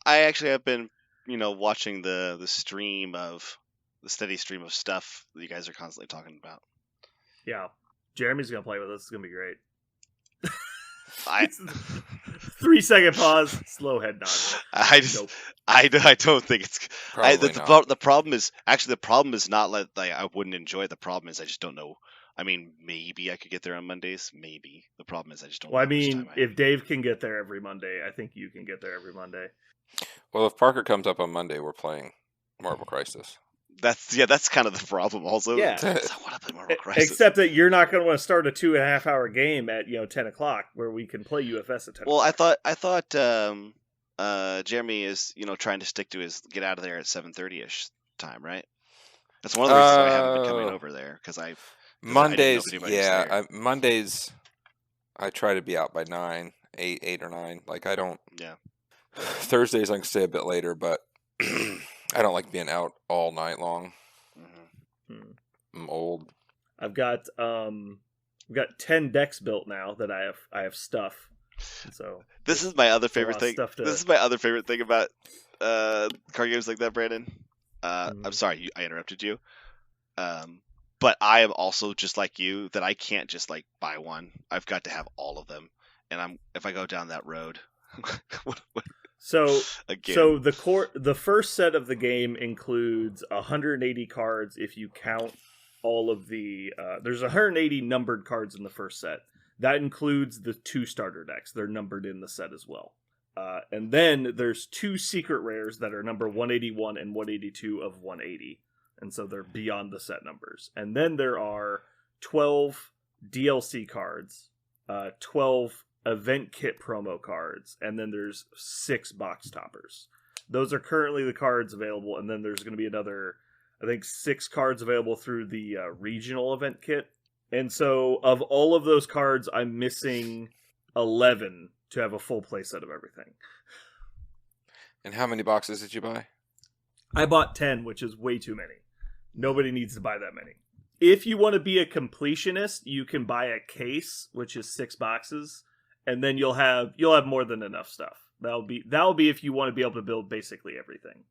actually have been, watching the steady stream of stuff that you guys are constantly talking about. Yeah. Jeremy's gonna play with us. It's gonna be great. 3-second pause, slow head nod. I don't think it's. The problem is not like I wouldn't enjoy it. The problem is I just don't know. I mean, maybe I could get there on Mondays. Maybe. The problem is I just don't. Well, I mean, if Dave can get there every Monday, I think you can get there every Monday. Well, if Parker comes up on Monday, we're playing Marvel Crisis. That's kind of the problem. Also, yeah. I want to play Marvel Crisis. Except that you're not going to want to start a 2.5-hour game at 10 o'clock where we can play UFS at 10. Well, I thought Jeremy is trying to stick to his get out of there at 7:30ish time, right? That's one of the reasons I haven't been coming over there because Mondays, Mondays, I try to be out by 8 or 9. Like I don't. Yeah. Thursdays I can stay a bit later, but I don't like being out all night long. Mm-hmm. I'm old. I've got 10 decks built now that I have stuff. So this is my other favorite thing. This is my other favorite thing about card games like that, Brandon. I'm sorry, I interrupted you. But I am also just like you that I can't just like buy one. I've got to have all of them, and if I go down that road. So the first set of the game includes 180 cards if you count all of the. There's 180 numbered cards in the first set. That includes the 2 starter decks. They're numbered in the set as well. And then there's 2 secret rares that are number 181 and 182 of 180. And so they're beyond the set numbers. And then there are 12 DLC cards, 12 event kit promo cards, and then there's 6 box toppers. Those are currently the cards available, and then there's going to be another, I think, 6 cards available through the regional event kit. And so of all of those cards, I'm missing 11 to have a full play set of everything. And how many boxes did you buy? I bought 10, which is way too many. Nobody needs to buy that many. If you want to be a completionist, you can buy a case, which is 6 boxes, and then you'll have more than enough stuff. That'll be if you want to be able to build basically everything.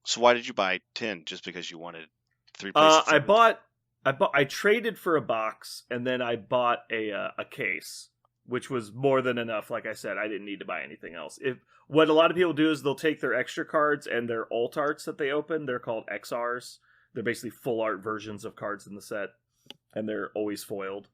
So why did you buy 10? Just because you wanted 3 places? I traded for a box, and then I bought a case, which was more than enough. Like I said, I didn't need to buy anything else. What a lot of people do is they'll take their extra cards and their alt arts that they open. They're called XRs. They're basically full art versions of cards in the set, and they're always foiled.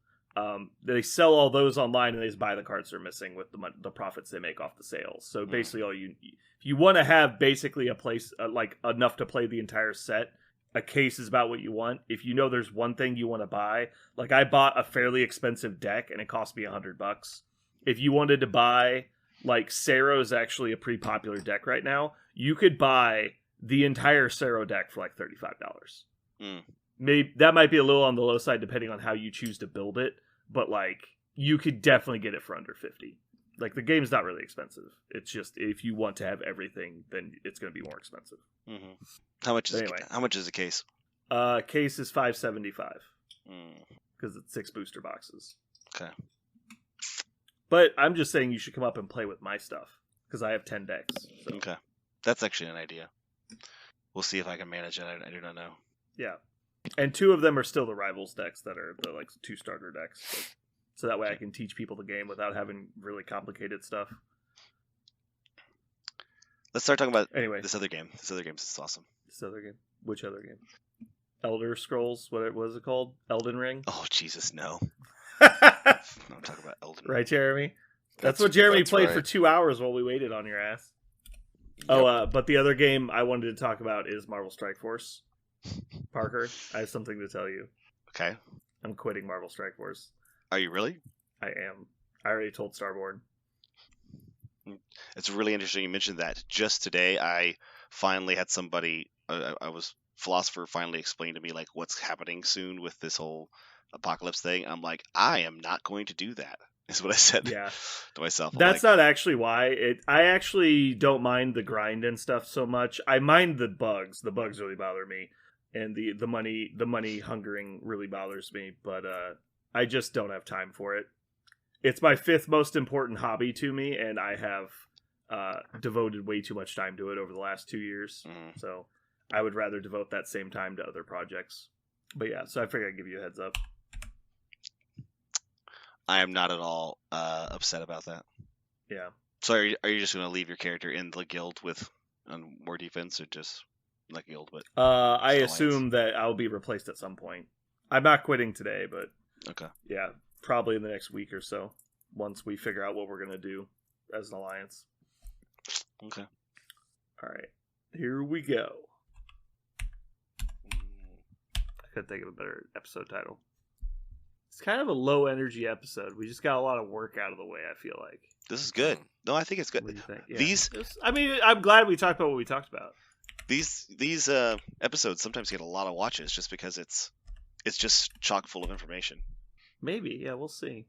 They sell all those online, and they just buy the cards they're missing with the profits they make off the sales. So basically, if you want to have basically a place like enough to play the entire set, a case is about what you want. If you know there's one thing you want to buy, like I bought a fairly expensive deck, and it cost me $100. If you wanted to buy, like Sero is actually a pretty popular deck right now, you could buy the entire Sero deck for like $35. Maybe that might be a little on the low side depending on how you choose to build it, but like you could definitely get it for under $50. Like, the game's not really expensive. It's just, if you want to have everything, then it's going to be more expensive. Mm-hmm. How much is a case? Case is $575. Mm. Because it's 6 booster boxes. Okay. But I'm just saying you should come up and play with my stuff. Because I have 10 decks. So. Okay. That's actually an idea. We'll see if I can manage it. I do not know. Yeah. And 2 of them are still the Rivals decks that are the 2 starter decks. So that way I can teach people the game without having really complicated stuff. Let's start talking about anyway. This other game. This other game is awesome. This other game? Which other game? Elder Scrolls? What was it called? Elden Ring? Oh, Jesus, no. I'm talking about Elden Ring. Right, Jeremy? That's what Jeremy played for 2 hours while we waited on your ass. Yep. But the other game I wanted to talk about is Marvel Strike Force. Parker, I have something to tell you. Okay. I'm quitting Marvel Strike Force. Are you really? I am. I already told Starborn. It's really interesting you mentioned that. Just today, I finally had somebody, Philosopher finally explained to me, like, what's happening soon with this whole apocalypse thing. I'm like, I am not going to do that, is what I said to myself. That's not actually why. I actually don't mind the grind and stuff so much. I mind the bugs. The bugs really bother me. And the money hungering really bothers me. But I just don't have time for it. It's my 5th most important hobby to me, and I have devoted way too much time to it over the last 2 years. Mm. So I would rather devote that same time to other projects. But yeah, so I figured I'd give you a heads up. I am not at all upset about that. Yeah. So are you just going to leave your character in the guild with more defense, or just like guild? But I assume that I'll be replaced at some point. I'm not quitting today, but okay. Yeah, probably in the next week or so, once we figure out what we're going to do as an alliance. Okay. All right. Here we go. I couldn't think of a better episode title. It's kind of a low energy episode. We just got a lot of work out of the way, I feel like. This is good. No, I think it's good. What do you think? Yeah. I'm glad we talked about what we talked about. These episodes sometimes get a lot of watches just because it's just chock full of information. Maybe, yeah, we'll see.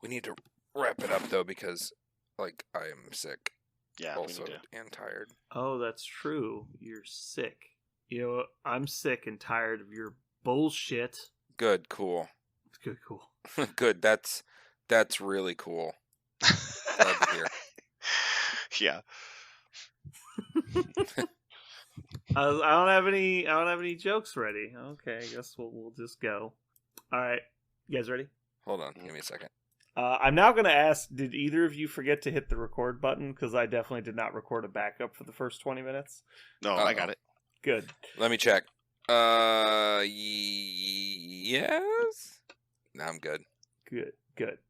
We need to wrap it up though, because I am sick. Yeah, also and tired. Oh, that's true. You're sick. You know, I'm sick and tired of your bullshit. Good, cool. Good, cool. Good. That's really cool. Glad to hear. Yeah. I don't have any jokes ready. Okay, I guess we'll just go. All right, you guys ready? Hold on, give me a second. I'm now going to ask: did either of you forget to hit the record button? Because I definitely did not record a backup for the first 20 minutes. No, I got it. Good. Let me check. Yes. No, I'm good. Good.